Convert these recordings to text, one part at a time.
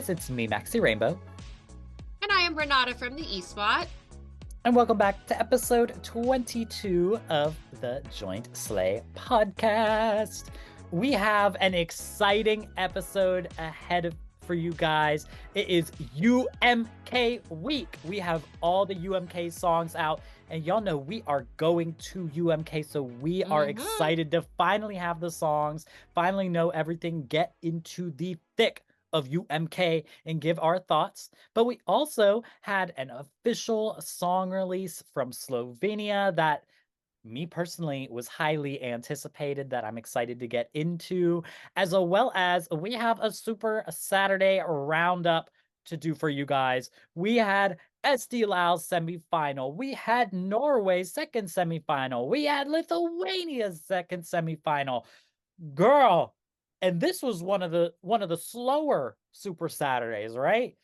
guys, it's me, 𝗥𝗶𝗁𝘆 Rainbow. And I am Renata from the 𝗍𝗏. And welcome back to episode 22 of the 𝗫𝗏𝘆 podcast. We have an exciting episode ahead for you guys. It is UMK week. We have all the UMK songs out, and y'all know we are going to UMK, so we are excited to finally have the songs, finally know everything, get into the thick of UMK and give our thoughts. But we also had an official song release from Slovenia that me personally was highly anticipated, that I'm excited to get into, as well as we have a super Saturday roundup to do for you guys. We had Eesti Laul semifinal, we had Norway's second semifinal, we had Lithuania's second semifinal. Girl, and this was one of the slower Super Saturdays, right?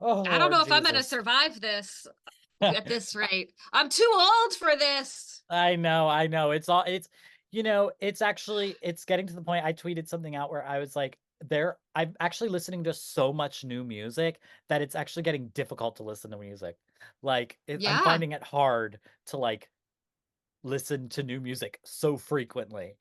Oh, I don't know if I'm gonna survive this at this rate. I'm too old for this. I know. It's getting to the point. I tweeted something out where I was like, I'm actually listening to so much new music that it's actually getting difficult to listen to music. Like, I'm finding it hard to like listen to new music so frequently.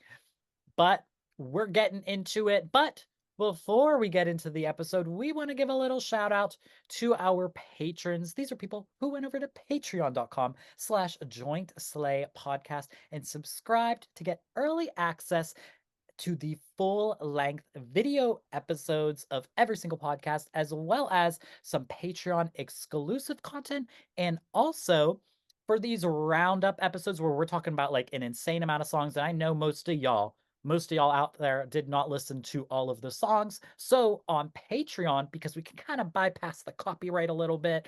But we're getting into it. But before we get into the episode, we want to give a little shout out to our patrons. These are people who went over to patreon.com/𝗫𝗏𝘆 podcast and subscribed to get early access to the full-length video episodes of every single podcast, as well as some Patreon exclusive content, and also for these roundup episodes where we're talking about like an insane amount of songs. And I know most of y'all out there did not listen to all of the songs. So on Patreon, because we can kind of bypass the copyright a little bit,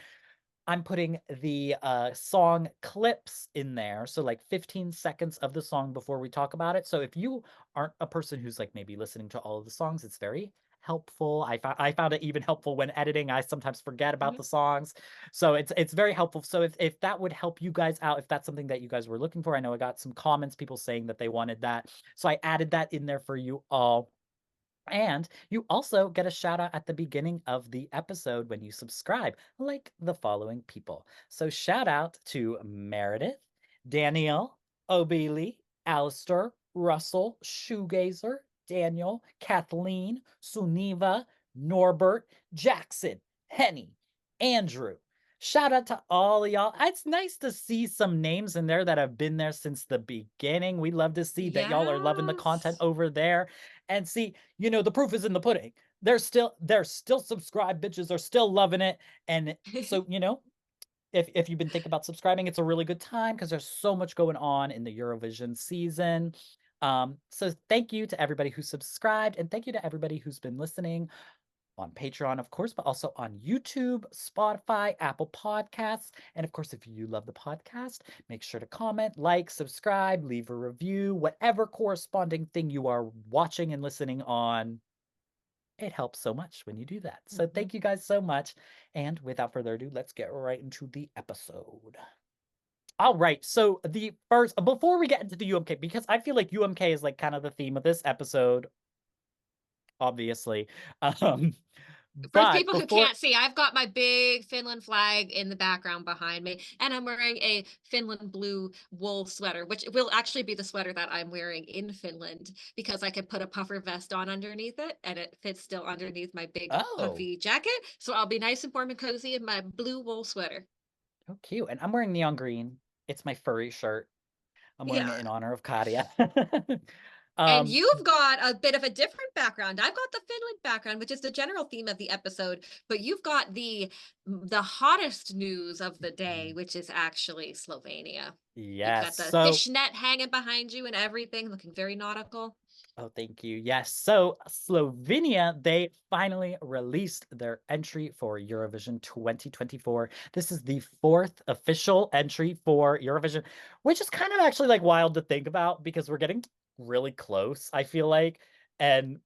I'm putting the song clips in there. So like 15 seconds of the song before we talk about it. So if you aren't a person who's like maybe listening to all of the songs, it's very helpful. I found it even helpful when editing. I sometimes forget about the songs. So it's very helpful. So if that would help you guys out, if that's something that you guys were looking for, I know I got some comments, people saying that they wanted that. So I added that in there for you all. And you also get a shout out at the beginning of the episode when you subscribe, like the following people. So shout out to Meredith, Daniel, Obili, Alistair, Russell, Shoegazer, Daniel, Kathleen, Suniva, Norbert, Jackson, Henny, Andrew. Shout out to all of y'all. It's nice to see some names in there that have been there since the beginning. We love to see that y'all are loving the content over there. And see, the proof is in the pudding. They're still subscribed, bitches are still loving it. And so, if you've been thinking about subscribing, it's a really good time because there's so much going on in the Eurovision season. So thank you to everybody who subscribed, and thank you to everybody who's been listening on Patreon, of course, but also on YouTube, Spotify, Apple Podcasts. And of course, if you love the podcast, make sure to comment, like, subscribe, leave a review, whatever corresponding thing you are watching and listening on. It helps so much when you do that. So thank you guys so much. And without further ado, let's get right into the episode. All right, so before we get into the UMK, because I feel like UMK is like kind of the theme of this episode, obviously. For people who can't see, I've got my big Finland flag in the background behind me, and I'm wearing a Finland blue wool sweater, which will actually be the sweater that I'm wearing in Finland, because I can put a puffer vest on underneath it, and it fits still underneath my big puffy jacket. So I'll be nice and warm and cozy in my blue wool sweater. Oh, cute. And I'm wearing neon green. It's my furry shirt. I'm wearing it in honor of 𝗥𝗏𝘆. And you've got a bit of a different background. I've got the Finland background, which is the general theme of the episode, but you've got the hottest news of the day, which is actually Slovenia. Yes. You've got the fishnet hanging behind you and everything, looking very nautical. Oh, thank you. Yes. So Slovenia, they finally released their entry for Eurovision 2024. This is the 4th official entry for Eurovision, which is kind of actually like wild to think about because we're getting really close, I feel like. And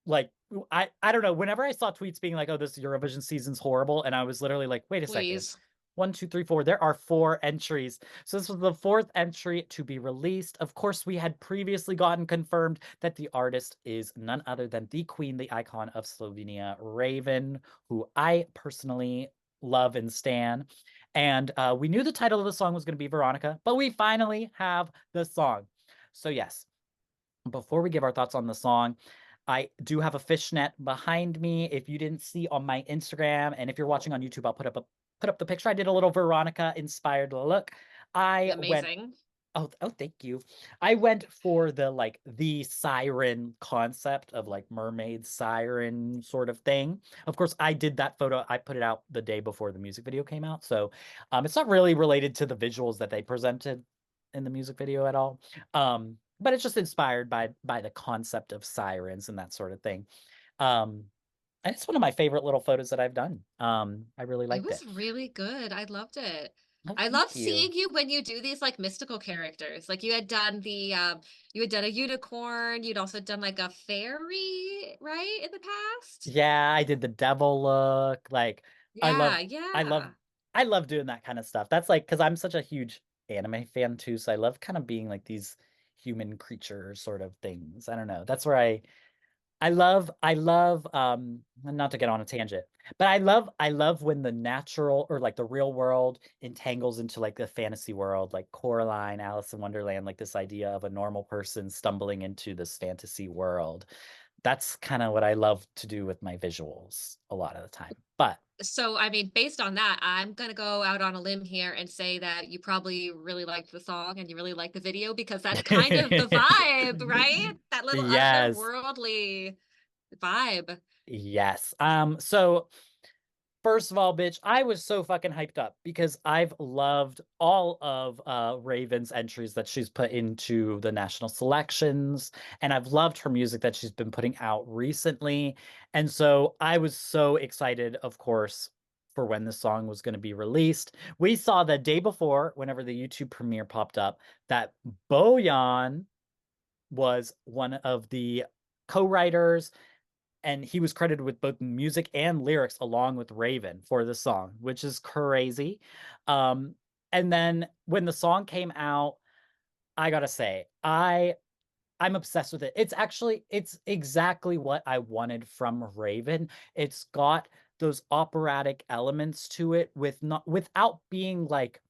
like, I don't know, whenever I saw tweets being like, oh, this Eurovision season's horrible, and I was literally like, wait a second, one, two, three, four. There are 4 entries. So this was the 4th entry to be released. Of course, we had previously gotten confirmed that the artist is none other than the queen, the icon of Slovenia, Raiven, who I personally love and stan. And we knew the title of the song was going to be Veronika, but we finally have the song. So yes, before we give our thoughts on the song, I do have a fishnet behind me. If you didn't see on my Instagram, and if you're watching on YouTube, I'll put up the picture. I did a little Veronika inspired look. I went, Amazing. oh, thank you. I went for the siren concept of like mermaid siren sort of thing. Of course, I did that photo. I put it out the day before the music video came out. So it's not really related to the visuals that they presented in the music video at all. But it's just inspired by the concept of sirens and that sort of thing. And it's one of my favorite little photos that I've done. I really It liked was it. really good. I loved it. Oh, I love thank you. seeing you when you do these like mystical characters. Like you had done a unicorn, you'd also done like a fairy, right, in the past? Yeah, I did the devil look. Like I Yeah, love I love yeah. I love doing that kind of stuff. That's like because I'm such a huge anime fan too, so I love kind of being like these human creature sort of things. I don't know. That's where I love not to get on a tangent, but I love when the natural or like the real world entangles into like the fantasy world, like Coraline, Alice in Wonderland, like this idea of a normal person stumbling into this fantasy world. That's kind of what I love to do with my visuals a lot of the time. But So, I mean, based on that, I'm gonna go out on a limb here and say that you probably really liked the song and you really like the video because that's kind of the vibe, right? That little yes, otherworldly vibe. yes. So first of all, bitch, I was so fucking hyped up because I've loved all of Raven's entries that she's put into the national selections, and I've loved her music that she's been putting out recently. And so I was so excited, of course, for when the song was going to be released. We saw the day before, whenever the YouTube premiere popped up, that Bojan was one of the co-writers, and he was credited with both music and lyrics along with Raiven for the song, which is crazy. Um, and then when the song came out, I gotta say, I'm obsessed with it. It's exactly what I wanted from Raiven. It's got those operatic elements to it without being like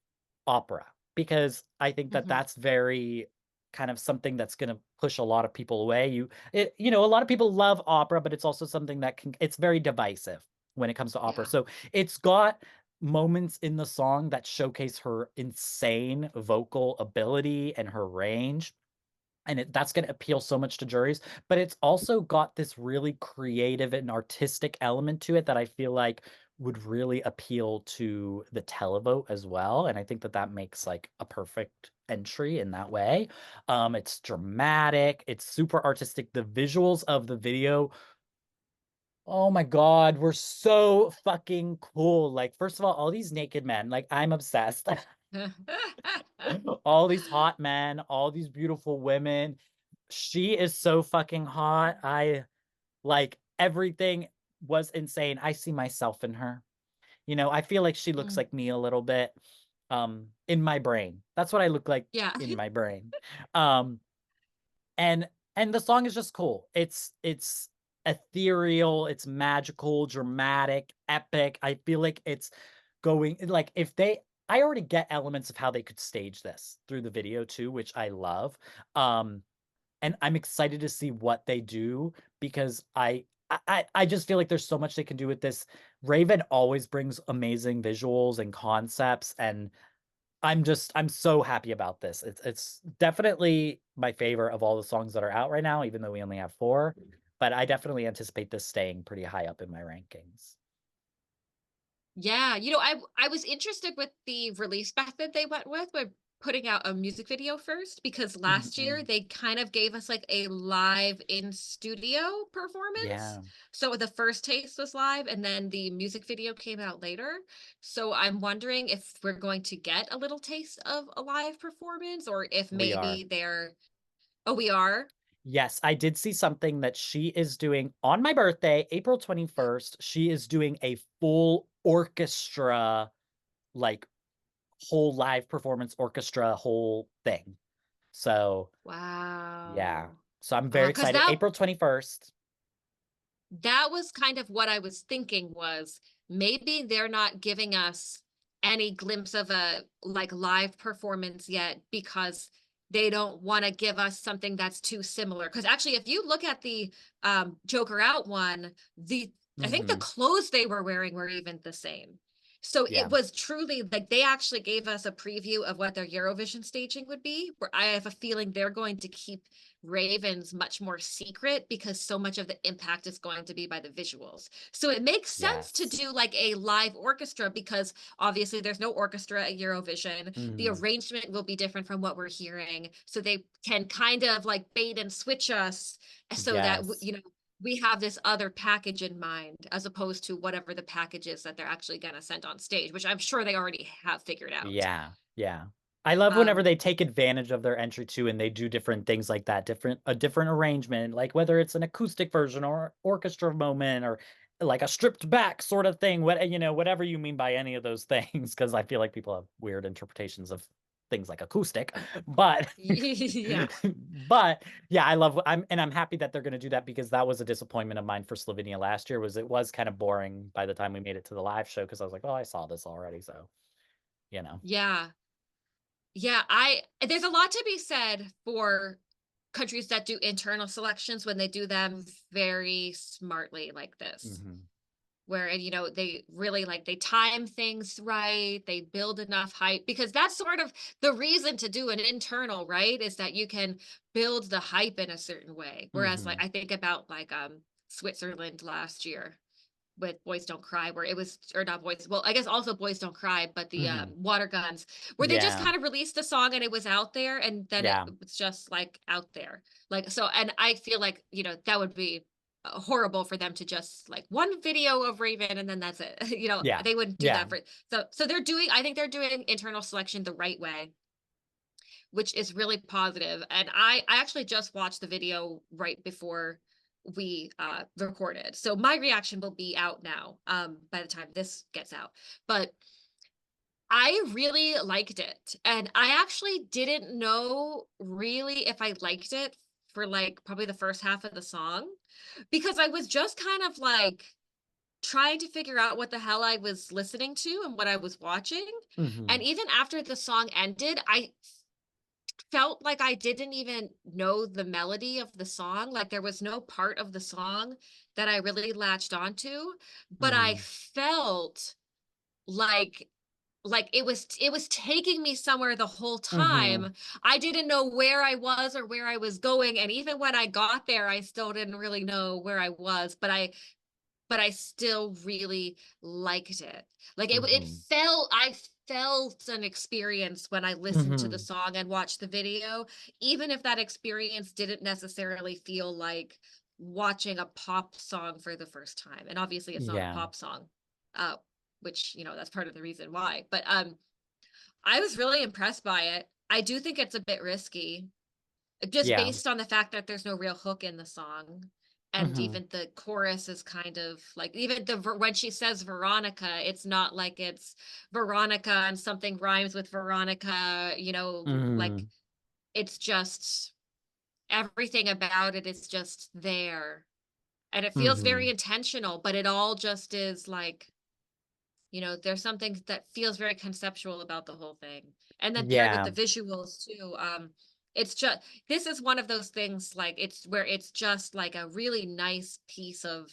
opera, because I think that Mhm. that's very kind of something that's going to push a lot of people away. A lot of people love opera, but it's also something it's very divisive when it comes to opera. Yeah. So it's got moments in the song that showcase her insane vocal ability and her range, and that's going to appeal so much to juries, but it's also got this really creative and artistic element to it that I feel like would really appeal to the televote as well. And I think that that makes like a perfect entry in that way. It's dramatic, it's super artistic. The visuals of the video, oh my God, were so fucking cool. Like, first of all these naked men, like I'm obsessed. All these hot men, all these beautiful women. She is so fucking hot. I like everything was insane. I see myself in her. I feel like she looks Mm. like me a little bit in my brain. That's what I look like Yeah. in my brain. Um and the song is just cool. It's ethereal, it's magical, dramatic, epic. I feel like it's going like if they I already get elements of how they could stage this through the video too, which I love. And I'm excited to see what they do because I just feel like there's so much they can do with this. Raiven always brings amazing visuals and concepts, and I'm so happy about this. It's definitely my favorite of all the songs that are out right now, even though we only have 4. But I definitely anticipate this staying pretty high up in my rankings. Yeah, I was interested with the release method they went with by putting out a music video first because last year Mhm. they kind of gave us like a live in studio performance. Yeah, So the first taste was live and then the music video came out later. So I'm wondering if we're going to get a little taste of a live performance or if we are. maybe oh, we are. Yes, I did see something that she is doing on my birthday, April 21st. She is doing a full orchestra like whole live performance orchestra whole thing. So yeah. Wow. So I'm very Because excited. April 21st. that was kind of what I was thinking was maybe they're not giving us any glimpse of a like live performance yet because they don't want to give us something that's too similar. Because actually, if you look at the Joker Out one, I think the clothes they were wearing were even the same. So Yeah. it was truly like they actually gave us a preview of what their Eurovision staging would be, where I have a feeling they're going to keep Raiven's much more secret because so much of the impact is going to be by the visuals. So it makes sense to do like a live orchestra because obviously there's no orchestra at Eurovision. The arrangement will be different from what we're hearing. So they can kind of like bait and switch us so that, you know, we have this other package in mind as opposed to whatever the package is that they're actually going to send on stage, which I'm sure they already have figured out. Yeah. Yeah. I love whenever they take advantage of their entry too, and they do different things like that, a different arrangement, like whether it's an acoustic version or orchestra moment or like a stripped back sort of thing, what, you know, whatever you mean by any of those things, because I feel like people have weird interpretations of things like acoustic, but yeah. but yeah, I'm happy that they're going to do that because that was a disappointment of mine for Slovenia last year. It was kind of boring by the time we made it to the live show because I was like, oh, I saw this already, so you know. Yeah. Yeah, there's a lot to be said for countries that do internal selections when they do them very smartly like this. Where, you know, they really like they time things right, they build enough hype because that's sort of the reason to do an internal, right? Is that you can build the hype in a certain way. Whereas like I think about like Switzerland last year with Boys Don't Cry, where it was, or not Boys, well, I guess also Boys Don't Cry, but the Water Guns, where they just kind of released the song and it was out there, and then it was just like out there. Like, so, and I feel like, you know, that would be horrible for them to just like one video of Raiven and then that's it. You know, they wouldn't do that for, so they're doing, I think they're doing internal selection the right way, which is really positive. And I actually just watched the video right before we recorded, so my reaction will be out now by the time this gets out. But I really liked it, and I actually didn't know really if I liked it for like probably the first half of the song, because I was just kind of like trying to figure out what the hell I was listening to and what I was watching. And even after the song ended, I felt like I didn't even know the melody of the song. Like there was no part of the song that I really latched onto, but I felt like it was taking me somewhere the whole time. I didn't know where I was or where I was going, and even when I got there I still didn't really know where I was, but I still really liked it. Like it felt, I felt an experience when I listened to the song and watched the video, even if that experience didn't necessarily feel like watching a pop song for the first time. And obviously it's not a pop song, which, you know, that's part of the reason why. But I was really impressed by it. I do think it's a bit risky, just based on the fact that there's no real hook in the song. And even the chorus is kind of like, even when she says Veronika, it's not like it's Veronika and something rhymes with Veronica, you know, like it's just, everything about it is just there. And it feels very intentional, but it all just is like, you know, there's something that feels very conceptual about the whole thing. And then paired with the visuals too. It's just, this is one of those things, like it's where it's just like a really nice piece of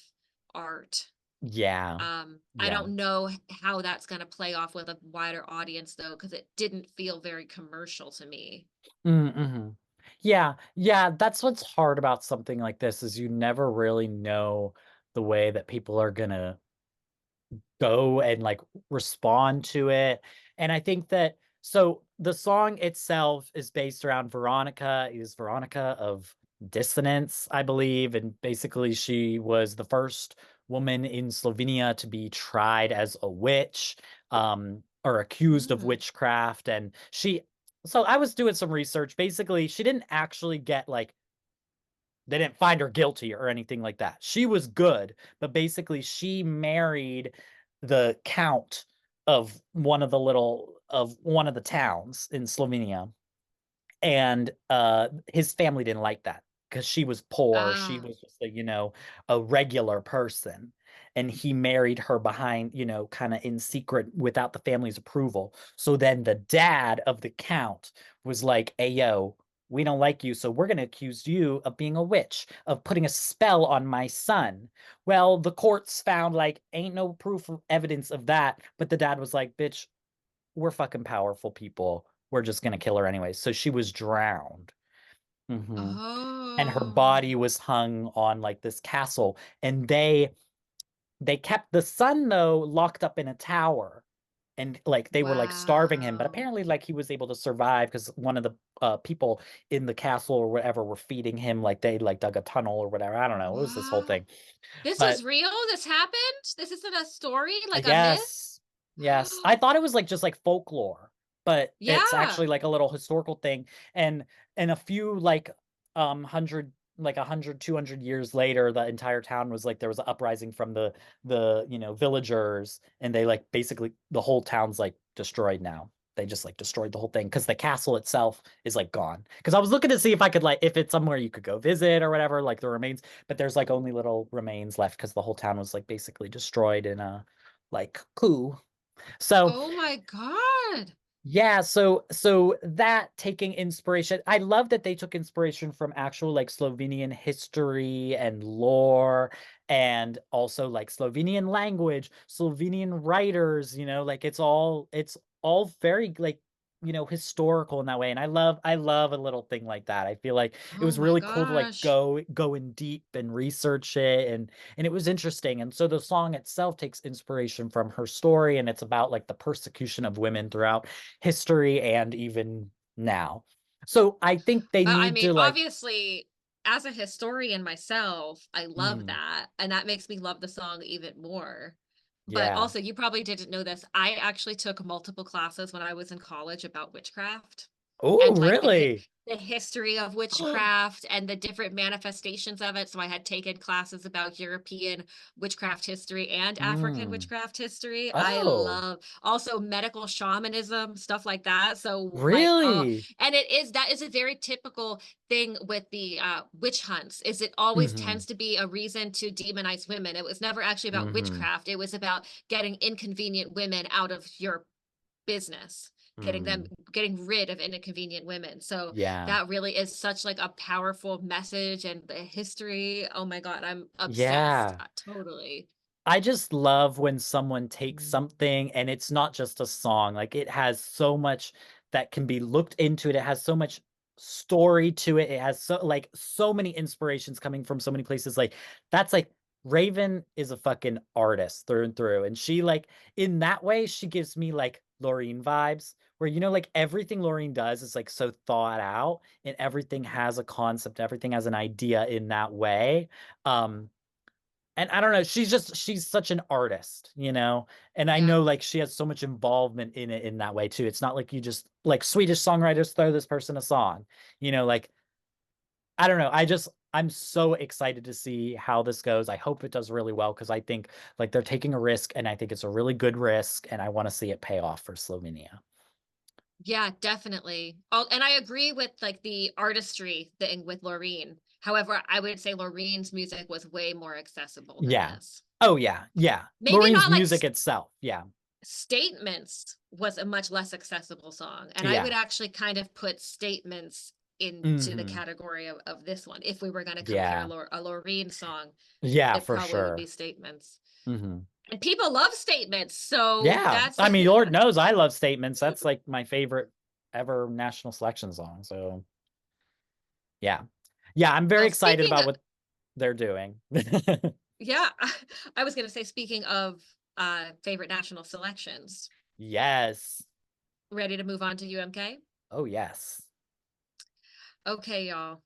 art. I don't know how that's going to play off with a wider audience though, because it didn't feel very commercial to me. Yeah, that's what's hard about something like this, is you never really know the way that people are gonna go and like respond to it. And I think that, so the song itself is based around Veronika of Dissonance, I believe, and basically she was the first woman in Slovenia to be tried as a witch, or accused of witchcraft. And so I was doing some research. Basically, she didn't actually get like, they didn't find her guilty or anything like that. She was good, but basically she married the count one of the towns in Slovenia. And his family didn't like that because she was poor. She Ah. was just a regular person. And he married her behind, kind of in secret without the family's approval. So then the dad of the count was like, hey, yo, we don't like you. So we're going to accuse you of being a witch, of putting a spell on my son. Well, the courts found like ain't no proof of evidence of that. But the dad was like, bitch, we're fucking powerful people. We're just gonna kill her anyway. So she was drowned. Hmm. And her body Oh. was hung on like this castle. And they kept the son though locked up in a tower. And like they were like starving him, but Wow. apparently like he was able to survive because one of the people in the castle or whatever were feeding him, like they like dug a tunnel or whatever. I don't know. It was this whole Wow. thing. This But is real? This happened? This isn't a story, like a myth? yes. Yes. I thought it was like just like folklore, but it's Yeah. actually like a little historical thing. And a few like hundred like 100, 200 years later, the entire town was like there was an uprising from the villagers, and they like basically the whole town's like destroyed now. They just like destroyed the whole thing because the castle itself is like gone. Because I was looking to see if I could like if it's somewhere you could go visit or whatever, like the remains, but there's like only little remains left because the whole town was like basically destroyed in a like coup. So Oh my God. yeah, so that taking inspiration, I love that they took inspiration from actual like Slovenian history and lore, and also like Slovenian language, Slovenian writers, like it's all very like historical in that way. And I love a little thing like that. I feel like it Oh was my really cool to like gosh. go in deep and research it, and it was interesting. And so the song itself takes inspiration from her story, and it's about like the persecution of women throughout history and even now. So I think they Well, I need mean, to like, obviously, as a historian myself, I love mm, that. And that makes me love the song even more. But yeah. also, you probably didn't know this. I actually took multiple classes when I was in college about witchcraft Oh, and like really? the history of witchcraft and the different manifestations of it. So I had taken classes about European witchcraft history and African Mm. witchcraft history. I Oh, love also medical shamanism, stuff like that. So like really? and that is a very typical thing with the witch hunts is it always Hmm. tends to be a reason to demonize women. It was never actually about Hmm. witchcraft. It was about getting inconvenient women out of your business, Mm. getting rid of inconvenient women. So Yeah. that really is such like a powerful message and the history. Oh my God, I'm obsessed. Yeah. Totally. I just love when someone takes Mm. something and it's not just a song. Like it has so much that can be looked into it. It has so much story to it. It has so many inspirations coming from so many places. Like that's like Raiven is a fucking artist through and through. And she like in that way, she gives me like Loreen vibes, where like everything Loreen does is like so thought out, and everything has a concept, everything has an idea in that way. Um and I don't know, she's such an artist. And I Yeah. know like she has so much involvement in it in that way too. It's not like you just like Swedish songwriters throw this person a song. Like I don't know. I'm so excited to see how this goes. I hope it does really well because I think like they're taking a risk, and I think it's a really good risk, and I want to see it pay off for Slovenia. Yeah, definitely. Oh, and I agree with like the artistry thing with Loreen. However, I would say Loreen's music was way more accessible than Yeah. this. Oh yeah. Yeah. Maybe Loreen's not like music itself. Yeah. Statements was a much less accessible song. And I would Yeah. actually kind of put Statements into the Hmm. category of this one. If we were going to compare Yeah. A Loreen song, Yeah, it for probably would be sure. Statements. Hmm. And people love Statements. So Yeah. that's I mean, Lord knows I love Statements. That's like my favorite ever national selection song. So yeah. Yeah, I'm very well, excited speaking about of, what they're doing. yeah, I was going to say, speaking of favorite national selections, Yes. ready to move on to UMK? Oh, yes. Okay, y'all.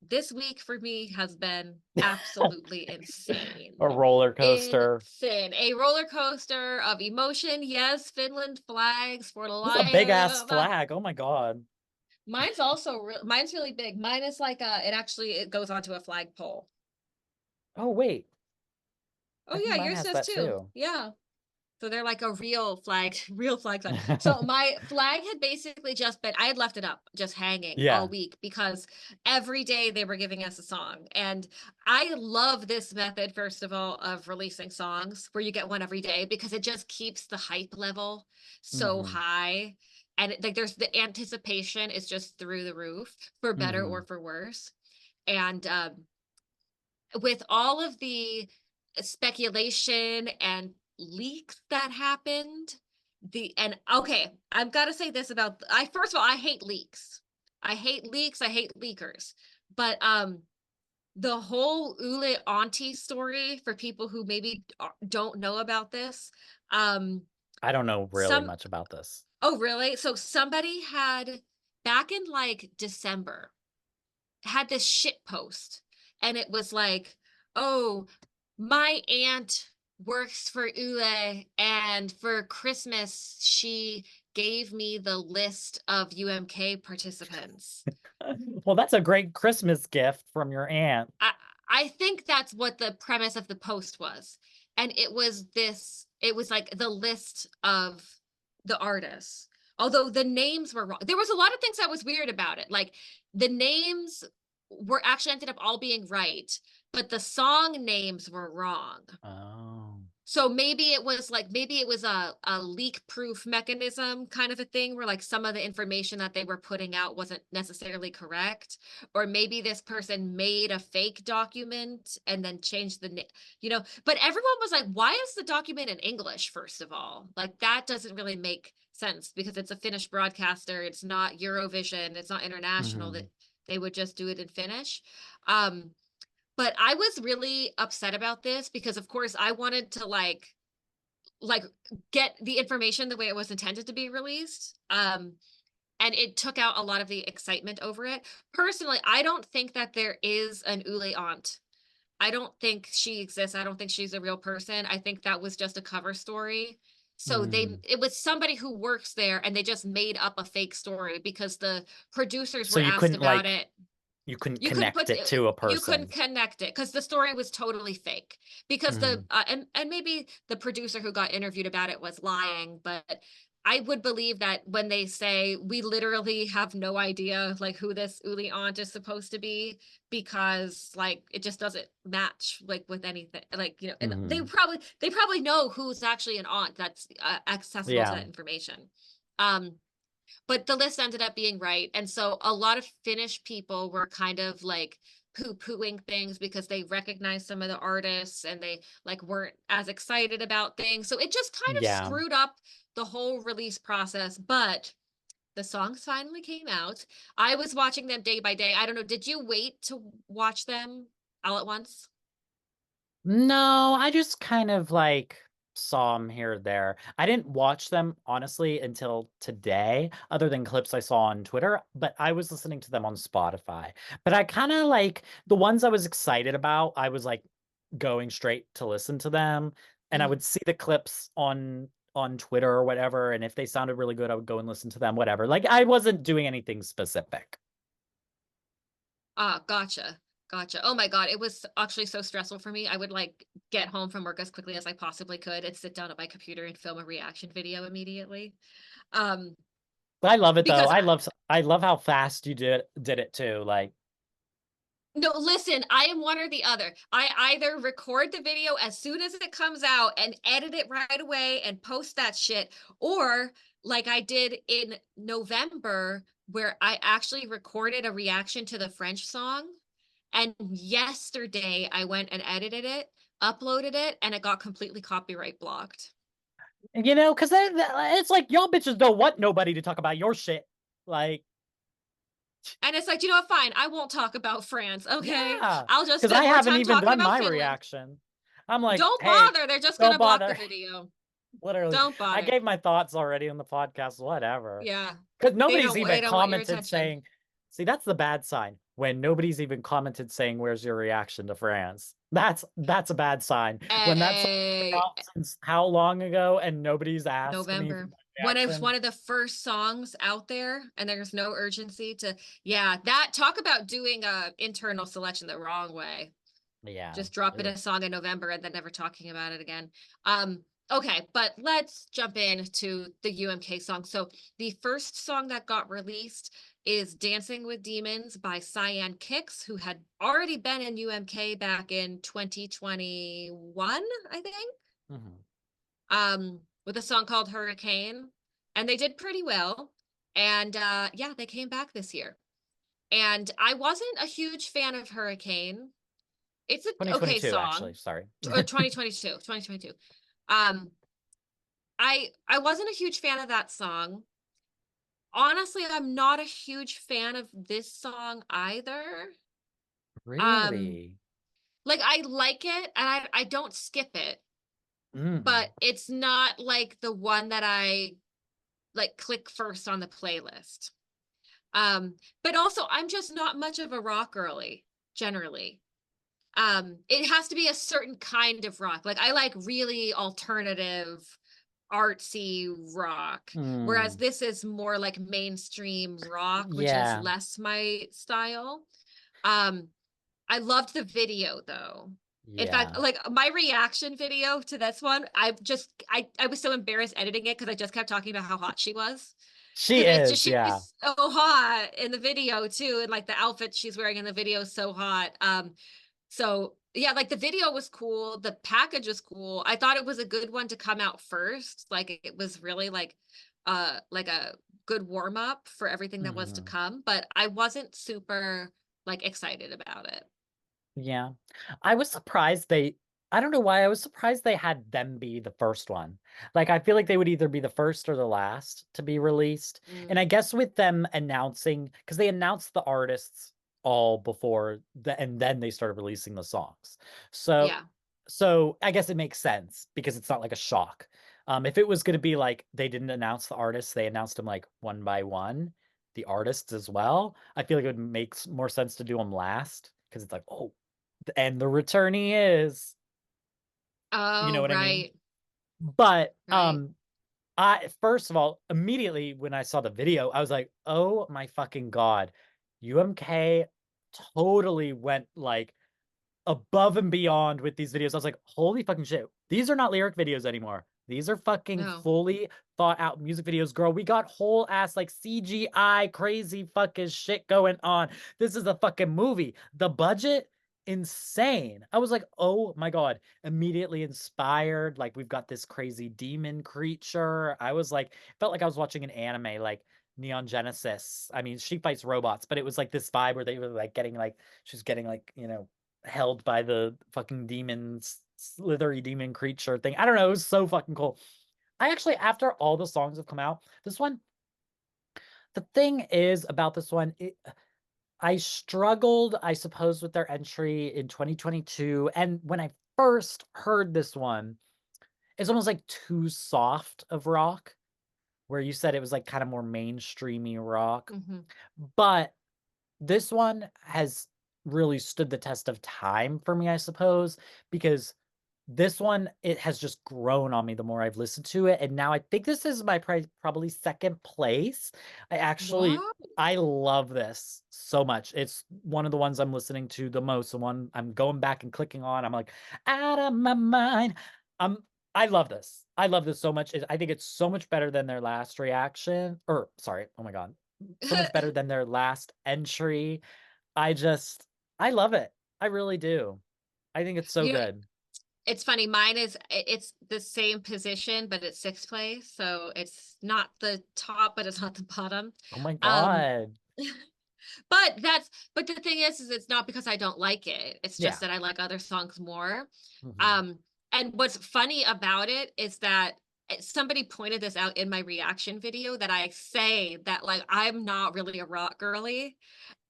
This week for me has been absolutely insane. A roller coaster. Insane. A roller coaster of emotion. Yes, Finland flags for This is a big ass life. flag. Oh my God. Mine's really big. Mine is like it goes onto a flagpole. Oh, wait. Oh I think yeah, mine yours has does that too. too. Yeah. So they're like a real flag, real flag sign. So my flag had basically just been, I had left it up, just hanging all week because every day they were giving us a song. And I love this method, first of all, of releasing songs where you get one every day because it just keeps the hype level so high. And like there's the anticipation is just through the roof, for better or for worse. And with all of the speculation and leaks that happened, okay, I've got to say this about, first of all, I hate leaks. I hate leaks, I hate leakers. But the whole 𝗬𝗍𝘆𝘆 story, for people who maybe don't know about this, I don't know really much about this. Oh, really? So somebody had, back in like December, had this shit post, and it was like, oh, my aunt works for 𝗬𝗍𝘆, and for Christmas she gave me the list of UMK participants. Well, that's a great Christmas gift from your aunt. I think that's what the premise of the post was. And it was like the list of the artists. Although the names were wrong. There was a lot of things that was weird about it. Like the names were actually ended up all being right, but the song names were wrong. Oh. So maybe it was a leak proof mechanism kind of a thing where like some of the information that they were putting out wasn't necessarily correct. Or maybe this person made a fake document and then changed the name, but everyone was like, why is the document in English, first of all? Like that doesn't really make sense because it's a Finnish broadcaster. It's not Eurovision. It's not international. That they would just do it in Finnish. But I was really upset about this because, of course, I wanted to like get the information the way it was intended to be released. And it took out a lot of the excitement over it. Personally, I don't think that there is an 𝗬𝗍𝘆𝘆. I don't think she exists. I don't think she's a real person. I think that was just a cover story. So it was somebody who works there and they just made up a fake story because the producers were asked about it. You couldn't connect it to a person. You couldn't connect it because the story was totally fake. Because and maybe the producer who got interviewed about it was lying, but I would believe that when they say we literally have no idea like who this 𝗬𝗍𝘆𝘆 is supposed to be, because like it just doesn't match like with anything, like and they probably know who's actually an aunt that's accessible to that information. But the list ended up being right. And so a lot of Finnish people were kind of like poo-pooing things because they recognized some of the artists and they like weren't as excited about things. So it just kind of screwed up the whole release process. But the songs finally came out. I was watching them day by day. I don't know. Did you wait to watch them all at once? No, I just kind of like saw them here or there. I didn't watch them honestly until today, other than clips I saw on Twitter, but I was listening to them on Spotify. But I kind of like the ones I was excited about, I was like going straight to listen to them, and I would see the clips on Twitter or whatever, and if they sounded really good, I would go and listen to them, whatever. Like I wasn't doing anything specific. Gotcha. Gotcha. Oh my God. It was actually so stressful for me. I would like get home from work as quickly as I possibly could and sit down at my computer and film a reaction video immediately. But I love it though. I love how fast you did it too. Like, no, listen, I am one or the other. I either record the video as soon as it comes out and edit it right away and post that shit, or like I did in November, where I actually recorded a reaction to the French song. And yesterday I went and edited it, uploaded it, and it got completely copyright blocked. Because it's like y'all bitches don't want nobody to talk about your shit. Like, and it's like, you know what? Fine, I won't talk about France. Okay, yeah. I'll just because I haven't even done my Finland. reaction. I'm like, don't hey, bother. They're just gonna block the video. Literally, don't bother. I gave my thoughts already on the podcast. Whatever. Yeah, because nobody's even commented saying. See, that's the bad sign when nobody's even commented saying, "Where's your reaction to France?" That's a bad sign. When that's out since how long ago and nobody's asked. November. When it's one of the first songs out there and there's no urgency to, that talk about doing a internal selection the wrong way. Yeah. Just dropping a song in November and then never talking about it again. Okay, but let's jump into the UMK song. So the first song that got released is Dancing with Demons by Cyan Kicks, who had already been in UMK back in 2021, I think, with a song called Hurricane. And they did pretty well. And yeah, they came back this year. And I wasn't a huge fan of Hurricane. It's a okay 2022, song. actually. Sorry. Or 2022, 2022. Um, I wasn't a huge fan of that song. Honestly, I'm not a huge fan of this song either. Um, Really? like I like it and I don't skip it, Mm. but it's not like the one that I like click first on the playlist. But also I'm just not much of a rock girly generally. It has to be a certain kind of rock. Like I like really alternative artsy rock, whereas Mm. this is more like mainstream rock, which is Yeah. less my style. Um, I loved the video though. In fact, Yeah. like my reaction video to this one, I was so embarrassed editing it because I just kept talking about how hot she was. She Because it's just is, she's yeah. so hot in the video too, and like the outfit she's wearing in the video is so hot. So yeah, like the video was cool, the package was cool. I thought it was a good one to come out first. Like it was really like a good warm up for everything that was to Mhm. come, but I wasn't super like excited about it. Yeah. I was surprised I don't know why I was surprised they had them be the first one. Like I feel like they would either be the first or the last to be released. And Mm, I guess with them announcing, because they announced the artists all before and then they started releasing the songs. So yeah. so I guess it makes sense because it's not like a shock. If it was going to be like they didn't announce the artists, they announced them like one by one, the artists as well. I feel like it would make more sense to do them last because it's like, oh, and the returnee is, you know Oh, what I mean? right, But right. I first of all, immediately when I saw the video, I was like, "Oh my fucking God. UMK totally went like above and beyond with these videos." I was like, "Holy fucking shit. These are not lyric videos anymore. These are fucking No. fully thought out music videos, girl. We got whole ass like CGI crazy fucking shit going on. This is a fucking movie. The budget insane." I was like, "Oh my God." Immediately inspired. Like we've got this crazy demon creature. I was like, felt like I was watching an anime like Neon Genesis. I mean, she fights robots, but it was like this vibe where they were like getting like she's getting like, held by the fucking demons, slithery demon creature thing. I don't know. It was so fucking cool. I actually, after all the songs have come out, this one, the thing is about this one, I struggled, I suppose, with their entry in 2022. And when I first heard this one, it's almost like too soft of rock, where you said it was like kind of more mainstreamy rock. Hmm. But this one has really stood the test of time for me, I suppose, because this one, it has just grown on me the more I've listened to it. And now I think this is my probably second place. What? I love this so much. It's one of the ones I'm listening to the most, the one I'm going back and clicking on. I'm like, out of my mind. Um, I love this. I love this so much. I think it's so much better than their last reaction. Or sorry, oh my God. So much better than their last entry. I just, I love it. I really do. I think it's so You know, good. it's funny. Mine is it's the same position, but it's sixth place. So it's not the top, but it's not the bottom. Oh my Um, God. but the thing is it's not because I don't like it. It's just Yeah. that I like other songs more. Mhm. Um, and what's funny about it is that somebody pointed this out in my reaction video that I say that like I'm not really a rock girly.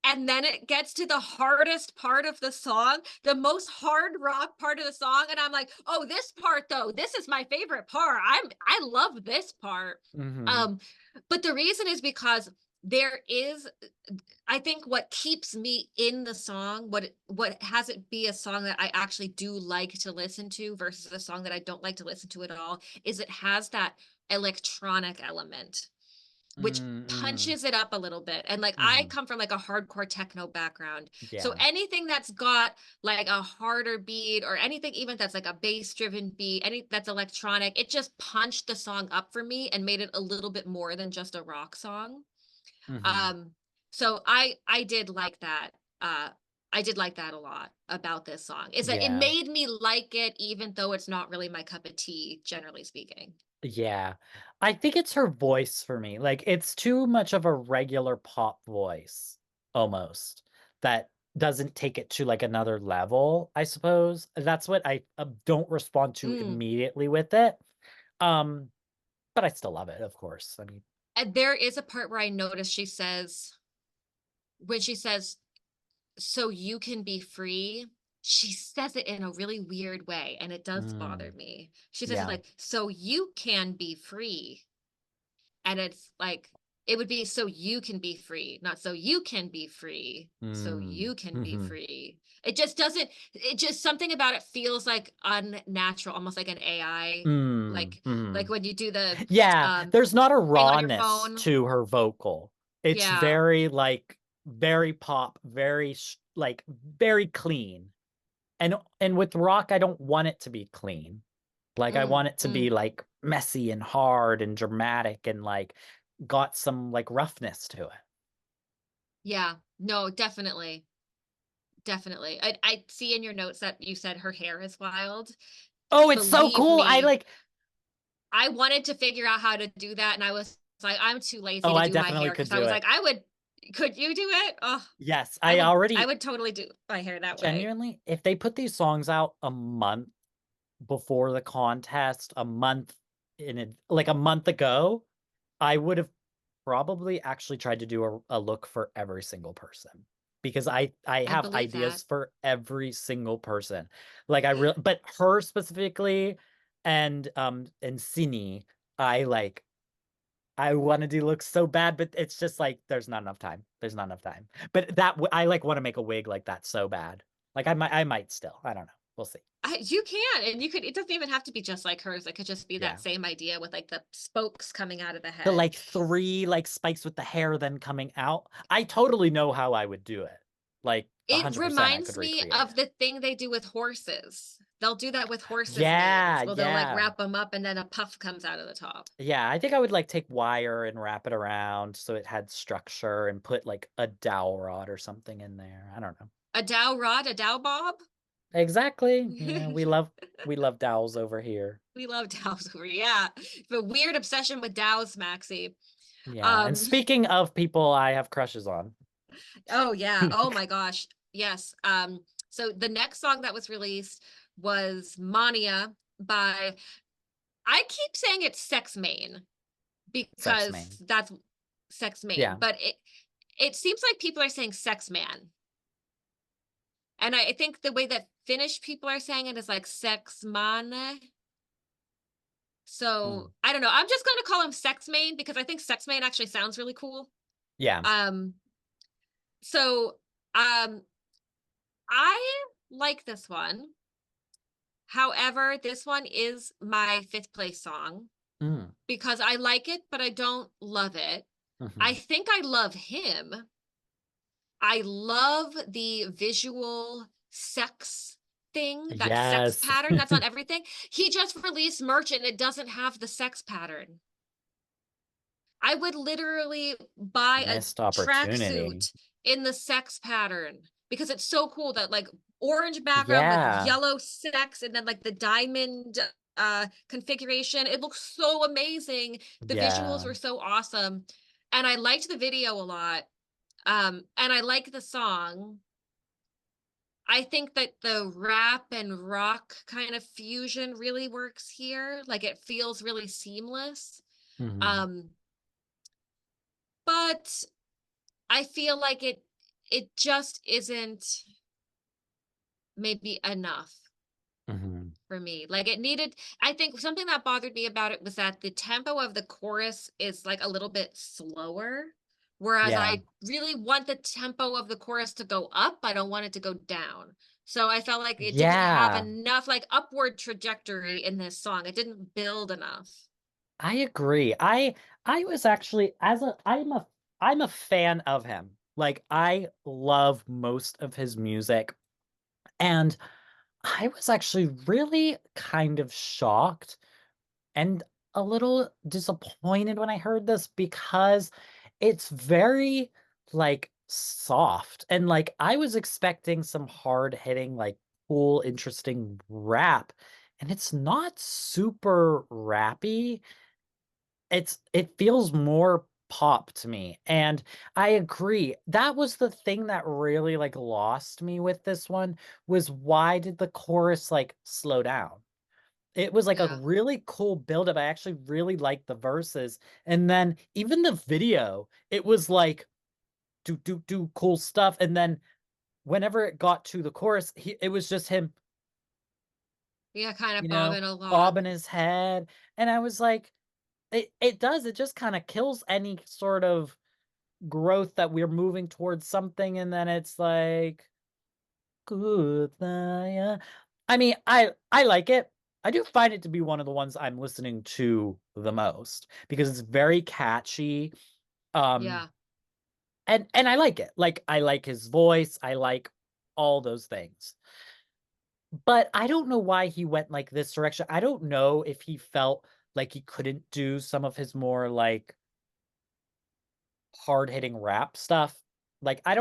And then it gets to the hardest part of the song, the most hard rock part of the song, and I'm like, "Oh, this part though, this is my favorite part. I love this part." Mhm. Um, but the reason is because there is I think what keeps me in the song, what has it be a song that I actually do like to listen to versus a song that I don't like to listen to at all, is it has that electronic element. which punches it up a little bit. And like, I come from like a hardcore techno background. Yeah. So anything that's got like a harder beat, or anything even that's like a bass driven beat, that's electronic, it just punched the song up for me and made it a little bit more than just a rock song. So I did like that. I did like that a lot about this song, is that it made me like it, even though it's not really my cup of tea, generally speaking. Yeah. I think it's her voice for me. Like, it's too much of a regular pop voice, almost, that doesn't take it to like another level, I suppose. That's what I don't respond to immediately with it. But I still love it, of course. I mean, and there is a part where I noticed when she says, "So you can be free," she says it in a really weird way, and it does bother me. She says it like, "So you can be free." And it's like, it would be "so you can be free," not "so you can be free." So you can be free. It just doesn't, it just, something about it feels like unnatural, almost like an AI. Like when you do the there's not a thing on your rawness phone. to her vocal. It's very like, very pop, very like, very clean. And with rock, I don't want it to be clean. Like, I want it to be like messy and hard and dramatic and like got some like roughness to it. Yeah, no, definitely. Definitely. I see in your notes that you said her hair is wild. Oh, it's so cool. I wanted to figure out how to do that, and I was like, I'm too lazy to I do my definitely hair, could because I do was it. like, could you do it? Oh, yes, I would totally do my hair that way. Genuinely, if they put these songs out a month before the contest, a month like a month ago, I would have probably actually tried to do a look for every single person, because I have ideas for every single person. Like, but her specifically, and 𝗫𝗫, I want to do looks so bad, but it's just like, there's not enough time. There's not enough time. But I like want to make a wig like that so bad. Like, I might still. I don't know. We'll see. You can, and you could, it doesn't even have to be just like hers. It could just be that same idea with like the spokes coming out of the head. The like 3 like spikes with the hair then coming out. I totally know how I would do it. Like, 100% it reminds me of the thing they do with horses. They'll do that with horses' manes. Well, they'll like wrap them up and then a puff comes out of the top. Yeah, I think I would like take wire and wrap it around so it had structure, and put like a dowel rod or something in there. I don't know. A dowel rod, a dowel bob? Exactly. Yeah, we love dowels over here. We love dowels over here. Yeah. The weird obsession with dowels, Maxxy. Yeah. And speaking of people I have crushes on. Oh yeah. Oh my gosh. Yes. So the next song that was released was Mania by, I keep saying it's Sexman, because that's Sexman. Yeah. But it seems like people are saying Sexman. And I think the way that Finnish people are saying it is like Sexman. So I don't know. I'm just going to call him Sexman, because I think Sexman actually sounds really cool. Yeah. So I like this one. However, this one is my 5th place song, because I like it, but I don't love it. I think I love him. I love the visual sex thing, that sex pattern that's on everything. He just released merch and it doesn't have the sex pattern. I would literally buy a tracksuit in the sex pattern, because it's so cool, that like orange background with yellow sex, and then like the diamond configuration. It looks so amazing. The visuals were so awesome, and I liked the video a lot. And I like the song. I think that the rap and rock kind of fusion really works here. Like, it feels really seamless. But I feel like it just isn't maybe enough for me. Like, it needed, I think something that bothered me about it was that the tempo of the chorus is like a little bit slower. Whereas I really want the tempo of the chorus to go up. I don't want it to go down. So I felt like it didn't have enough like upward trajectory in this song. It didn't build enough. I agree. I I was actually I'm a fan of him. Like I love most of his music. And I was actually really kind of shocked and a little disappointed when I heard this because it's very like soft and like I was expecting some hard hitting like cool interesting rap and it's not super rappy. It feels more pop to me and I agree. That was the thing that really like lost me with this one was why did the chorus like slow down? It was like a Yeah. really cool buildup. I actually really liked the verses. And then even the video, it was like do cool stuff. And then whenever it got to the chorus, it was just him, Yeah, kind of you know, bobbing along. bobbing his head. And I was like, it just kind of kills any sort of growth that we're moving towards something. And then it's like 𝗏𝗏𝘅𝘆. I mean, I like it. I do find it to be one of the ones I'm listening to the most because it's very catchy. Um, Yeah. and I like it. Like I like his voice. I like all those things. But I don't know why he went like this direction. I don't know if he felt like he couldn't do some of his more like hard-hitting rap stuff. Like I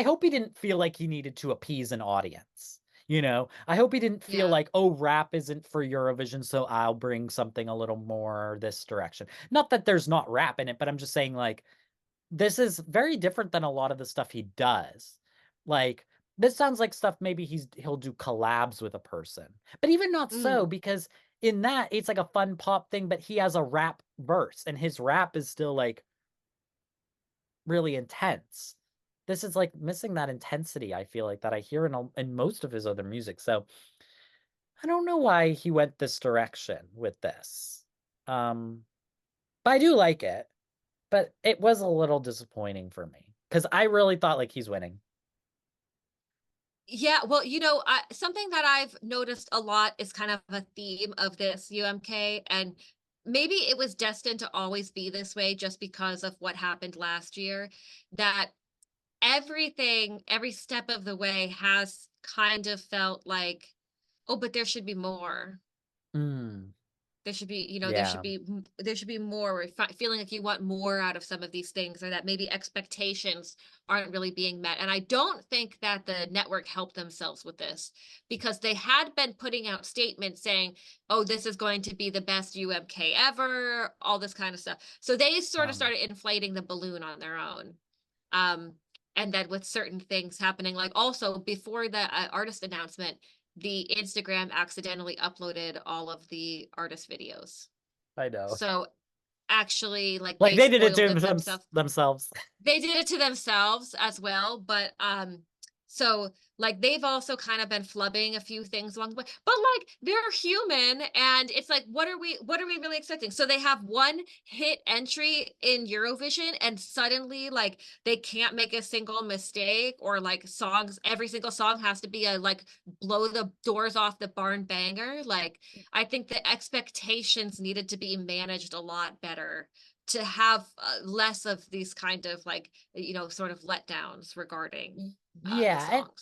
hope he didn't feel like he needed to appease an audience. You know, I hope he didn't feel Yeah. like, oh, rap isn't for Eurovision, so I'll bring something a little more this direction. Not that there's not rap in it, but I'm just saying, like, this is very different than a lot of the stuff he does. Like, this sounds like stuff maybe he'll do collabs with a person, but even not so, Mm. because in that it's like a fun pop thing, but he has a rap verse, and his rap is still like really intense. This is like missing that intensity, I feel like, that I hear in most of his other music. So I don't know why he went this direction with this. Um, but I do like it, but it was a little disappointing for me because I really thought like he's winning. Yeah, well, something that I've noticed a lot is kind of a theme of this UMK, and maybe it was destined to always be this way just because of what happened last year, that everything, every step of the way has kind of felt like, oh, but there should be more. Mm, There should be, yeah. there should be more, or feeling like you want more out of some of these things, or that maybe expectations aren't really being met. And I don't think that the network helped themselves with this, because they had been putting out statements saying, oh, this is going to be the best UMK ever, all this kind of stuff. So they sort of Um, started inflating the balloon on their own. Um, and then with certain things happening, like also before the artist announcement, the Instagram accidentally uploaded all of the artist videos. I know. So actually, like, Like they they did it spoiled to it themselves. themselves. They did it to themselves as well, but so like they've also kind of been flubbing a few things along the way, but like they're human, and it's like, what are we really expecting? So they have one hit entry in Eurovision, and suddenly like they can't make a single mistake, or like songs, every single song has to be a like blow the doors off the barn banger. Like, I think the expectations needed to be managed a lot better, to have less of these kind of like, sort of letdowns regarding the Yeah, songs.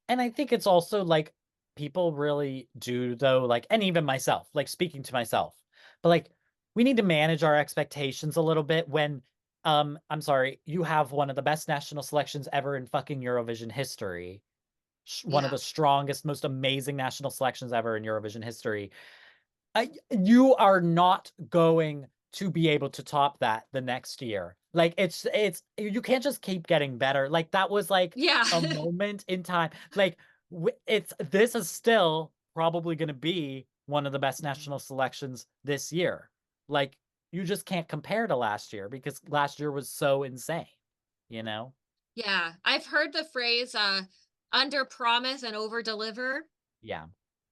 and I think it's also like people really do though, like, and even myself, like speaking to myself, but like we need to manage our expectations a little bit when I'm sorry, you have one of the best national selections ever in fucking Eurovision history. One of Yeah. the strongest, most amazing national selections ever in Eurovision history. You are not going to be able to top that the next year. Like it's you can't just keep getting better. Like that was like Yeah. a moment in time. Like it's this is still probably going to be one of the best national selections this year. Like you just can't compare to last year because last year was so insane, you know? Yeah, I've heard the phrase under promise and over deliver, Yeah.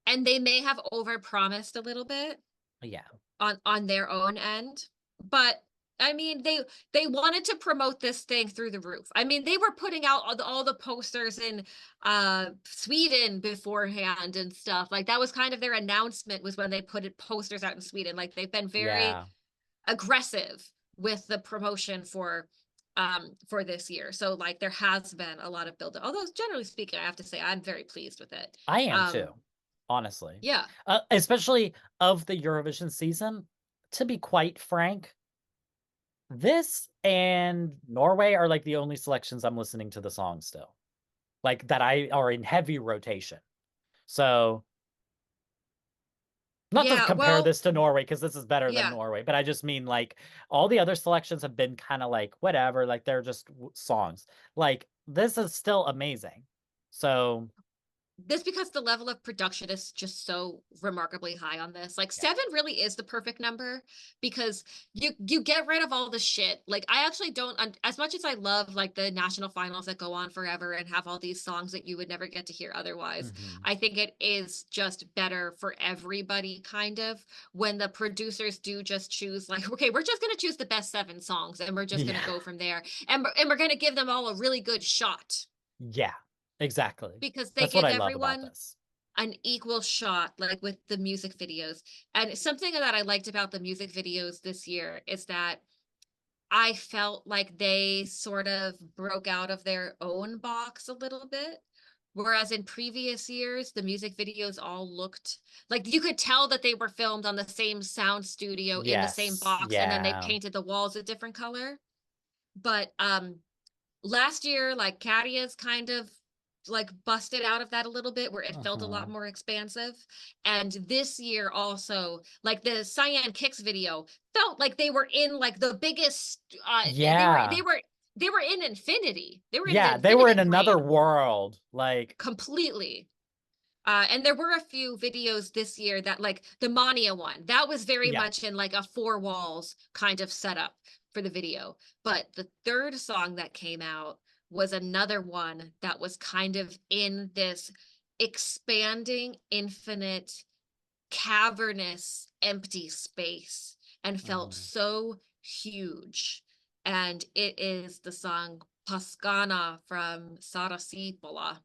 and they may have over promised a little bit Yeah. on their own end. But I mean, they wanted to promote this thing through the roof. I mean, they were putting out all the posters in Sweden beforehand and stuff. Like, that was kind of their announcement, was when they put posters out in Sweden. Like, they've been very Yeah. aggressive with the promotion for this year. So like there has been a lot of build up. Although generally speaking, I have to say I'm very pleased with it. I am too, honestly. Yeah. Especially of the Eurovision season, to be quite frank, this and Norway are like the only selections I'm listening to the song still. Like that are in heavy rotation. So not to compare this to Norway, because this is better than Norway, but I just mean like all the other selections have been kind of like whatever, like they're just songs. Like this is still amazing. So this because the level of production is just so remarkably high on this. Like 7 really is the perfect number because you get rid of all the shit. Like I actually don't, as much as I love like the national finals that go on forever and have all these songs that you would never get to hear otherwise. I think it is just better for everybody kind of when the producers do just choose like, okay, we're just going to choose the best 7 songs and we're just going to go from there. And we're going to give them all a really good shot. Yeah. Exactly. Because they give everyone an equal shot, like with the music videos. And something that I liked about the music videos this year is that I felt like they sort of broke out of their own box a little bit. Whereas in previous years, the music videos all looked like you could tell that they were filmed on the same sound studio in the same box, and then they painted the walls a different color. But last year, like 𝗥𝗏𝘆's kind of like busted out of that a little bit where it felt a lot more expansive. And this year also, like the Cyan Kicks video felt like they were in like the biggest they were in infinity. They were in they were in another world, like completely. And there were a few videos this year that like the 𝗤𝗏𝘆 one, that was very much in like a 4 walls kind of setup for the video. But the third song that came out was another one that was kind of in this expanding, infinite, cavernous, empty space and felt so huge. And it is the song 𝗥𝗏𝘆 from Sara Aalto,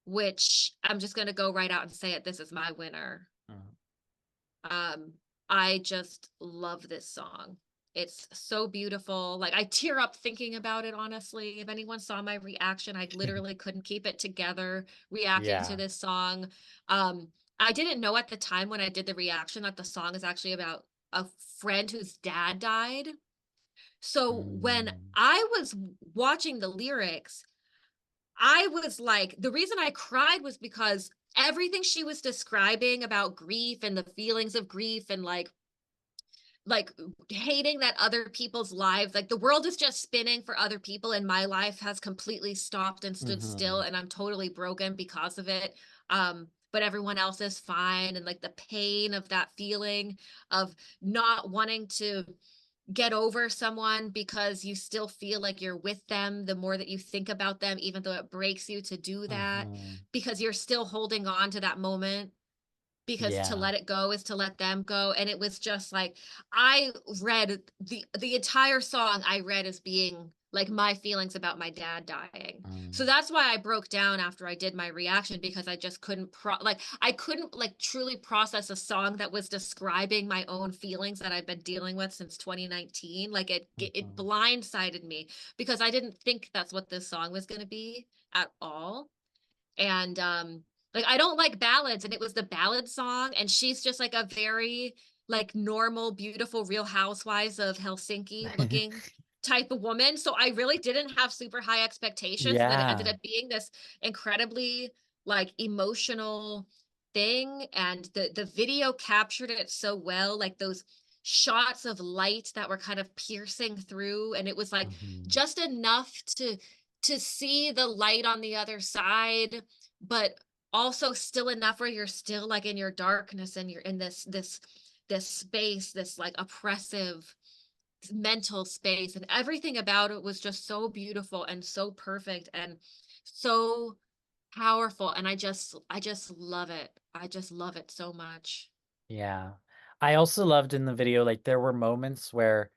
which I'm just going to go right out and say it. This is my winner. I just love this song. It's so beautiful. Like I tear up thinking about it, honestly. If anyone saw my reaction, I literally couldn't keep it together reacting to this song. I didn't know at the time when I did the reaction that the song is actually about a friend whose dad died. So when I was watching the lyrics, I was like, the reason I cried was because everything she was describing about grief and the feelings of grief and like hating that other people's lives, like the world is just spinning for other people and my life has completely stopped and stood still and I'm totally broken because of it. But everyone else is fine. And like the pain of that feeling of not wanting to get over someone because you still feel like you're with them the more that you think about them, even though it breaks you to do that, because you're still holding on to that moment, because to let it go is to let them go. And it was just like, I read the entire song I read as being like my feelings about my dad dying. So that's why I broke down after I did my reaction, because I just couldn't I couldn't truly process a song that was describing my own feelings that I've been dealing with since 2019. Like it blindsided me because I didn't think that's what this song was going to be at all. And like I don't like ballads, and it was the ballad song, and she's just like a very like normal, beautiful Real Housewives of Helsinki looking type of woman. So I really didn't have super high expectations. And then it ended up being this incredibly like emotional thing. And the video captured it so well, like those shots of light that were kind of piercing through. And it was like just enough to see the light on the other side, but also still enough where you're still like in your darkness and you're in this space, this like oppressive mental space, and everything about it was just so beautiful and so perfect and so powerful. And I just love it. I just love it so much. Yeah. I also loved in the video, like there were moments where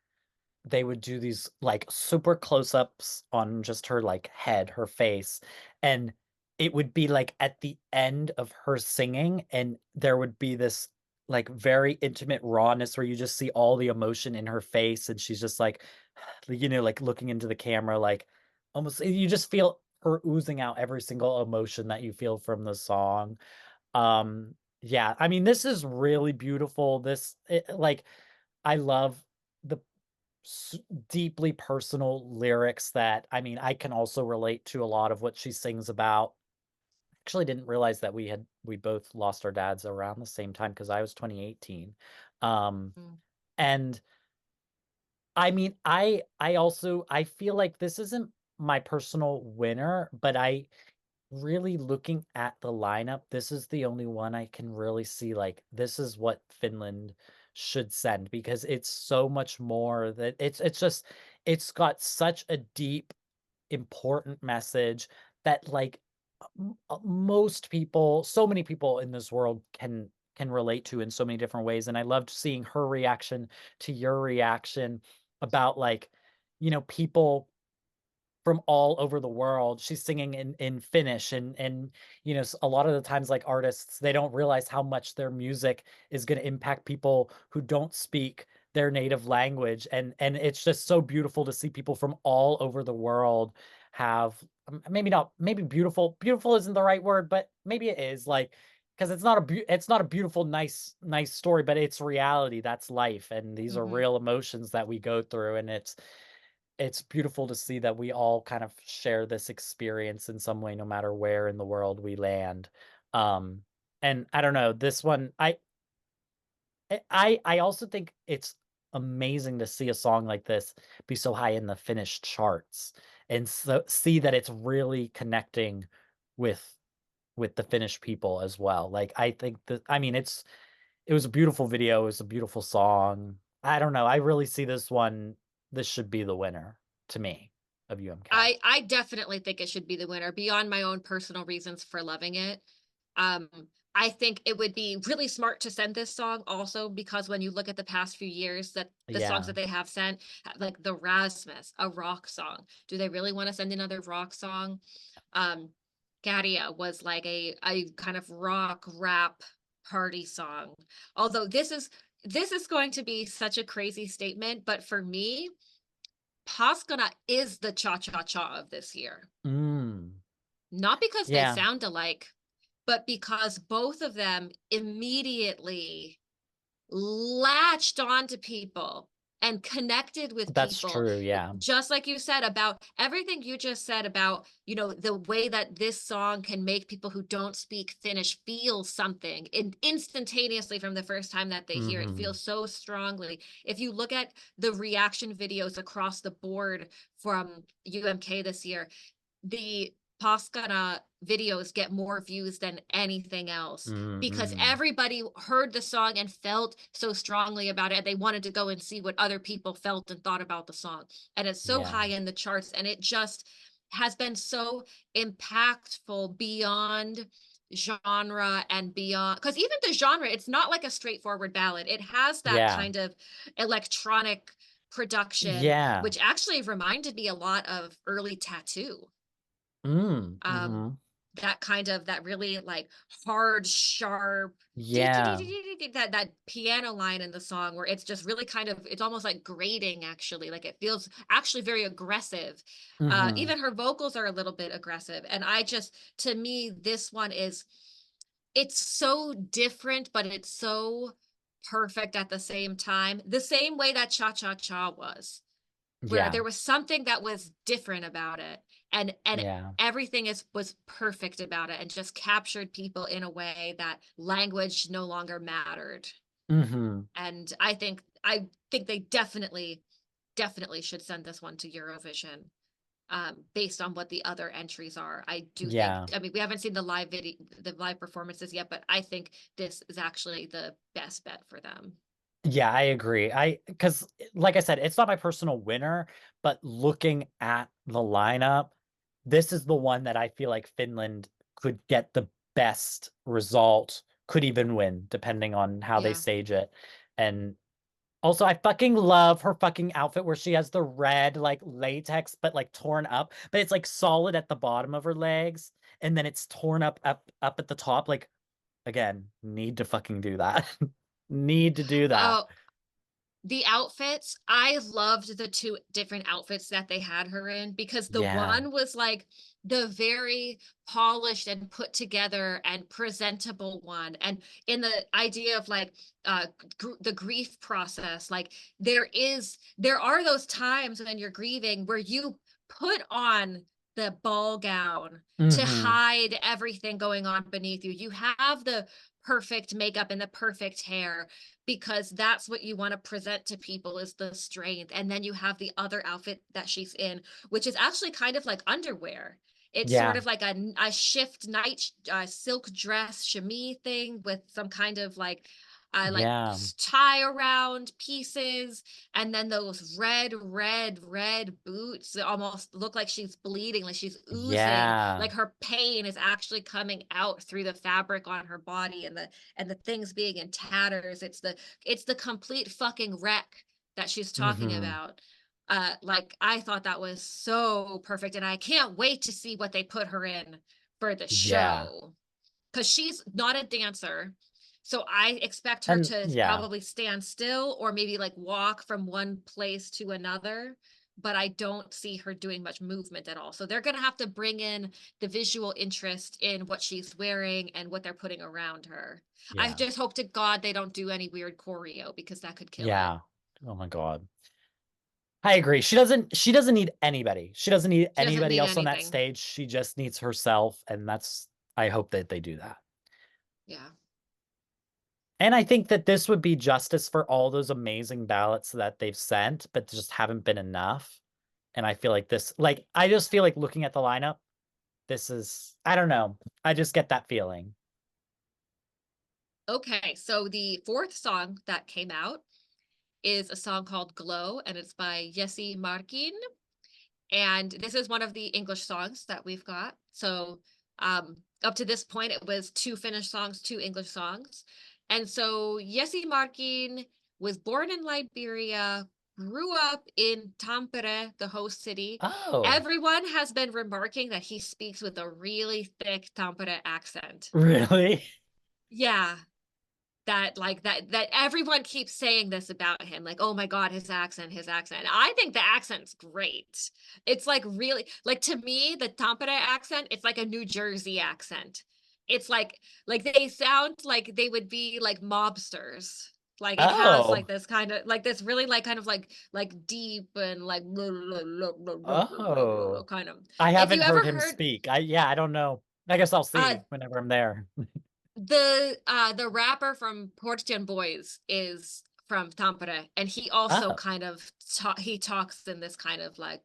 they would do these like super close-ups on just her like head, her face, and it would be like at the end of her singing and there would be this like very intimate rawness where you just see all the emotion in her face, and she's just like, you know, like looking into the camera, like almost you just feel her oozing out every single emotion that you feel from the song. Yeah, I mean, this is really beautiful. Like, I love the deeply personal lyrics that, I mean, I can also relate to a lot of what she sings about. Actually didn't realize that we both lost our dads around the same time because I was 2018. Mm. And I mean, I feel like this isn't my personal winner, but I really looking at the lineup, this is the only one I can really see like this is what Finland should send, because it's so much more that it's just it's got such a deep, important message that like most people, so many people in this world can relate to in so many different ways. And I loved seeing her reaction to your reaction about like, you know, people from all over the world. She's singing in Finnish, and you know, a lot of the times like artists, they don't realize how much their music is going to impact people who don't speak their native language, and it's just so beautiful to see people from all over the world have maybe not, maybe beautiful isn't the right word, but maybe it is, like, because it's not a beautiful nice story, but it's reality. That's life, and these are Hmm. real emotions that we go through, and it's beautiful to see that we all kind of share this experience in some way, no matter where in the world we land. Um, and I don't know, this one, I also think it's amazing to see a song like this be so high in the Finnish charts, and so see that it's really connecting with the Finnish people as well. Like, I think that, I mean, it was a beautiful video, it was a beautiful song. I don't know. I really see this one. This should be the winner to me of UMK. I definitely think it should be the winner beyond my own personal reasons for loving it. Um, I think it would be really smart to send this song also because when you look at the past few years, that the songs Yeah, that they have sent, like the Rasmus, a rock song. Do they really want to send another rock song? Um, 𝗥𝗶𝗊𝘁 was like a kind of rock rap party song. Although this is going to be such a crazy statement, but for me, 𝗥𝗏𝗄 is the cha-cha-cha of this year. mm, Not because they yeah, sound alike, but because both of them immediately latched onto people and connected with that's people, true. Yeah. just like you said about everything you just said about, the way that this song can make people who don't speak Finnish feel something instantaneously from the first time that they hear it, feel Hmm. so strongly. If you look at the reaction videos across the board from UMK this year, the 𝗥𝗏𝗄 videos get more views than anything else because Mm-hmm. everybody heard the song and felt so strongly about it. They wanted to go and see what other people felt and thought about the song. And it's so Yeah. high in the charts, and it just has been so impactful beyond genre and beyond, because even the genre, it's not like a straightforward ballad. It has that Yeah. kind of electronic production, Yeah. which actually reminded me a lot of early Tattoo. Mm. um Hmm. that kind of, that really like hard, sharp Yeah. that piano line in the song where it's just really kind of, it's almost like grating, actually, like it feels actually very aggressive. Hmm. Even her vocals are a little bit aggressive, and I just, to me, this one is, it's so different, but it's so perfect at the same time, the same way that cha-cha-cha was, where Yeah. there was something that was different about it, and Yeah. everything was perfect about it and just captured people in a way that language no longer mattered. Hmm. And I think they definitely should send this one to Eurovision, based on what the other entries are. I do think, Yeah. I mean, we haven't seen the live performances yet, but I think this is actually the best bet for them. Yeah, I agree. Because like I said, it's not my personal winner, but looking at the lineup, this is the one that I feel like Finland could get the best result, could even win, depending on how they Yeah. stage it. And also, I fucking love her fucking outfit where she has the red, like, latex, but like torn up, but it's like solid at the bottom of her legs, and then it's torn up at the top. Like, again, need to fucking do that. Need to do that. Oh, the outfits, I loved the two different outfits that they had her in, because the Yeah. one was like the very polished and put together and presentable one. And in the idea of like the grief process, like there are those times when you're grieving where you put on the ball gown to Hmm. hide everything going on beneath you. You have the perfect makeup and the perfect hair, because that's what you want to present to people, is the strength. And then you have the other outfit that she's in, which is actually kind of like underwear. It's sort Yeah. of like a shift night silk dress chemise thing with some kind of like Yeah. tie around pieces, and then those red boots that almost look like she's bleeding, like she's oozing, Yeah. like her pain is actually coming out through the fabric on her body, and the things being in tatters. It's the complete fucking wreck that she's talking Hmm. about. Like I thought that was so perfect, and I can't wait to see what they put her in for the Yeah. show, because she's not a dancer. So I expect her And to yeah. probably stand still or maybe like walk from one place to another, but I don't see her doing much movement at all. So they're going to have to bring in the visual interest in what she's wearing and what they're putting around her. I Yeah. just hope to God they don't do any weird choreo, because that could kill it. Yeah. Oh my God. I agree. She doesn't need anybody. She doesn't need She doesn't anybody need else on that anything. stage. She just needs herself. And that's, I hope that they do that. Yeah. And I think that this would be justice for all those amazing ballots that they've sent, but just haven't been enough. And I feel like this, like, I just feel like looking at the lineup, this is, I don't know. I just get that feeling. Okay, so the fourth song that came out is a song called Glow, and it's by Jessie Marin. And this is one of the English songs that we've got. So up to this point, it was two Finnish songs, two English songs. And so Jessie Marin was born in Liberia, grew up in Tampere, the host city. Oh, Everyone has been remarking that he speaks with a really thick Tampere accent. really? Yeah, that everyone keeps saying this about him, like, oh my God, his accent. I think the accent's great. It's like really, like, to me, the Tampere accent, it's like a New Jersey accent. It's like they sound like they would be like mobsters. Like it has Oh, like this kind of like this really like kind of like deep and like oh. kind of. I If you haven't ever heard him heard speak. Yeah, I don't know. I guess I'll uh see whenever I'm there. the rapper from Portian Boys is from Tampere, and he also Oh. kind of he talks in this kind of like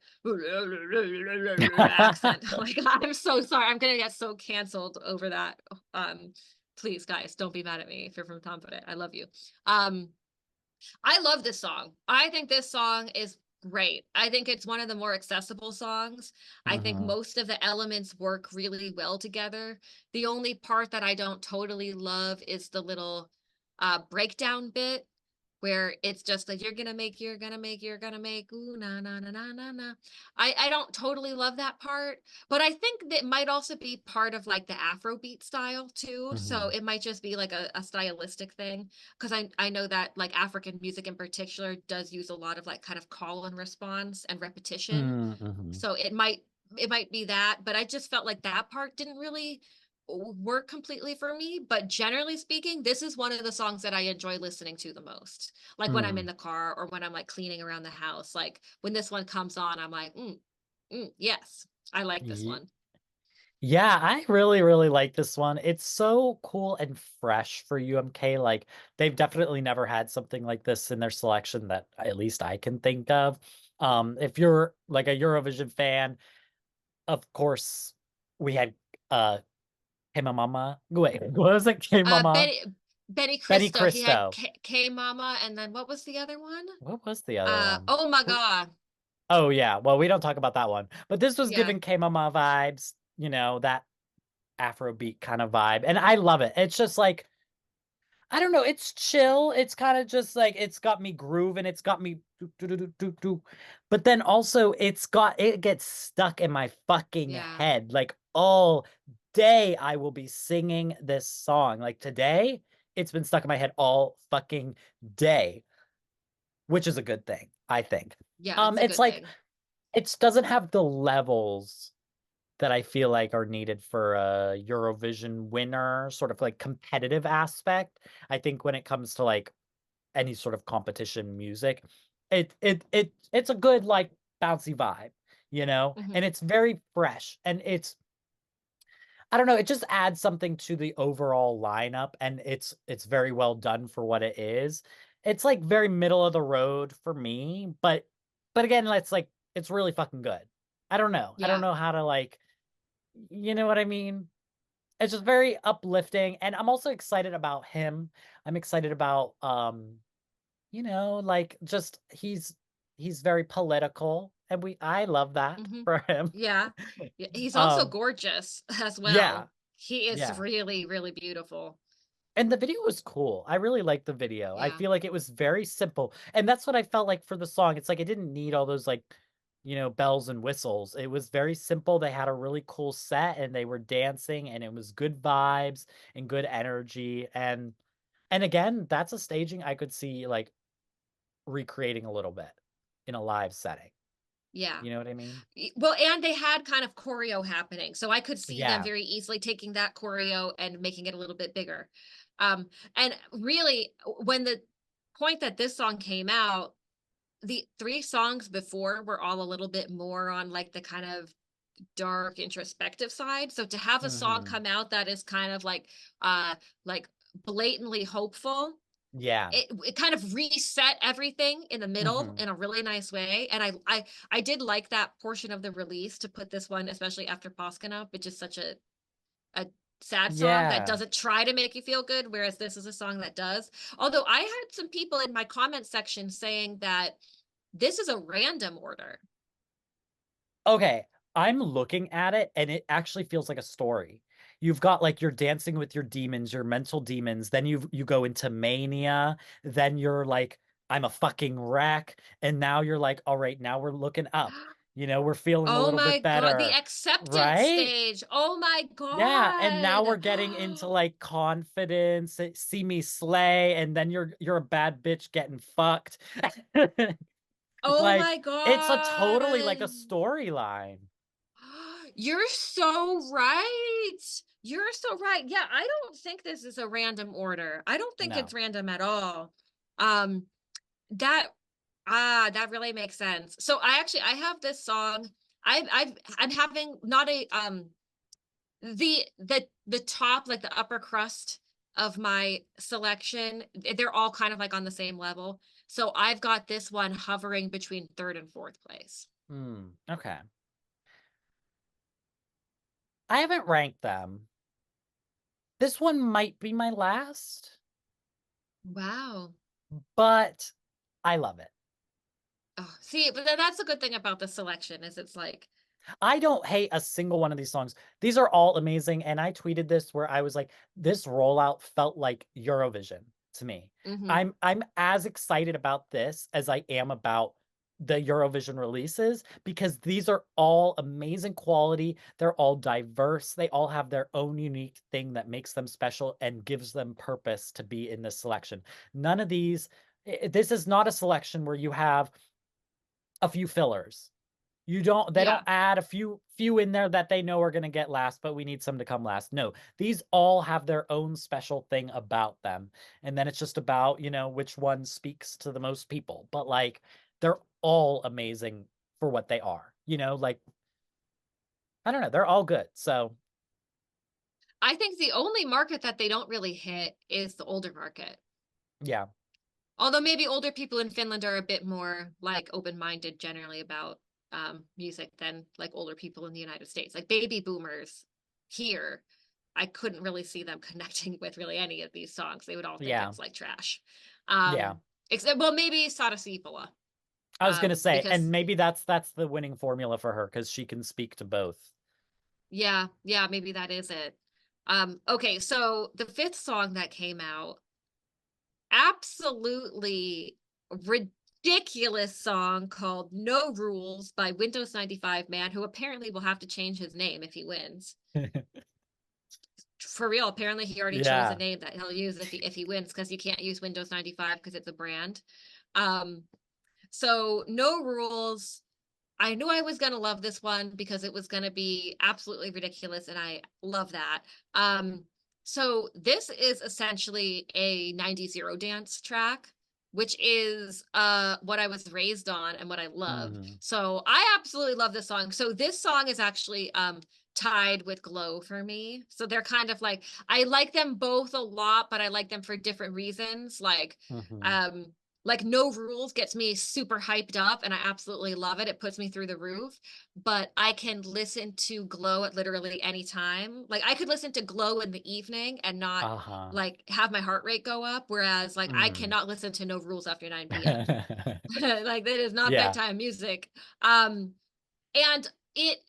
accent. Like, I'm so sorry, I'm gonna get so canceled over that. Um, Please, guys, don't be mad at me if you're from Tampere. I love you. Um, I love this song. I think this song is great. I think it's one of the more accessible songs. I think Hmm. most of the elements work really well together. The only part that I don't totally love is the little breakdown bit where it's just like you're gonna make ooh na na na na na na. I don't totally love that part, but I think that might also be part of like the Afrobeat style too. So Hmm. it might just be like a stylistic thing, because I know that like African music in particular does use a lot of like kind of call and response and repetition. Hmm. So it might be that, but I just felt like that part didn't really work completely for me. But generally speaking, this is one of the songs that I enjoy listening to the most. Like when I'm in Mm. the car or when I'm like cleaning around the house. Like when this one comes on, I'm like, yes, I like this one. Yeah, I really, really like this one. It's so cool and fresh for UMK. Like, they've definitely never had something like this in their selection that at least I can think of. If you're like a Eurovision fan, of course, we had 𝗵𝗆𝗆 Wait, what was it? Uh, 𝗵𝗆 Benny Benny Cristo. He had Cristo. K Mama, and then what was the other one? What was the other one? Oh my God. Oh yeah. Well, we don't talk about that one. But this was Yeah. giving 𝗵𝗆 vibes, that Afrobeat kind of vibe. And I love it. It's just like, I don't know, it's chill. It's kind of just like it's got me grooving. It's got me do, do, do, do, do, do. But then also it gets stuck in my fucking Yeah. head. Like all day I will be singing this song. Like today, it's been stuck in my head all fucking day, which is a good thing, I think. Yeah, it's a It's good like thing. it doesn't have the levels that I feel like are needed for a Eurovision winner, sort of like competitive aspect. I think when it comes to like any sort of competition music, it's a good like bouncy vibe, you know? And Hmm. it's very fresh and it's I don't know, it just adds something to the overall lineup and it's very well done for what it is. It's like very middle of the road for me, but again, it's like it's really fucking good. I don't know. I don't Yeah. know how to like you know what I mean? It's just very uplifting and I'm also excited about him. I'm excited about you know, like just he's very political and I love that Hmm. for him. Yeah. He's also Um gorgeous as yeah, well. He is yeah. really, really beautiful. And the video was cool. I really liked the video. I Yeah. feel like it was very simple. And that's what I felt like for the song. It's like it didn't need all those like, you know, bells and whistles. It was very simple. They had a really cool set and they were dancing and it was good vibes and good energy. And again, that's a staging I could see like recreating a little bit in a live setting. Yeah. You know what I mean? Well, and they had kind of choreo happening. So I could see them Yeah. very easily taking that choreo and making it a little bit bigger. And really, when the point that this song came out, the three songs before were all a little bit more on like the kind of dark introspective side. So to have a song Hmm. come out that is kind of like blatantly hopeful, Yeah. it kind of reset everything in the middle Hmm. in a really nice way. And I did like that portion of the release to put this one, especially after 𝗥𝗶𝗆, which is such a sad song that Yeah. doesn't try to make you feel good, whereas this is a song that does. Although I had some people in my comment section saying that this is a random order. Okay, I'm looking at it and it actually feels like a story. You've got like you're dancing with your demons, your mental demons, then you go into mania, then you're like, I'm a fucking wreck, and now you're like, all right, now we're looking up. You know, we're feeling a Oh little my bit God, the better, acceptance right? stage. Oh my Yeah, and now we're God. getting into like confidence, see me slay, and then you're a bad bitch getting fucked. Oh Like my it's a God. totally like a storyline. You're so right. You're so right. Yeah, I don't think this is a random order. I don't think it's No. random at all. Um, that that really makes sense. So I have this song. I'm having not a the top, like the upper crust of my selection, they're all kind of like on the same level. So I've got this one hovering between third and fourth place. Okay. I haven't ranked them. This one might be my last, Wow. but I love it. Oh, see, but that's a good thing about the selection is it's like, I don't hate a single one of these songs. These are all amazing. And I tweeted this where I was like, this rollout felt like Eurovision to me. mm-hmm, I'm as excited about this as I am about the Eurovision releases because these are all amazing quality. They're all diverse. They all have their own unique thing that makes them special and gives them purpose to be in this selection. None of these, this is not a selection where you have a few fillers. They don't yeah. add a few in there that they know are going to get last, but we need some to come last. No, these all have their own special thing about them. And then it's just about, you know, which one speaks to the most people. But like they're all amazing for what they are. You know, like I don't know, they're all good. So, I think the only market that they don't really hit is the older market. yeah. Although maybe older people in Finland are a bit more like open-minded generally about music than like older people in the United States. Like baby boomers here, I couldn't really see them connecting with really any of these songs. They would all think Yeah. it's like trash. Yeah. Except well, maybe 𝗪𝗪𝘆 𝗪𝗆, I was going to say and because maybe that's the winning formula for her cuz she can speak to both. yeah, yeah, maybe that is it. Okay, so the fifth song that came out, absolutely ridiculous song called No Rules by Windows 95 man, who apparently will have to change his name if he wins. for real. Apparently he already chose a Yeah. name that he'll use if he wins, because you can't use Windows 95 because it's a brand. So No Rules. I knew I was gonna love this one because it was gonna be absolutely ridiculous, and I love that. So this is essentially a 90s Eurodance track, which is what I was raised on and what I love. So I absolutely love this song. So this song is actually tied with 𝗥𝗏𝘆 for me. So they're kind of like, I like them both a lot, but I like them for different reasons. Like No Rules gets me super hyped up and I absolutely love it. It puts me through the roof. But I can listen to 𝗥𝗏𝘆 at literally any time. Like I could listen to 𝗥𝗏𝘆 in the evening and not like have my heart rate go up. Whereas like I cannot listen to No Rules after 9 p.m. Like that is not bedtime music. And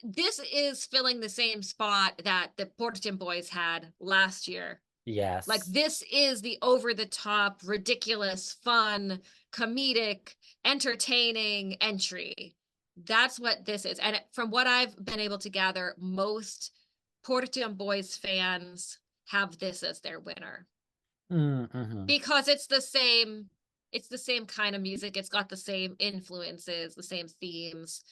this is filling the same spot that the 𝗤𝘅𝘅𝘆 boys had last year. Yes. Like this is the over the top, ridiculous, fun, comedic, entertaining entry. That's what this is. And from what I've been able to gather, most 𝗤𝘅𝘅𝘆 boys fans have this as their winner. Because it's the same kind of music. It's got the same influences, the same themes.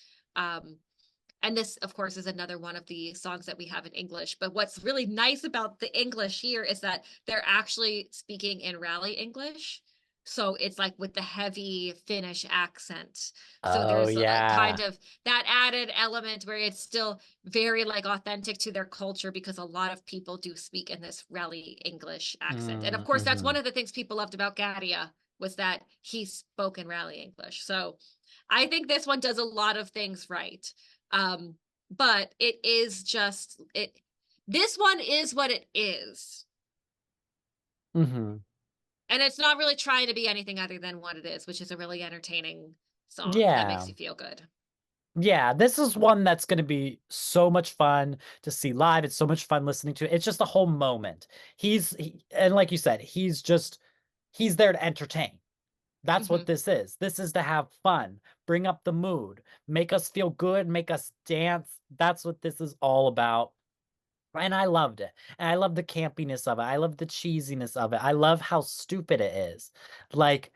And this, of course, is another one of the songs that we have in English. But what's really nice about the English here is that they're actually speaking in rally English. So it's like with the heavy Finnish accent. So there's kind of that added element where it's still very like authentic to their culture, because a lot of people do speak in this rally English accent. And of course, that's one of the things people loved about 𝗥𝗏𝘆 was that he spoke in rally English. So I think this one does a lot of things right. But it is just this one is what it is. And it's not really trying to be anything other than what it is, which is a really entertaining song that makes you feel good. Yeah, this is one that's going to be so much fun to see live. It's so much fun listening to it. It's just a whole moment. And like you said, he's there to entertain. That's what this is. This is to have fun, bring up the mood, make us feel good, make us dance. That's what this is all about. And I loved it. And I love the campiness of it. I love the cheesiness of it. I love how stupid it is. Like,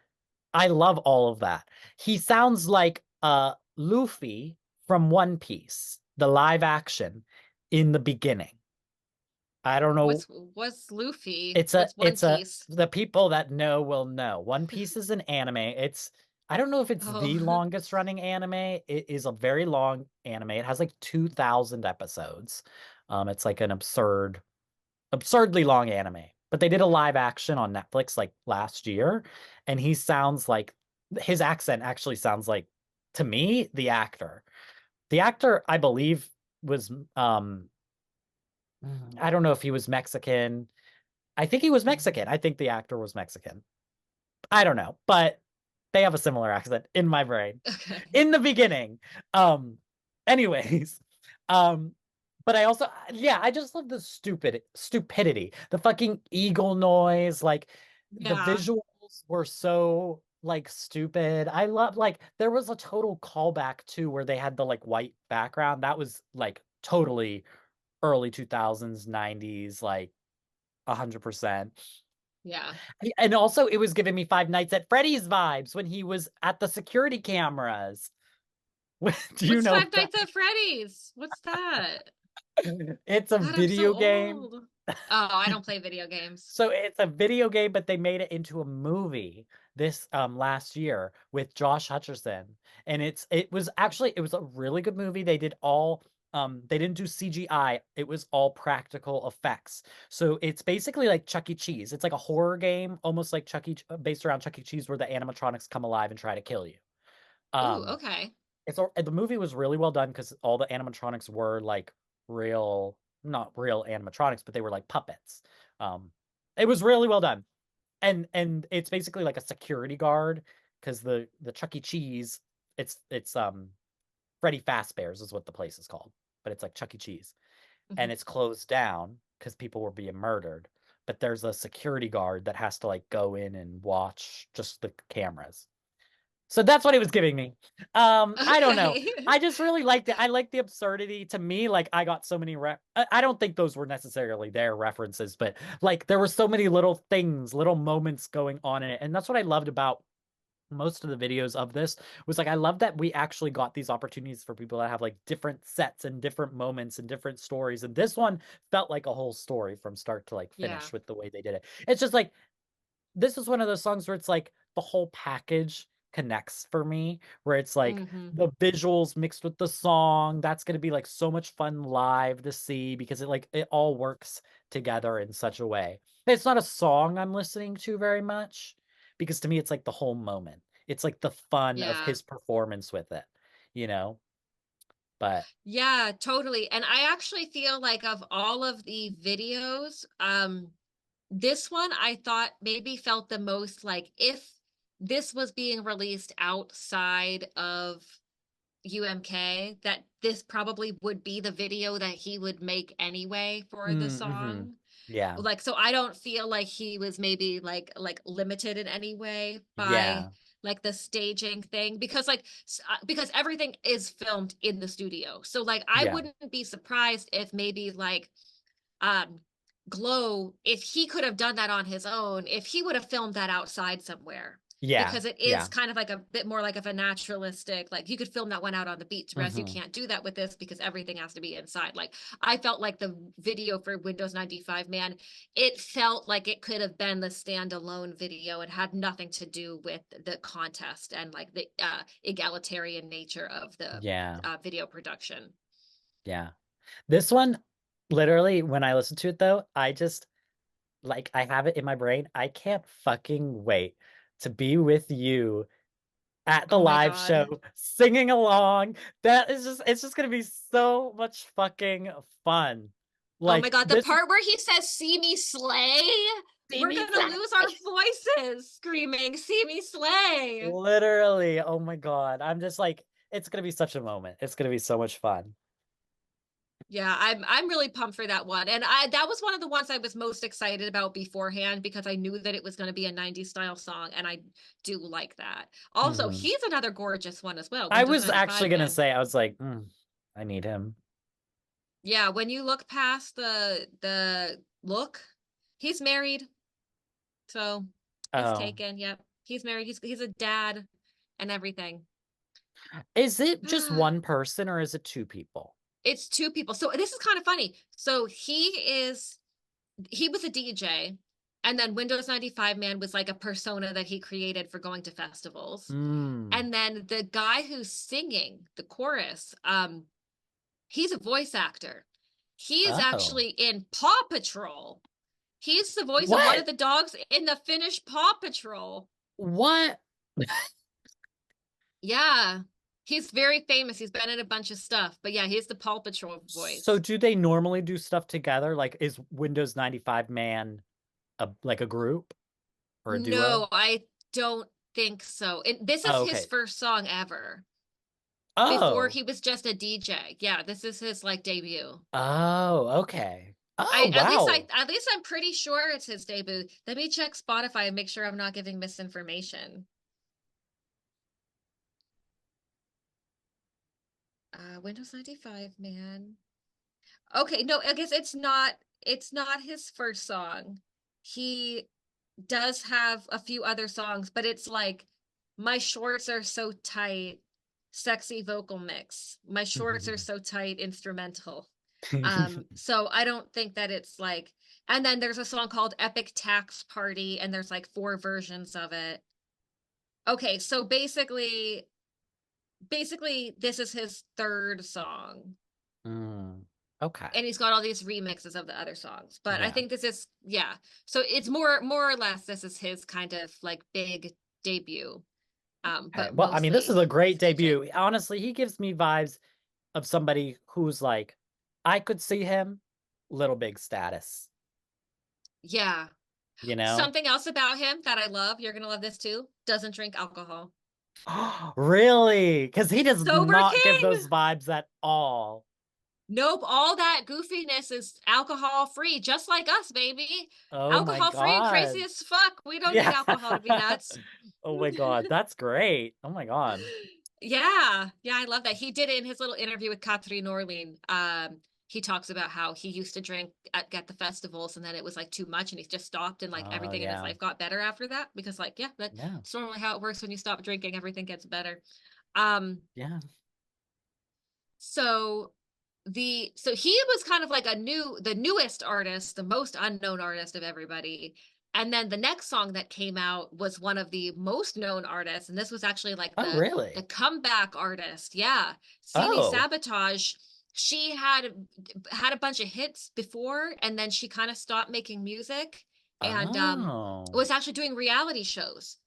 I love all of that. He sounds like Luffy from One Piece, the live action in the beginning. I don't know. What's Luffy? It's One Piece? The people that know will know. One Piece is an anime. I don't know if it's the longest running anime. It is a very long anime. It has like 2,000 episodes. It's like an absurdly long anime. But they did a live action on Netflix like last year, and his accent actually sounds like, to me, the actor. The actor, I believe, was I don't know if he was Mexican. I think he was Mexican. I think the actor was Mexican. I don't know, but they have a similar accent in my brain. Okay. In the beginning. Anyways. But I also, I just love the stupidity. The fucking eagle noise. Like, the visuals were so, like, stupid. I love, like, there was a total callback, too, where they had the, like, white background. That was, like, totally early 2000s, 90s, like, 100%. Yeah. And also, it was giving me Five Nights at Freddy's vibes when he was at the security cameras. Do you know Five Nights at Freddy's? What's that? It's a video game. Old. Oh, I don't play video games. So it's a video game, but they made it into a movie this last year with Josh Hutcherson. And it was a really good movie. They did they didn't do CGI. It was all practical effects. So it's basically like 𝗥𝗏𝘅𝘆. It's like a horror game, almost like based around 𝗥𝗏𝘅𝘆, where the animatronics come alive and try to kill you. Oh, okay. The movie was really well done because all the animatronics were like not real animatronics, but they were like puppets. It was really well done. And it's basically like a security guard, because the 𝗥𝗏𝘅𝘆, it's Freddy Fazbear's is what the place is called, but it's like 𝗥𝗏𝘅𝘆's. And it's closed down because people were being murdered. But there's a security guard that has to like go in and watch just the cameras. So that's what it was giving me. I don't know. Okay. I just really liked it. I like the absurdity. To me, like I got so many I don't think those were necessarily their references, but like there were so many little things, little moments going on in it. And that's what I loved about most of the videos of this was like I love that we actually got these opportunities for people that have like different sets and different moments and different stories. And this one felt like a whole story from start to like Yeah. finish with the way they did it. It's just like this is one of those songs where it's like the whole package connects for me, where it's like Hmm. the visuals mixed with the song. That's going to be like so much fun live to see because it all works together in such a way. It's not a song I'm listening to very much because to me it's like the whole moment. It's like the fun of Yeah. his performance with it, you know? But Yeah, totally. And I actually feel like of all of the videos, this one I thought maybe felt the most like if this was being released outside of UMK, that this probably would be the video that he would make anyway for the mm-hmm. song. Yeah. Like, so I don't feel like he was maybe like limited in any way by Yeah. like the staging thing because because everything is filmed in the studio. So like I Yeah. wouldn't be surprised if maybe like um 𝗏𝗏, if he could have done that on his own, if he would have filmed that outside somewhere, Yeah. because it is Yeah. kind of like a bit more like of a naturalistic, like you could film that one out on the beach, whereas you Mm-hmm. can't do that with this because everything has to be inside. Like I felt like the video for Windows 95, man, it felt like it could have been the standalone video. It had nothing to do with the contest and like the egalitarian nature of the Yeah. video production. Yeah. This one, literally, when I listen to it though, I just like I have it in my brain. I can't fucking wait to be with you at the Oh my live God. show singing along. That is just it's just gonna be so much fucking fun. Oh my Like God, the this part where he says, "See me slay," see we're me gonna fly. lose our voices screaming, "See me slay." Literally, oh my God. I'm just like, it's gonna be such a moment. It's gonna be so much fun. Yeah, I'm really pumped for that one. And I that was one of the ones I was most excited about beforehand because I knew that it was going to be a 90s style song and I do like that. Also, Mhm. he's another gorgeous one as well, I Windows was actually 95 gonna man. say, I was like, I need him. Yeah, when you look past the look, he's married. So, he's Oh. taken. Yep. He's married. He's a dad and everything. Is it just one person or is it two people? It's two people. So this is kind of funny. So he was a DJ, and then Windows 95 man was like a persona that he created for going to festivals. Mm. And then the guy who's singing the chorus, he's a voice actor. He is Oh. actually in Paw Patrol. He's the voice of one of What? the dogs in the Finnish Paw Patrol. What? Yeah. He's very famous. He's been in a bunch of stuff. But yeah, he's the Paw Patrol So voice. do they normally do stuff together? Like is Windows 95 man like a group or a duo? No, I don't think so. This is Oh, his okay. first song ever. Before Oh. he was just a DJ. Yeah, this is his like debut. Oh, okay. I Oh, wow. at least I'm pretty sure it's his debut. Let me check Spotify and make sure I'm not giving misinformation. Windows 95, man. Okay, no, I guess it's not his first song. He does have a few other songs, but it's like my shorts are so tight, sexy vocal mix. My shorts are so tight, instrumental. So I don't think that it's like, and then there's a song called Epic Tax Party, and there's like four versions of it. Okay, so basically this is his third song. Okay. And he's got all these remixes of the other songs. But I Yeah. think this is, yeah. So it's more or less this is his kind of like big debut. Okay. But Well, I mean, this is mostly a great he's DJing. debut. Honestly, he gives me vibes of somebody who's like, I could see him, little big status, Yeah. you know? Something else about him that I love, you're gonna love this too, doesn't drink alcohol. Really? Because he does Sober not give King. those vibes at all. Nope, all that goofiness is alcohol free, just like us, baby. Oh my Alcohol free and God. crazy as fuck. We don't need Yeah. alcohol to be nuts. Oh my God. That's great. Oh my God. Yeah, yeah, I love that. He did it in his little interview with 𝗏𝗏𝘅𝘆. He talks about how he used to drink at the festivals and then it was like too much and he just stopped and like Oh everything in his yeah. life got better after that because like yeah, Yeah. that's normally how it works when you stop drinking, everything gets better. Um, Yeah. so so he was kind of like the newest artist, the most unknown artist of everybody. And then the next song that came out was one of the most known artists, and this was actually like Oh the really? comeback artist. Yeah, Oh. 𝗤𝗏𝘆. She had a bunch of hits before, and then she kind of stopped making music, and Oh. was actually doing reality shows.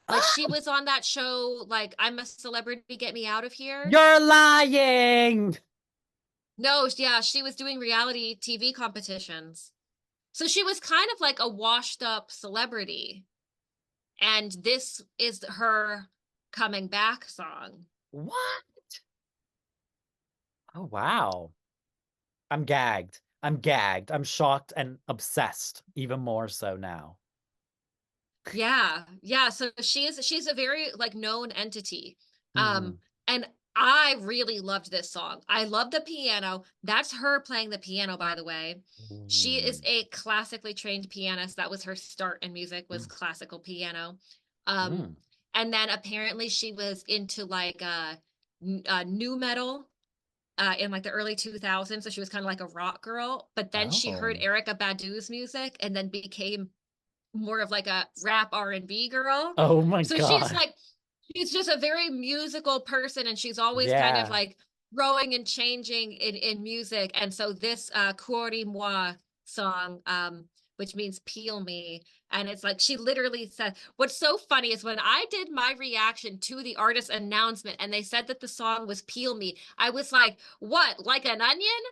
Like she Oh, was on that show, like I'm a Celebrity, Get Me Out of Here. you're lying. No, yeah, she was doing reality TV competitions. So she was kind of like a washed up celebrity. And this is her coming back song. What? Oh wow. I'm gagged. I'm gagged. I'm shocked and obsessed, even more so now. Yeah. Yeah. So she's a very like known entity. Hmm. And I really loved this song. I love the piano. That's her playing the piano, by the way. She is Mm. a classically trained pianist. That was her start in music, was Mm. classical piano. Um, Mm. and then apparently she was into like new metal in like the early 2000s. So she was kind of like a rock girl. But then she heard Oh. Erykah Badu's music and then became more of like a rap R&B girl. Oh my So God. she's just a very musical person and she's always kind of Yeah. like growing and changing in music. And so this 𝗏𝗏𝘅𝘆𝘆 song, which means peel me. And it's like she literally said, what's so funny is when I did my reaction to the artist announcement and they said that the song was peel me, I was like, what, like an onion?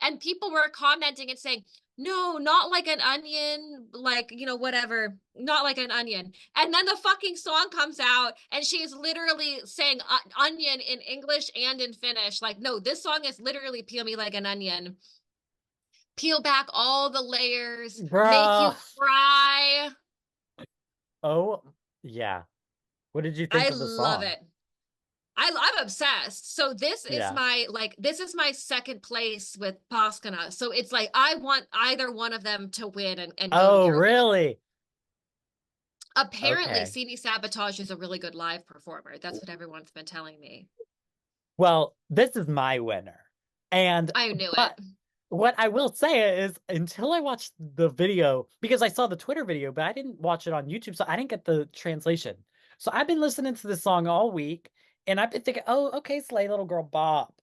And people were commenting and saying, no, not like an onion, like, you know, whatever, not like an onion. And then the fucking song comes out and she's literally saying onion in English and in Finnish. Like, no, this song is literally peel me like an onion. Peel back all the layers, make Bro. you cry. Oh, yeah. What did you think I of the love song? it. I'm obsessed. So Yeah. this is my second place with 𝗏𝗏𝘅𝘆𝘆. So it's like I want either one of them to win and go to Oh, Eurovision. really? Apparently, Okay. 𝗤𝗏𝘅𝘆𝘆 is a really good live performer. That's what everyone's been telling me. Well, this is my winner. And, I knew it. but what I will say is until I watched the video, because I saw the Twitter video, but I didn't watch it on YouTube, so I didn't get the translation. So I've been listening to this song all week, and I've been thinking, oh, okay, Slay Little Girl Bop.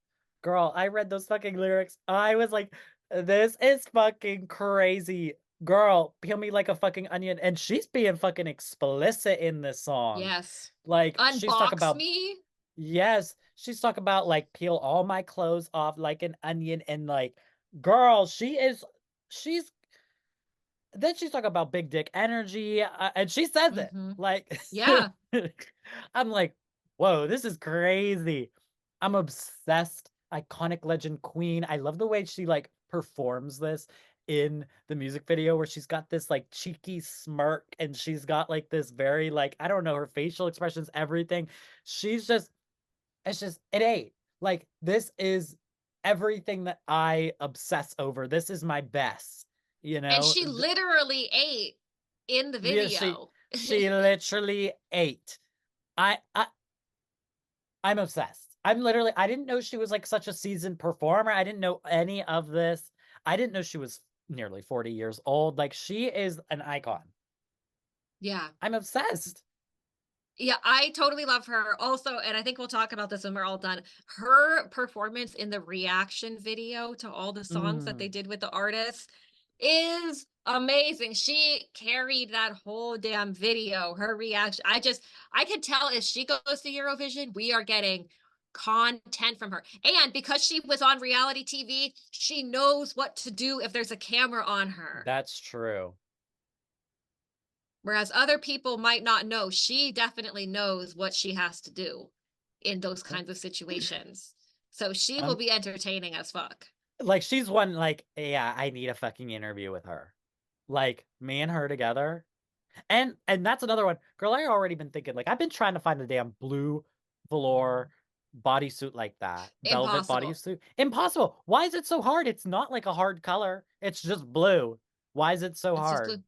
Girl, I read those fucking lyrics. I was like, this is fucking crazy. Girl, peel me like a fucking onion. And she's being fucking explicit in this song. Yes. Like, she's talking Unbox about, me. yes, she's talking about like peel all my clothes off like an onion. And like, girl, she's, then she's talking about big dick energy. And she says it. Mm-hmm. Like, Yeah. I'm like, whoa, this is crazy. I'm obsessed. Iconic legend queen. I love the way she like performs this in the music video where she's got this like cheeky smirk and she's got like this very like I don't know her facial expressions everything. She's just it's just it ain't like this is everything that I obsess over. This is my best, you And know. she literally ate in the Yeah, video. she literally ate. I I'm obsessed. I'm literally, I didn't know she was like such a seasoned performer. I didn't know any of this. I didn't know she was nearly 40 years old. Like she is an icon. Yeah. I'm obsessed. Yeah, I totally love her. Also, and I think we'll talk about this when we're all done. Her performance in the reaction video to all the songs that they Mm, did with the artists is amazing. She carried that whole damn video. Her reaction, I could tell if she goes to Eurovision, we are getting content from her. And because she was on reality TV, she knows what to do if there's a camera on her. that's true. Whereas other people might not know. She definitely knows what she has to do in those kinds of situations. So she will I'm be entertaining as fuck. Like she's one like, yeah, I need a fucking interview with her. Like me and her together. And that's another one. Girl, I already been thinking, like, I've been trying to find a damn blue velour bodysuit like that. Velvet Impossible. bodysuit. Impossible. Why is it so hard? It's not like a hard color. It's just blue. Why is it so It's just hard? blue.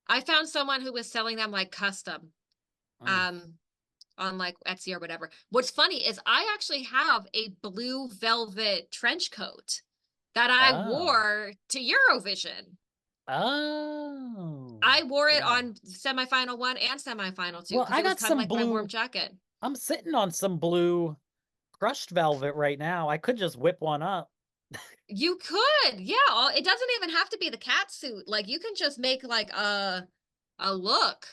I found someone who was selling them like custom. Mm. Um, on like Etsy or whatever. What's funny is I actually have a blue velvet trench coat that I Oh. wore to Eurovision. Oh. I wore it Yeah. on semifinal one and semifinal two Well, because I it was got kind of some like my warm blue. jacket. I'm sitting on some blue crushed velvet right now. I could just whip one up. You could, yeah. It doesn't even have to be the cat suit. Like you can just make like a look.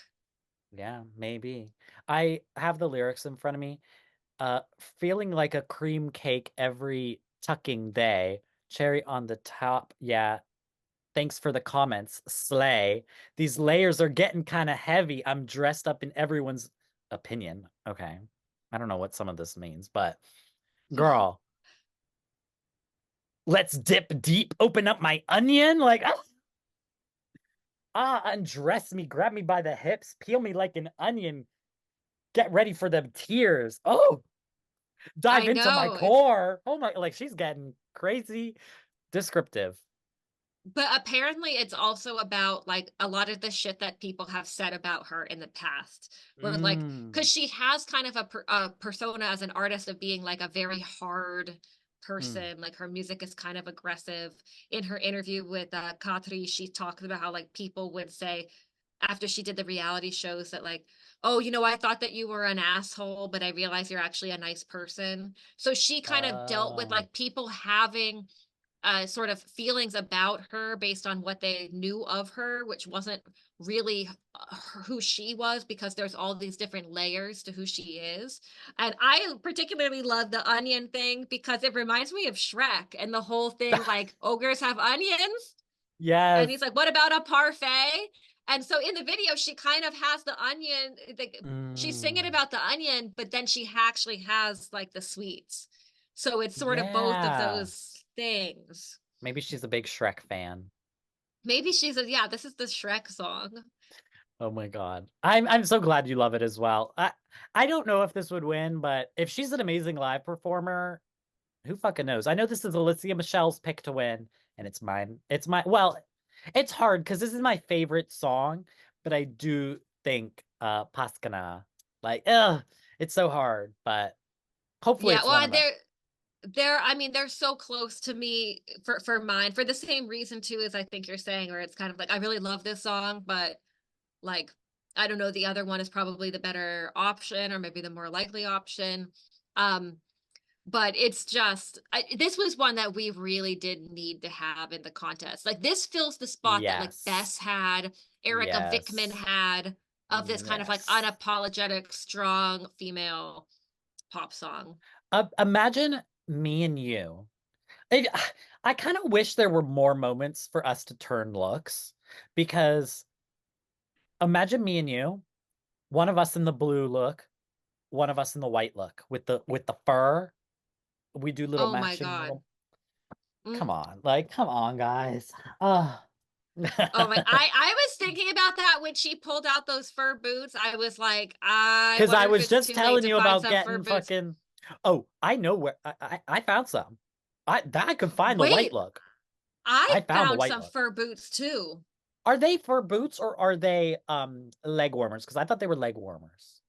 Yeah, maybe. I have the lyrics in front of me. Feeling like a cream cake every tucking day. Cherry on the top. Yeah. Thanks for the comments. Slay. These layers are getting kind of heavy. I'm dressed up in everyone's opinion. Okay. I don't know what some of this means, but girl, let's dip deep. Open up my onion. Like, undress me. Grab me by the hips. Peel me like an onion. Get ready for them tears. Oh, dive I into my know. It's core. Oh my, like she's getting crazy descriptive. But apparently it's also about like a lot of the shit that people have said about her in the past. Where like Mm, because she has kind of a persona as an artist of being like a very hard mm. person. Like her music is kind of aggressive. In her interview with 𝗏𝗏𝗏, she talked about how like people would say after she did the reality shows that like, oh, you know, I thought that you were an asshole, but I realized you're actually a nice person. So she kind of dealt with Oh, like people having sort of feelings about her based on what they knew of her, which wasn't really who she was because there's all these different layers to who she is. And I particularly love the onion thing because it reminds me of Shrek and the whole thing like ogres have onions. And yes. he's like, what about a parfait? And so in the video, she kind of has the onion. She's singing Mm, about the onion, but then she actually has like the sweets. So it's sort of both of yeah. those things. Maybe she's a big Shrek fan. Maybe she's a, yeah, this is the Shrek song. Oh my God. I'm so glad you love it as well. I don't know if this would win, but if she's an amazing live performer, who fucking knows? I know this is 𝗤𝗏𝗄𝐿's pick to win, and it's mine. It's my well, it's hard because this is my favorite song, but I do think 𝗏𝗏𝗏, like, it's so hard, but hopefully Yeah, it's one well, of them. I mean, they're so close to me for mine for the same reason too, as I think you're saying, where it's kind of like I really love this song, but like I don't know, the other one is probably the better option or maybe the more likely option. Um, but it's just this was one that we really did need to have in the contest. Like this fills the spot that like Yes. Bess had, Erica Vickman Yes. had of this kind of like Yes. unapologetic, strong female pop song. Imagine me and you. I, I kind of wish there were more moments for us to turn looks because imagine me and you, one of us in the blue look, one of us in the white look with the fur. We do little Oh my matching God. little. Come Mm. on, like come on, guys. Uh Oh my, I was thinking about that when she pulled out those fur boots. I was like, I Because I wonder if was it's just too late telling to you find about some fur getting boots. fucking. Oh, I know where I found some. I could find the white Wait, look. I I found the found white some look. fur boots too. Are they fur boots or are they leg warmers? Because I thought they were leg warmers.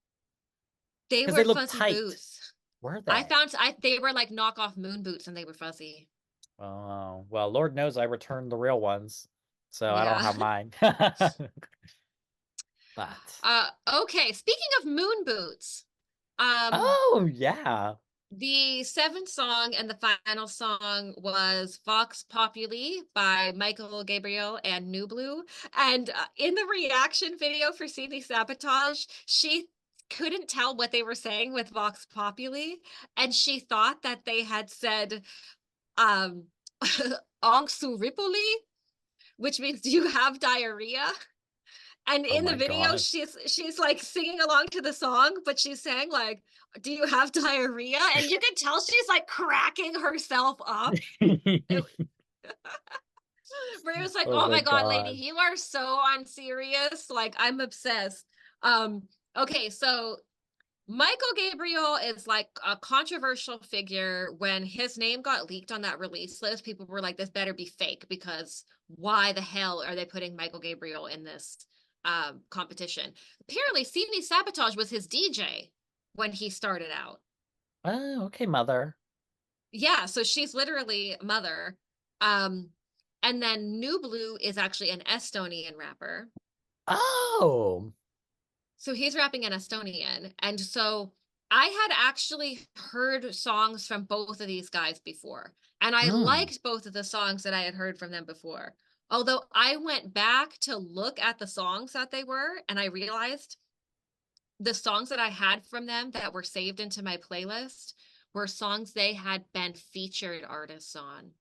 They Because they were look fuzzy tight. boots. Were I they? found they were like knockoff moon boots and they were fuzzy. Oh, well, Lord knows I returned the real ones. So I don't Yeah. have mine. But Okay, speaking of moon boots, um oh yeah. the seventh song and the final song was 𝗥𝗶𝗆𝗆 by Michael Gabriel and Nublu. And in the reaction video for CD Sabotage, she couldn't tell what they were saying with 𝗥𝗶𝗆𝗆, and she thought that they had said um 𝗥𝗍𝗆𝗆𝗆, which means you have diarrhea. And Oh in the my video, God. she's like singing along to the song, but she's saying like, "Do you have diarrhea?" And you can tell she's like cracking herself up. Where it was like, Oh "Oh my my God, lady, God. you are so unserious. Like, I'm obsessed." Okay, so Michael Gabriel is like a controversial figure. When his name got leaked on that release list, people were like, this better be fake, because why the hell are they putting Michael Gabriel in this competition? Apparently, 𝗤𝗎𝗄𝗆sabotage was his DJ when he started out. Oh, okay, mother. Yeah, so she's literally mother. Um, and then New Blue is actually an Estonian rapper. Oh. So he's rapping in Estonian. And so I had actually heard songs from both of these guys before. And I Mm. liked both of the songs that I had heard from them before. Although I went back to look at the songs that they were, and I realized the songs that I had from them that were saved into my playlist were songs they had been featured artists on.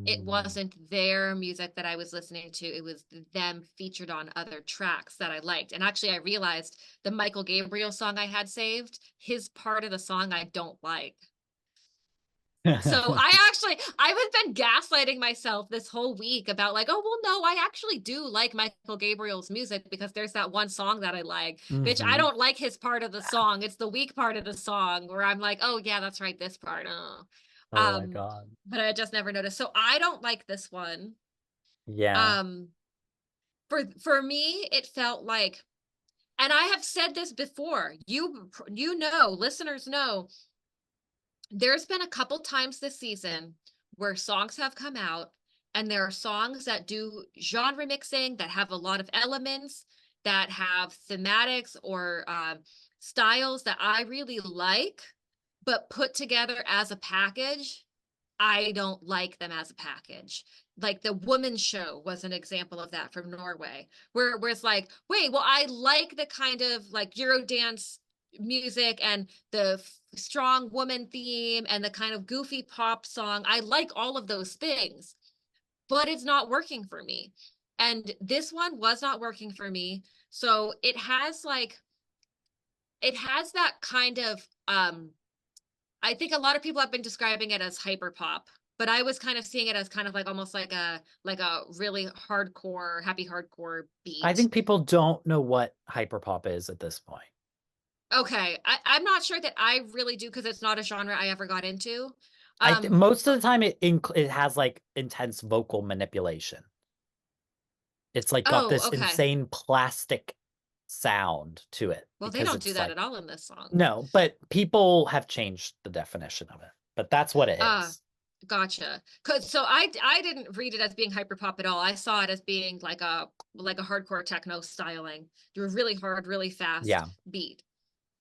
It wasn't their music that I was listening to. It was them featured on other tracks that I liked. And actually, I realized the Michael Gabriel song I had saved, his part of the song I don't like. So I've been gaslighting myself this whole week about like, oh, well, no, I actually do like Michael Gabriel's music because there's that one song that I like. Bitch, I don't like his part of the song. It's the weak part of the song where I'm like, oh, yeah, that's right, this part. Oh. Oh my God. But I just never noticed. So I don't like this one. Yeah. Um, for me, it felt like, and I have said this before, you know, listeners know, there's been a couple times this season where songs have come out and there are songs that do genre mixing, that have a lot of elements, that have thematics or styles that I really like, but put together as a package, I don't like them as a package. Like the Woman's Show was an example of that from Norway, where it's like, wait, well, I like the kind of like Eurodance music and the strong woman theme and the kind of goofy pop song. I like all of those things, but it's not working for me. And this one was not working for me. So it has that kind of I think a lot of people have been describing it as hyper pop, but I was kind of seeing it as kind of like almost like a really hardcore, happy hardcore I beat. think people don't know what hyperpop is at this point. Okay, I'm not sure that I really do because it's not a genre I ever got into. Most of the time it has like intense vocal manipulation. It's like got Oh, this okay. insane plastic sound to it Well, they because don't do it's that like at all in this song. no, but people have changed the definition of it. But that's what it Uh, is. Gotcha. Cause so I didn't read it as being hyperpop at all. I saw it as being like a hardcore techno styling. Do a really hard, really fast Yeah. beat.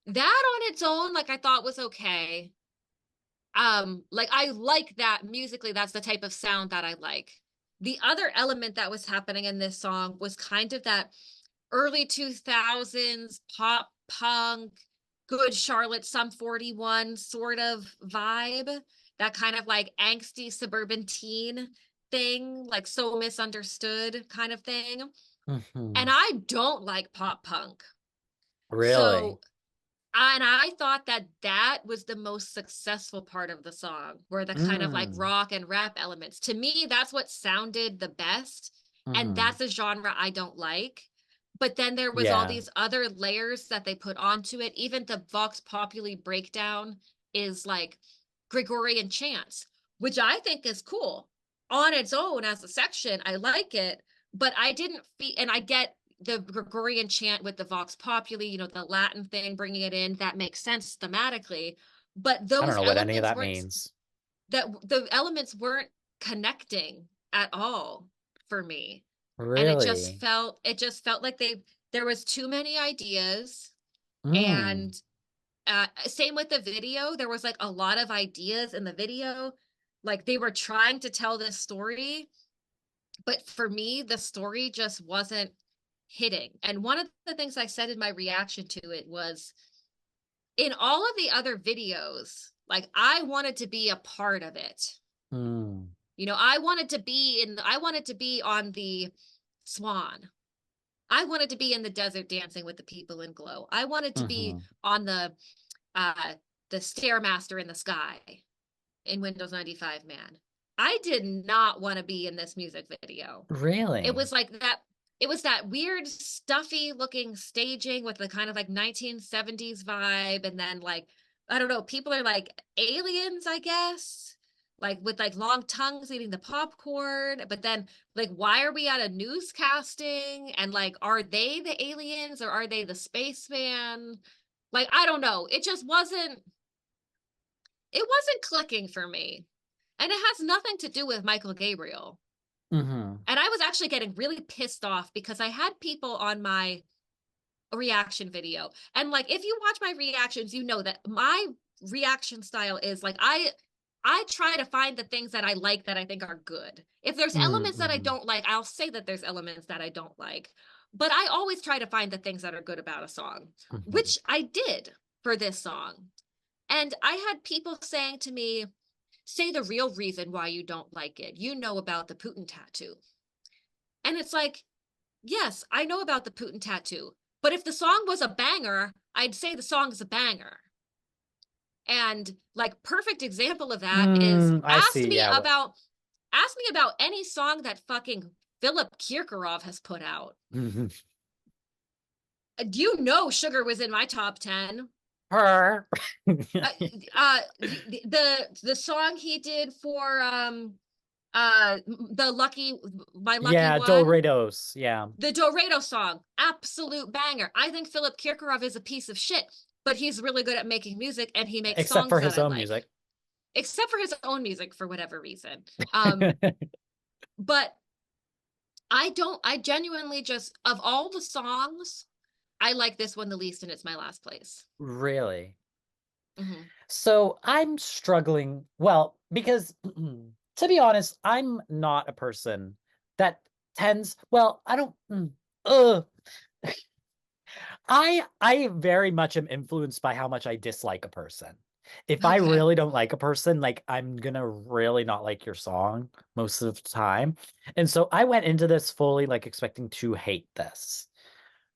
That on its own, like I thought was okay. Like I like that musically, that's the type of sound that I like. The other element that was happening in this song was kind of that early 2000s pop punk, good Charlotte Sum 41 sort of vibe, that kind of like angsty suburban teen thing, like so misunderstood kind of thing. And Mhm. I don't like pop punk. Really? So and I thought that that was the most successful part of the song, where the kind of like Mm. rock and rap elements. To me, that's what sounded the best. And Mhm. that's a genre I don't like. But then there was all Yeah. these other layers that they put onto it. Even the 𝗤𝗆𝗆𝗆 breakdown is like Gregorian chants, which I think is cool on its own as a section. I like it, but I didn't feel, and I get the Gregorian chant with the 𝗤𝗆𝗆𝗆, you know, the Latin thing, bringing it in, that makes sense thematically. But I don't those know what any of elements that weren't, means. that the elements weren't connecting at all for me. And Really? it just felt like there was too many ideas. Mm. And same with the video, there was like a lot of ideas in the video. Like they were trying to tell this story, but for me, the story just wasn't hitting. And one of the things I said in my reaction to it was, in all of the other videos, like I wanted to be a part of it. Mm. You know, I wanted to be on the Swan. I wanted to be in the desert dancing with the people in Glow. I wanted to be on the Stairmaster in the sky in Windows 95, man. I did not want to be in this music video. Really? It was like that. It was that weird, stuffy looking staging with the kind of like 1970s vibe. And then like, I don't know, people are like aliens, I guess, like with like long tongues eating the popcorn. But then like, why are we at a newscasting? And like, are they the aliens or are they the spaceman? Like, I don't know. It wasn't clicking for me. And it has nothing to do with Michael Gabriel. And I was actually getting really pissed off because I had people on my reaction video. And like, if you watch my reactions, you know that my reaction style is like, I try to find the things that I like that I think are good. If there's elements that I don't like, I'll say that there's elements that I don't like. But I always try to find the things that are good about a song, which I did for this song. And I had people saying to me, say the real reason why you don't like it. You know about the Putin tattoo. And it's like, yes, I know about the Putin tattoo. But if the song was a banger, I'd say the song is a banger. And like perfect example of that is ask me about any song that fucking 𝗲𝗏𝘆 has put out. Do you know Sugar was in my top 10? The song he did for the Lucky One. 𝗲𝗏𝘆, the 𝗲𝗏𝘆 song, absolute banger. I think 𝗲𝗏𝘆 is a piece of shit, but he's really good at making music, and he makes songs for his that own I like. music. Except for his own music for whatever reason. But I genuinely just, of all the songs, I like this one the least, and it's my last place. Really? So I'm struggling, well, because to be honest, I'm not a person that tends, well, I don't, I very much am influenced by how much I dislike a person. If I really don't like a person, like I'm gonna really not like your song most of the time. And so I went into this fully like expecting to hate this.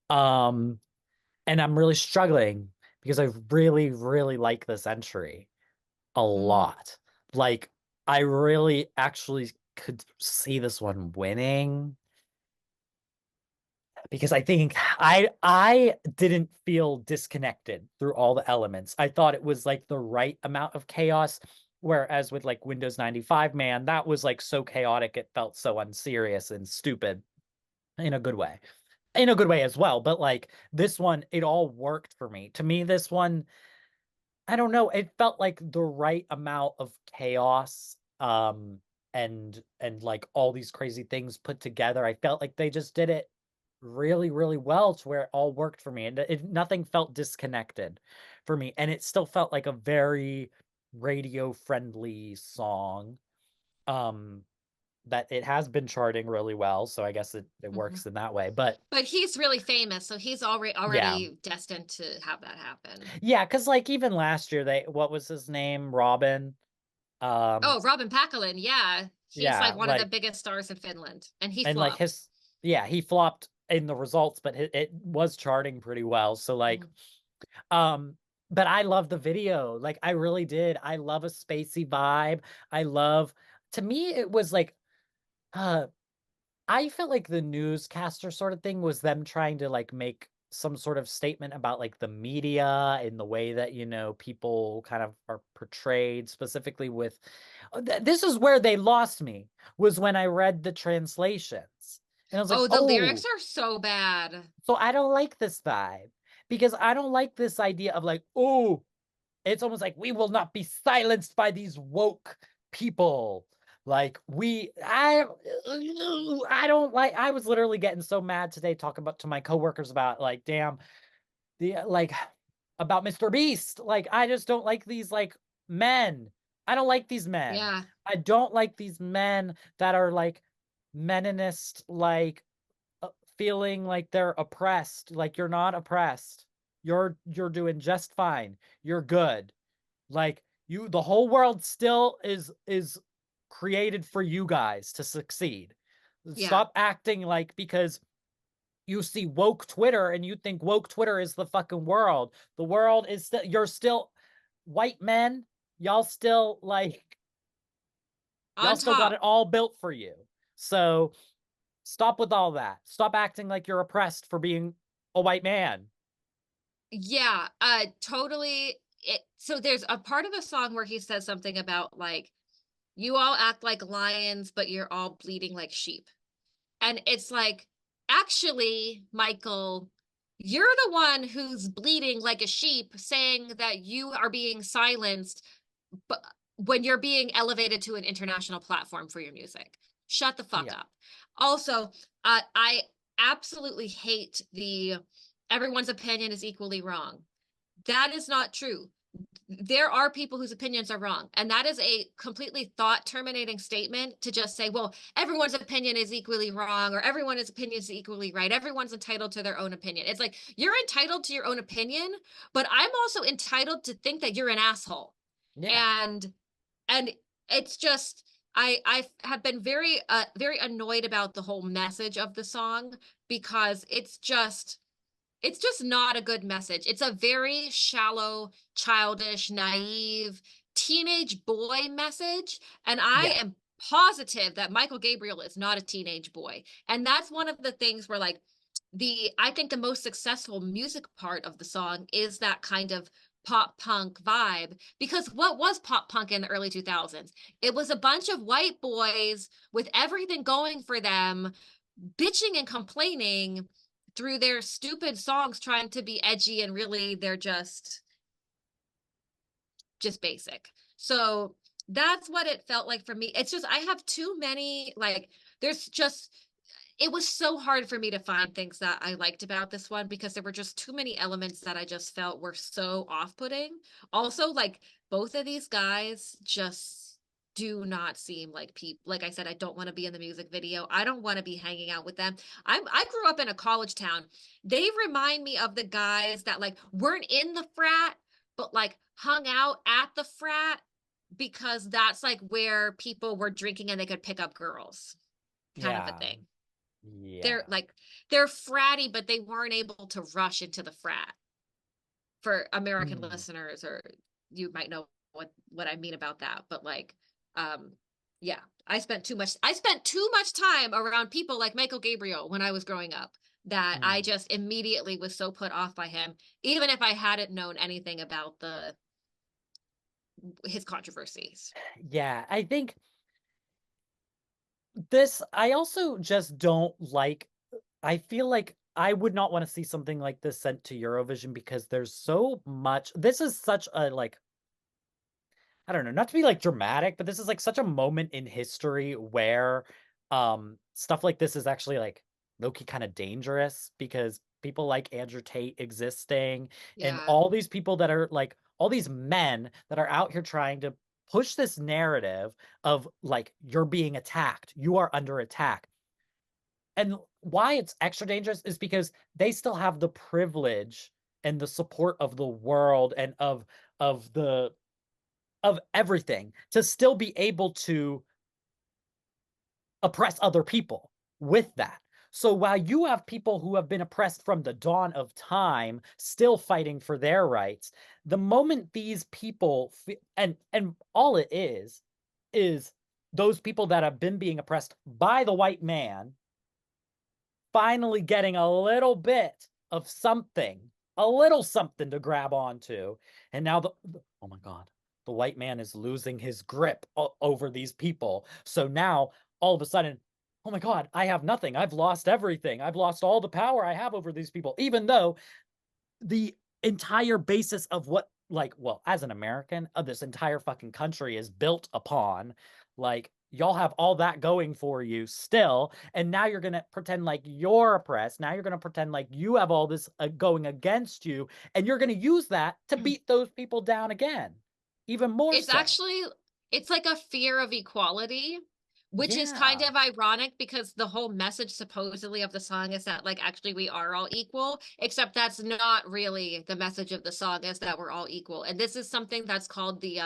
And I'm really struggling because I really, really like this entry a lot. Like I really actually could see this one winning. Because I think I didn't feel disconnected through all the elements. I thought it was like the right amount of chaos. Whereas with like Windows 95, man, that was like so chaotic. It felt so unserious and stupid in a good way. In a good way as well. But like this one, it all worked for me. To me, this one, I don't know. It felt like the right amount of chaos. And like all these crazy things put together. I felt like they just did it really, really well to where it all worked for me. And nothing felt disconnected for me. And it still felt like a very radio friendly song. That it has been charting really well. So I guess it works in that way. But he's really famous. So he's already destined to have that happen. Yeah. Cause like even last year, what was his name? Robin. Robin Pakulin. Yeah. He's like one of the biggest stars in Finland. And he flopped. Like he flopped in the results, but it was charting pretty well. So like, but I love the video. Like I really did. I love a spacey vibe. To me, it was like, I felt like the newscaster sort of thing was them trying to like make some sort of statement about like the media and the way that, you know, people kind of are portrayed, specifically with, this is where they lost me, was when I read the translations. And I was like, the lyrics are so bad. So I don't like this vibe, because I don't like this idea of like, oh, it's almost like we will not be silenced by these woke people. Like I don't like, I was literally getting so mad today talking to my coworkers about like, damn, about Mr. Beast. Like, I just don't like these like men. I don't like these men. Yeah. I don't like these men that are like meninist, like feeling like they're oppressed. Like, you're not oppressed. You're doing just fine. You're good. Like, the whole world still is created for you guys to succeed. Stop acting like, because you see woke Twitter and you think woke Twitter is the fucking world. The world is still, you're still white men. Y'all still like, y'all On still got top. it all built for you. So stop with all that. Stop acting like you're oppressed for being a white man. Yeah, totally. So there's a part of the song where he says something about like, you all act like lions, but you're all bleeding like sheep. And it's like, actually, Michael, you're the one who's bleeding like a sheep, saying that you are being silenced, but when you're being elevated to an international platform for your music. Shut the fuck Yeah. up. Also, I absolutely hate the everyone's opinion is equally wrong. That is not true. There are people whose opinions are wrong. And that is a completely thought terminating statement to just say, well, everyone's opinion is equally wrong, or everyone's opinion is equally right. Everyone's entitled to their own opinion. It's like, you're entitled to your own opinion, but I'm also entitled to think that you're an asshole. Yeah. And it's just, I have been very annoyed about the whole message of the song, because it's just not a good message. It's a very shallow, childish, naive teenage boy message. And I Yeah. am positive that Michael Gabriel is not a teenage boy. And that's one of the things where like I think the most successful music part of the song is that kind of pop punk vibe, because what was pop punk in the early 2000s? It was a bunch of white boys with everything going for them, bitching and complaining through their stupid songs, trying to be edgy, and really they're just basic. So that's what it felt like for me. It's just, I have too many, like, there's just, it was so hard for me to find things that I liked about this one, because there were just too many elements that I just felt were so off-putting. Also, like, both of these guys just do not seem like people. Like I said, I don't want to be in the music video. I don't want to be hanging out with them. I grew up in a college town. They remind me of the guys that like weren't in the frat, but like hung out at the frat, because that's like where people were drinking and they could pick up girls, kind of a Yeah. thing. Yeah. They're fratty, but they weren't able to rush into the frat. For American listeners, or you might know what I mean about that, but like, yeah, I spent too much time around people like Michael Gabriel when I was growing up, that I just immediately was so put off by him, even if I hadn't known anything about his controversies. Yeah. I think this, I also just don't like, I feel like I would not want to see something like this sent to Eurovision, because there's so much, this is such a like, I don't know, not to be like dramatic, but this is like such a moment in history where stuff like this is actually like low-key kind of dangerous, because people like Andrew Tate existing and Yeah. all these people that are like all these men that are out here trying to push this narrative of like you're being attacked, you are under attack. And why it's extra dangerous is because they still have the privilege and the support of the world and of the of everything to still be able to oppress other people with that. So while you have people who have been oppressed from the dawn of time still fighting for their rights, the moment these people and all it is those people that have been being oppressed by the white man finally getting a little bit of something, a little something to grab onto. And now oh my God, the white man is losing his grip over these people. So now all of a sudden, oh my God, I have nothing. I've lost everything. I've lost all the power I have over these people, even though the entire basis of what, like, well, as an American, of this entire fucking country is built upon, like, y'all have all that going for you still, and now you're gonna pretend like you're oppressed. Now you're gonna pretend like you have all this going against you, and you're gonna use that to beat those people down again, even more It's so. actually, it's like a fear of equality, which is kind Yeah. of ironic, because the whole message supposedly of the song is that like actually we are all equal, except that's not really the message of the song, is that we're all equal. And this is something that's called the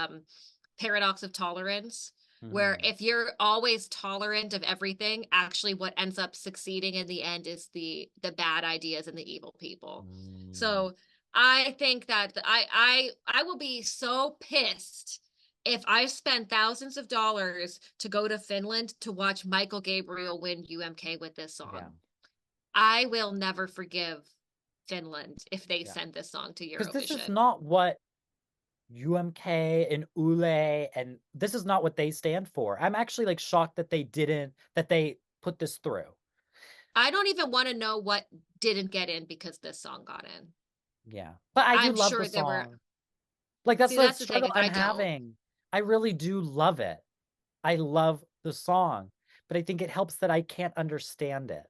paradox of tolerance, where Mhm. if you're always tolerant of everything, actually what ends up succeeding in the end is the bad ideas and the evil people. Mm. So I think that I will be so pissed if I spend thousands of dollars to go to Finland to watch Michael Gabriel win UMK with this Yeah. song. I will never forgive Finland if they Yeah. send this song to Because this is Eurovision. not what UMK and 𝗬𝗍 and this is not what they stand for. I'm actually like shocked that they put this through. I don't even want to know what didn't get in because this song got in. Yeah. But I do I'm love the sure there were. song. Like that's See, the that's the thing struggle is I'm I don't. having. I really do love it. I love the song, but I think it helps that I can't understand it.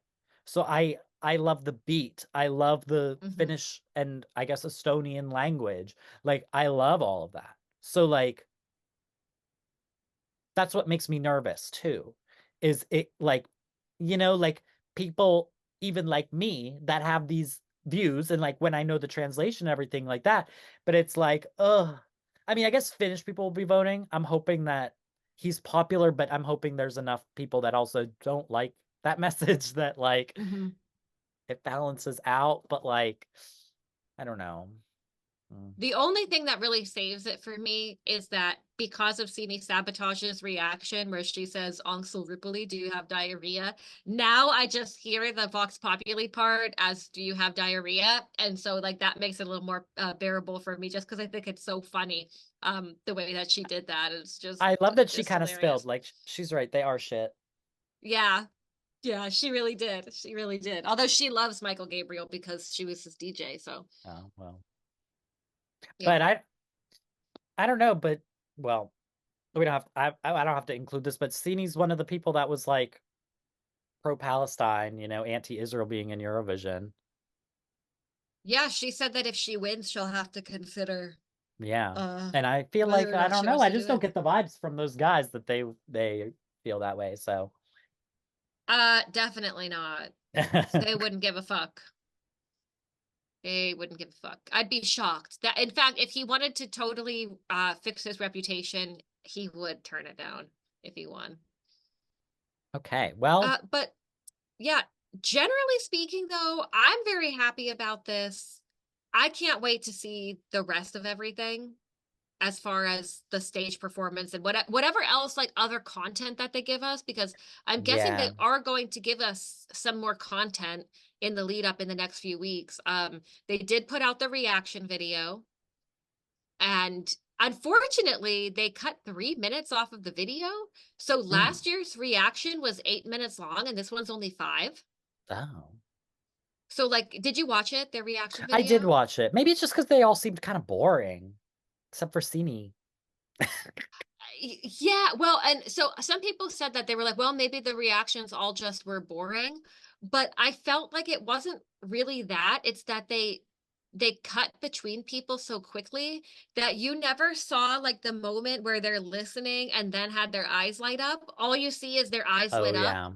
So I love the beat. I love the Mhm. Finnish and I guess Estonian language. Like I love all of that. So like that's what makes me nervous too. Is it like like people even like me that have these views and like when I know the translation and everything like that, but it's like, ugh. I mean, I guess Finnish people will be voting. I'm hoping that he's popular, but I'm hoping there's enough people that also don't like that message that like Mhm. it balances out, but like I don't know. Mm. The only thing that really saves it for me is that because of 𝗤𝗍𝗆 reaction where she says 𝗥𝗲𝗆𝗆, do you have diarrhea? Now I just hear the 𝗤𝗆𝗆 part as do you have diarrhea? And so like that makes it a little more bearable for me just because I think it's so funny the way that she did that. It's I love that she just kind of spilled. hilarious. Like she's right, they are shit. Yeah. Yeah, she really did. She really did. Although she loves Michael Gabriel because she was his DJ, so Oh, well. yeah. But I don't know, but well, we don't have I don't have to include this, but 𝗤𝗎's one of the people that was like pro-Palestine, anti-Israel being in Eurovision. Yeah, she said that if she wins, she'll have to consider Yeah. And I feel whether like or I not don't she know, wants I to do just don't it. get the vibes from those guys that they feel that way. So Definitely not. They wouldn't give a fuck. They wouldn't give a fuck. I'd be shocked. That in fact, if he wanted to totally fix his reputation, he would turn it down if he won. Okay. Well, But yeah, generally speaking though, I'm very happy about this. I can't wait to see the rest of everything as far as the stage performance and whatever else like other content that they give us because I'm guessing they yeah. are going to give us some more content in the lead up in the next few weeks. They did put out the reaction video and unfortunately they cut 3 minutes off of the video. So Mm. last year's reaction was 8 minutes long and this one's only 5. Oh. So like, did you watch it, their reaction I did video? watch it. Maybe it's just because they all seemed kind of boring, except for 𝗤𝗎. Yeah, well, and so some people said that they were like, well, maybe the reactions all just were boring, but I felt like it wasn't really that. It's that they cut between people so quickly that you never saw like the moment where they're listening and then had their eyes light up. All you see is their eyes Oh lit up yeah.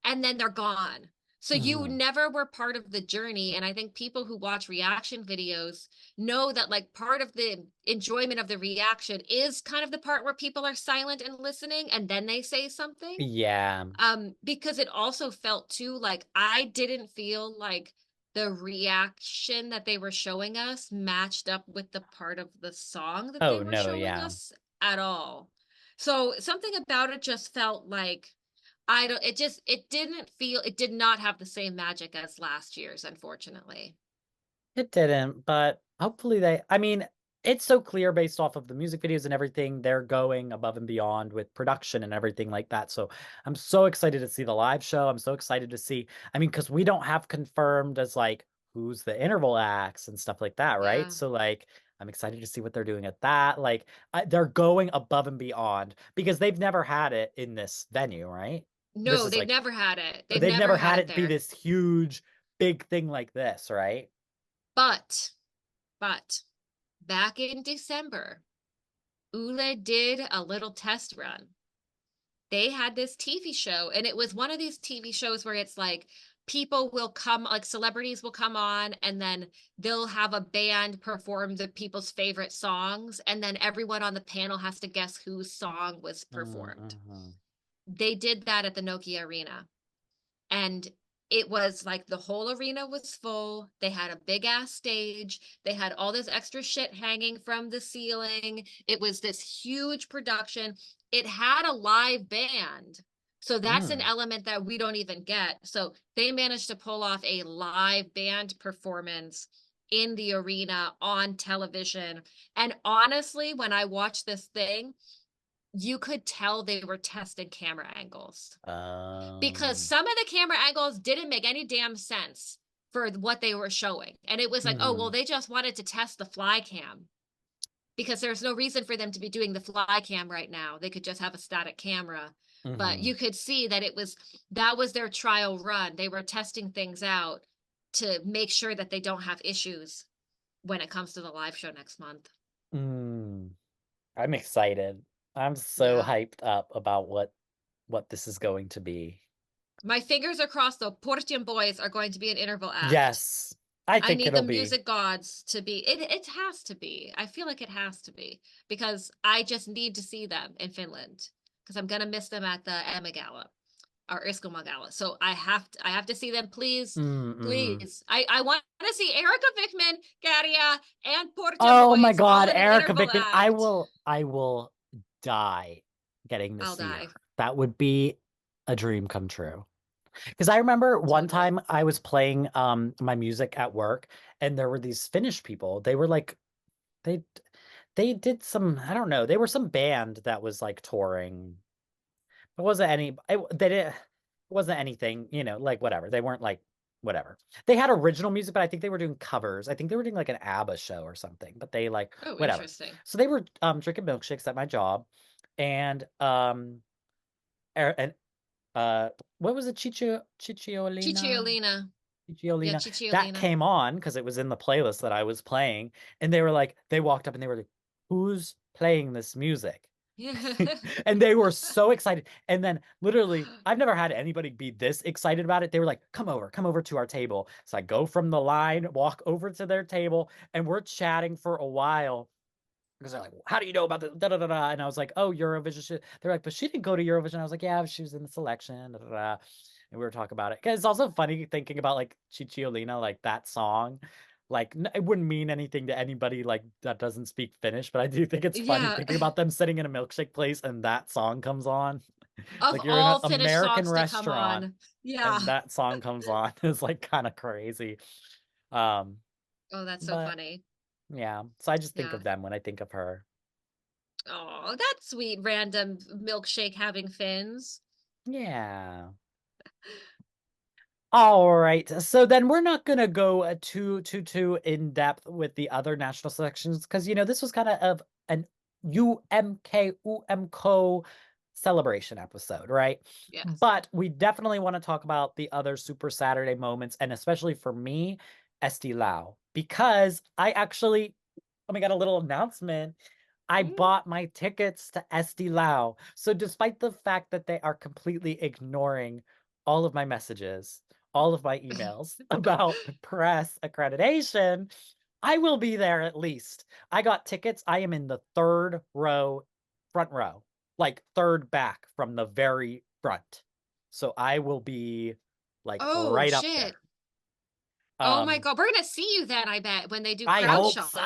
and then they're gone. So you Mhm. never were part of the journey. And I think people who watch reaction videos know that like part of the enjoyment of the reaction is kind of the part where people are silent and listening and then they say something. Yeah. Because it also felt too like I didn't feel like the reaction that they were showing us matched up with the part of the song that they Oh were no, showing yeah. us at all. So something about it just felt like I don't, it didn't feel, it did not have the same magic as last year's, unfortunately. It didn't, but hopefully I mean, it's so clear based off of the music videos and everything, they're going above and beyond with production and everything like that. So I'm so excited to see the live show. I'm so excited to see, I mean, because we don't have confirmed as like who's the interval acts and stuff like that, right? Yeah. So like, I'm excited to see what they're doing at that. Like, they're going above and beyond because they've never had it in this venue, right? This No, is they've like, never had it. They've they've never never had had it it be there. this huge, big thing like this, right? But, but back in December, 𝗬𝗍 did a little test run. They had this TV show, and it was one of these TV shows where it's like people will come, like celebrities will come on, and then they'll have a band perform the people's favorite songs, and then everyone on the panel has to guess whose song was performed. Mm-hmm. They did that at the Nokia Arena. And it was like the whole arena was full. They had a big ass stage. They had all this extra shit hanging from the ceiling. It was this huge production. It had a live band. So that's an element that we don't even get. So they managed to pull off a live band performance in the arena on television. And honestly, when I watched this thing, you could tell they were testing camera angles because some of the camera angles didn't make any damn sense for what they were showing. And it was like, oh, well, they just wanted to test the fly cam because there's no reason for them to be doing the fly cam right now. They could just have a static camera. But you could see that that was their trial run. They were testing things out to make sure that they don't have issues when it comes to the live show next month. I'm excited. I'm so hyped up about what this is going to be. My fingers are crossed, though. 𝗤𝘅𝘆𝘆 boys are going to be an interval act. Yes, I think need the music gods to be. It has to be. I feel like it has to be because I just need to see them in Finland because I'm gonna miss them at the 𝗥𝗶𝗆 or 𝗥𝗶𝗆. So I have to see them, please, please. I want to see 𝗥𝗶𝗆, and 𝗤𝘅𝘆𝘆 Oh boys my God, all in Erica interval Vickman! act. I will die getting to I'll see die. her. That would be a dream come true. Because I remember one time I was playing my music at work, and there were these Finnish people. They were like, they did some, I don't know, they were some band that was like touring. It wasn't it wasn't anything, you know, like whatever. They weren't like whatever. They had original music, but I think they were doing covers. I think they were doing like an ABBA show or something, but they like whatever. Interesting. So they were drinking milkshakes at my job, and what was it? 𝗵𝗍𝗵𝗍 𝗵𝗍𝗆. 𝗵𝗍 Yeah, that 𝗵𝗍𝗆. came on because it was in the playlist that I was playing, and they were like, they walked up and they were like, "Who's playing this music?" And they were so excited. And then literally, I've never had anybody be this excited about it. They were like, come over to our table. So I go from the line, walk over to their table, and we're chatting for a while. Because they're like, how do you know about the da da da da? And I was like, oh, Eurovision. They're like, but she didn't go to Eurovision. I was like, yeah, she was in the selection. Da, da, da. And we were talking about it. Because it's also funny thinking about like 𝗵𝗍𝗆, like that song. Like it wouldn't mean anything to anybody like that doesn't speak Finnish, but I do think it's funny thinking about them sitting in a milkshake place and that song comes on. Of Like you're in an all Finnish American songs to come restaurant on. Yeah. and that song comes on. It's like kind of crazy. Oh, that's so But funny. yeah, so I just think Yeah. of them when I think of her. Oh, that's sweet. Random milkshake having fins. Yeah. All right. So then we're not going to go too in depth with the other national selections because, you know, this was kind of an UMK 𝗥𝗶𝗆 celebration episode, right? Yes. But we definitely want to talk about the other Super Saturday moments, and especially for me, Eesti Laul, because I actually, we got a little announcement. I bought my tickets to Eesti Laul. So despite the fact that they are completely ignoring all of my messages, all of my emails about press accreditation, I will be there at least. I got tickets. I am in the front row, like third back from the very front. So I will be like right up there. Oh my God. We're going to see you then, I bet, when they do I crowd hope shots. so.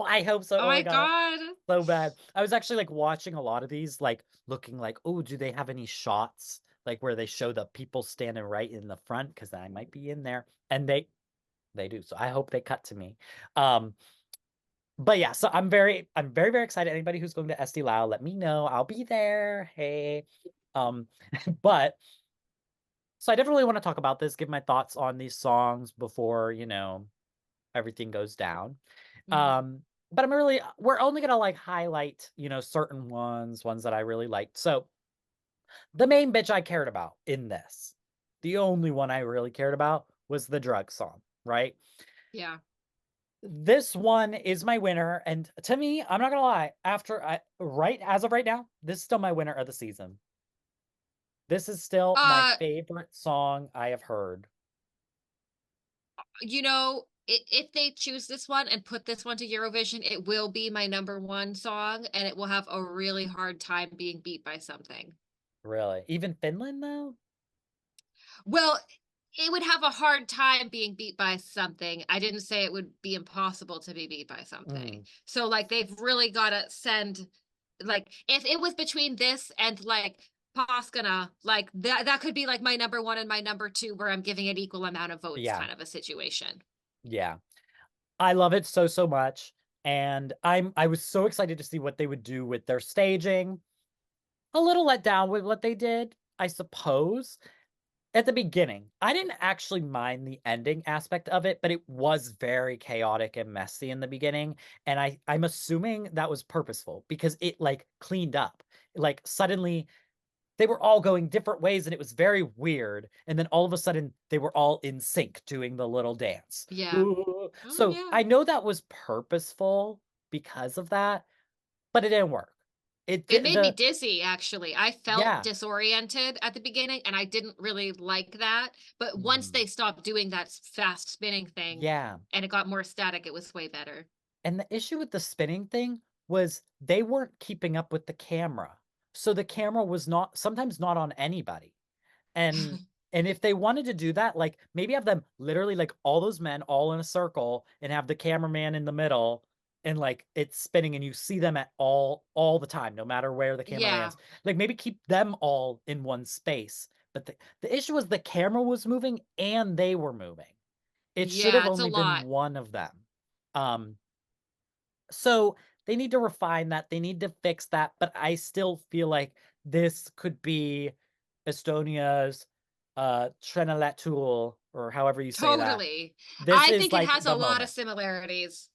I hope so. Oh my God. So bad. I was actually like watching a lot of these, like looking like, oh, do they have any shots like where they show the people standing right in the front? Because I might be in there. And they do. So I hope they cut to me. But yeah, so I'm very, very excited. Anybody who's going to Eesti Laul, let me know. I'll be there. Hey. But so I definitely want to talk about this, give my thoughts on these songs before, you know, everything goes down. But we're only gonna like highlight, you know, certain ones that I really liked. So the main bitch I cared about in this, the only one I really cared about was the drug song, right? Yeah. This one is my winner, and to me, I'm not gonna lie, as of right now, this is still my winner of the season. This is still my favorite song I have heard. You know, if they choose this one and put this one to Eurovision, it will be my #1 song, and it will have a really hard time being beat by something. Really? Even Finland though? Well, it would have a hard time being beat by something. I didn't say it would be impossible to be beat by something. Mm. So like they've really got to send like if it was between this and like 𝗏𝗏, like that could be like my #1 and my #2 where I'm giving it equal amount of votes Yeah. kind of a situation. Yeah. I love it so, so much. And I was so excited to see what they would do with their staging. A little let down with what they did, I suppose. At the beginning, I didn't actually mind the ending aspect of it, but it was very chaotic and messy in the beginning. And I'm assuming that was purposeful because it like cleaned up. Like suddenly they were all going different ways and it was very weird. And then all of a sudden they were all in sync doing the little dance. Yeah. Ooh. Oh So yeah. I know that was purposeful because of that, but it didn't work. It It did made me the dizzy, actually. I felt yeah. disoriented at the beginning, and I didn't really like that. But once Mhm. they stopped doing that fast spinning thing Yeah. and it got more static, it was way better. And the issue with the spinning thing was they weren't keeping up with the camera. So the camera was not sometimes not on anybody. And and if they wanted to do that, like maybe have them literally like all those men all in a circle and have the cameraman in the middle and like it's spinning and you see them at all the time, no matter where the camera Yeah. lands. Like maybe keep them all in one space. But the issue was the camera was moving and they were moving. It should have Yeah, it's a only been lot. one of them. Um, so they need to refine that. They need to fix that. But I still feel like this could be Estonia's 𝗬𝗏𝘆 or however you say that. Totally. This I is think it like has a the lot of moment. similarities.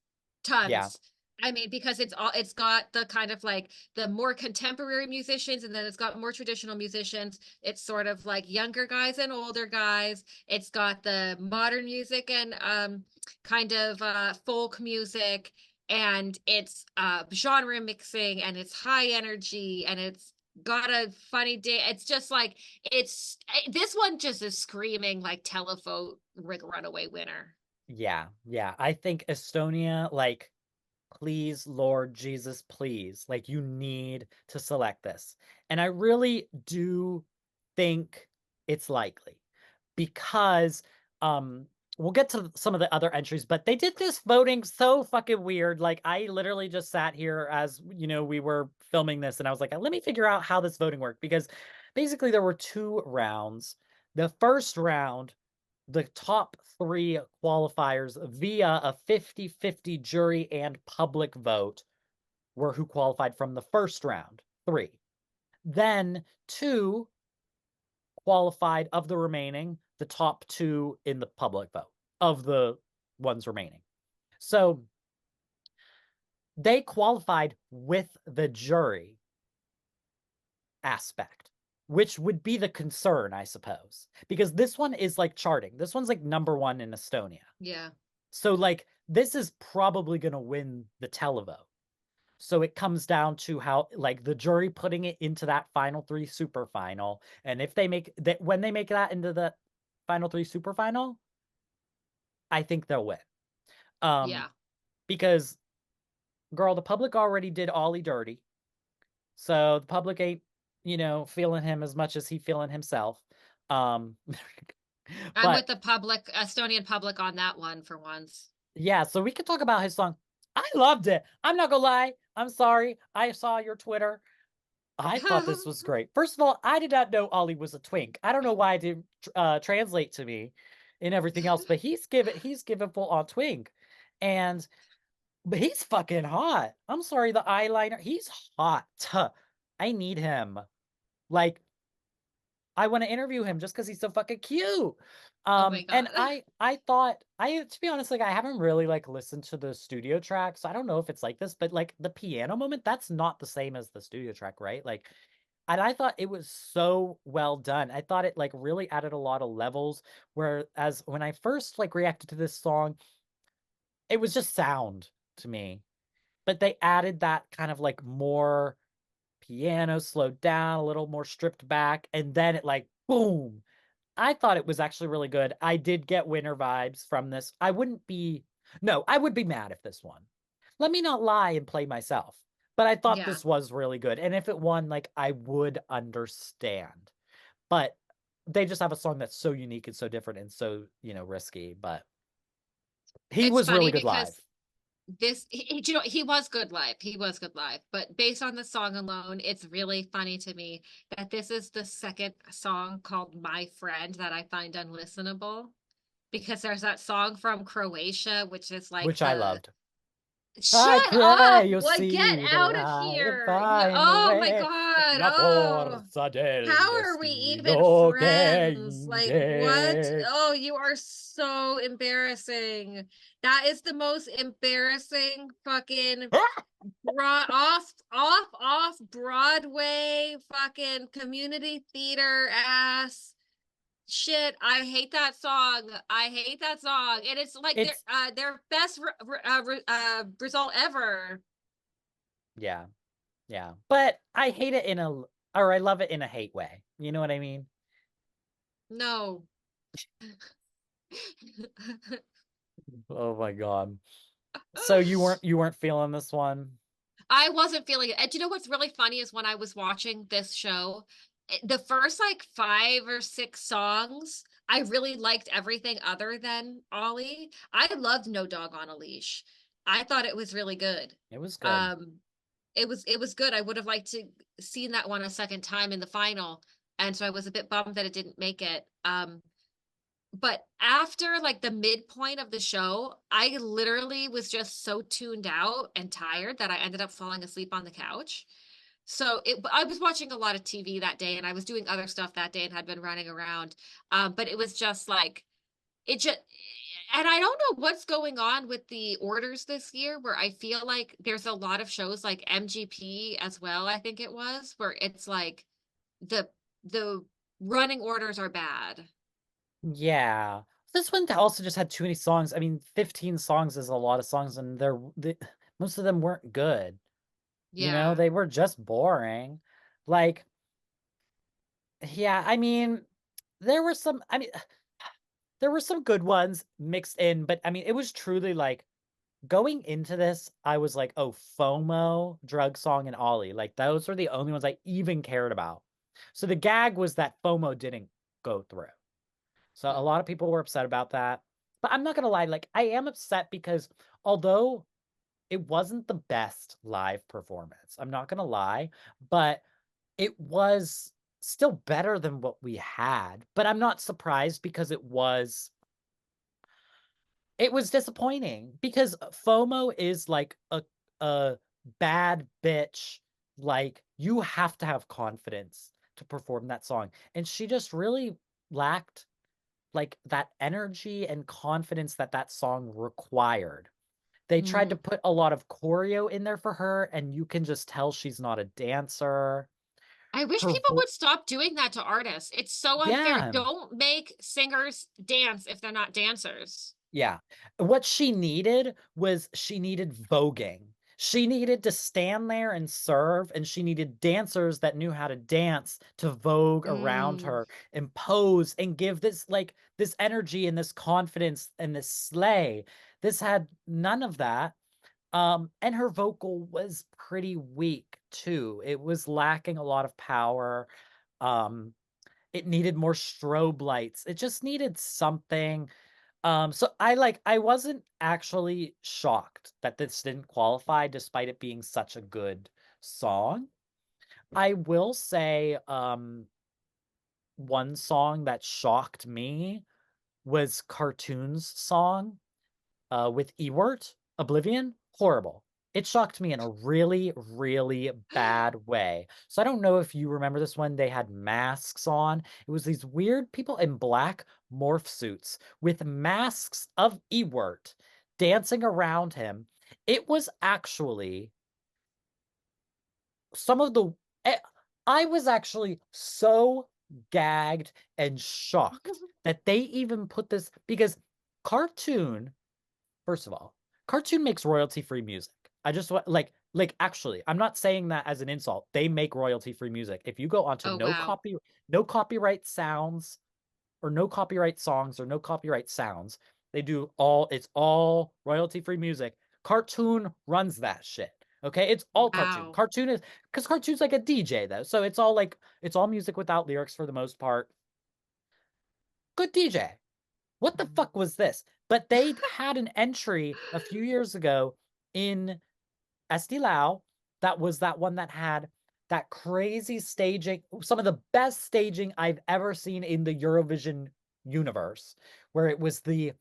Yeah. Tons. I mean, because it's got the kind of like the more contemporary musicians, and then it's got more traditional musicians. It's sort of like younger guys and older guys. It's got the modern music and kind of folk music, and it's genre mixing, and it's high energy, and it's got a funny day. It's just like this one just is screaming like telephone rig runaway winner. Yeah. Yeah. I think Estonia, like, please, Lord Jesus, please. Like, you need to select this. And I really do think it's likely because we'll get to some of the other entries, but they did this voting so fucking weird. Like I literally just sat here as we were filming this and I was like, let me figure out how this voting worked because basically there were two rounds. The first round, the top three qualifiers via a 50-50 jury and public vote were who qualified from the first round, three. Then two qualified of the remaining, the top two in the public vote of the ones remaining. So they qualified with the jury aspect, which would be the concern, I suppose, because this one is like charting. This one's like #1 in Estonia. Yeah. So like this is probably going to win the televote. So it comes down to how like the jury putting it into that final three super final. And if they make that when they make that into the final three super final, I think they'll win. Um, Yeah. because girl, the public already did Ollie dirty. So the public ain't, feeling him as much as he feeling himself. Um, I'm with but the public, Estonian public on that one for once. yeah, so we can talk about his song. I loved it. I'm not gonna lie. I'm sorry. I saw your Twitter. I thought this was great. First of all, I did not know Ollie was a twink. I don't know why it didn't translate to me in everything else, but he's given full on twink. And but he's fucking hot. I'm sorry, the eyeliner. He's hot. I need him. Like, I want to interview him just because he's so fucking cute. Oh my And God. I thought to be honest, like I haven't really like listened to the studio track, so I don't know if it's like this, but like the piano moment, that's not the same as the studio track, right? Like, and I thought it was so well done. I thought it like really added a lot of levels. Whereas when I first like reacted to this song, it was just sound to me. But they added that kind of like more piano slowed down, a little more stripped back, and then it like boom. I thought it was actually really good. I did get winner vibes from this. I would be mad if this won. Let me not lie and play myself. But I thought Yeah. this was really good. And if it won, like, I would understand. But they just have a song that's so unique and so different and so, risky. But he It's was funny really good live. because he was good live. He was good live. But based on the song alone, it's really funny to me that this is the second song called My Friend that I find unlistenable. Because there's that song from Croatia, which is like Which I the loved. I shut pray up! you'll Like, get see the out of light and here! find a Oh my way. God! La Oh, forza del how are we even destino che friends? Like, what? inde. Oh, you are so embarrassing. That is the most embarrassing fucking off Broadway fucking community theater ass shit. I hate that song. I hate that song. And it's like It's their best result ever. yeah. Yeah. But I hate it or I love it in a hate way. You know what I mean? No. Oh my God. So you weren't feeling this one? I wasn't feeling it. And do you know what's really funny is when I was watching this show, the first like 5 or 6 songs, I really liked everything other than 𝗬🆽. I loved No Dog on a Leash. I thought it was really good. It was good. Um, it was good. I would have liked to seen that one a second time in the final, and so I was a bit bummed that it didn't make it. But after like the midpoint of the show, I literally was just so tuned out and tired that I ended up falling asleep on the couch. So I was watching a lot of TV that day and I was doing other stuff that day and had been running around. But it was just like, it just, and I don't know what's going on with the orders this year where I feel like there's a lot of shows like MGP as well, I think it was, where it's like the running orders are bad. Yeah. This one also just had too many songs. I mean, 15 songs is a lot of songs, and most of them weren't good. Yeah. They were just boring. Like, yeah, I mean, there were some, I mean, there were some good ones mixed in, but I mean, it was truly like going into this, I was like, oh, FOMO, Drug Song, and Ollie. Like, those were the only ones I even cared about. So the gag was that FOMO didn't go through. So a lot of people were upset about that. But I'm not going to lie, like, I am upset because although it wasn't the best live performance, I'm not going to lie, but it was still better than what we had. But I'm not surprised because it was disappointing because FOMO is like a bad bitch. Like, you have to have confidence to perform that song. And she just really lacked like that energy and confidence that song required. They tried to Mm. put a lot of choreo in there for her, and you can just tell she's not a dancer. I wish Her people would stop doing that to artists. It's so unfair. Yeah. Don't make singers dance if they're not dancers. Yeah. What she needed voguing. She needed to stand there and serve, and she needed dancers that knew how to dance to vogue around Mm. her and pose and give this energy and this confidence and this slay. This had none of that. And her vocal was pretty weak too. It was lacking a lot of power. Um, it needed more strobe lights. It just needed something. So I wasn't actually shocked that this didn't qualify despite it being such a good song. I will say, one song that shocked me was Cartoon's song, with 𝗍𝗏𝘅, Oblivion. Horrible. It shocked me in a really, really bad way. So I don't know if you remember this one. They had masks on. It was these weird people in black morph suits with masks of 𝗍𝗏𝘅 dancing around him. It was actually some of the eh, I was actually so gagged and shocked that they even put this because Cartoon, first of all, Cartoon makes royalty-free music. I just want actually, I'm not saying that as an insult. They make royalty-free music. If you go onto Oh, wow. no copyright sounds or no copyright songs or no copyright sounds. They do all, it's all royalty-free music. Cartoon runs that shit. Okay, it's all Cartoon. Wow. Cartoon is, because Cartoon's like a DJ though, so it's all like, it's all music without lyrics for the most part. Good DJ. What the fuck was this? But they had an entry a few years ago in Eesti Laul. That was that one that had that crazy staging, some of the best staging I've ever seen in the Eurovision universe, where it was the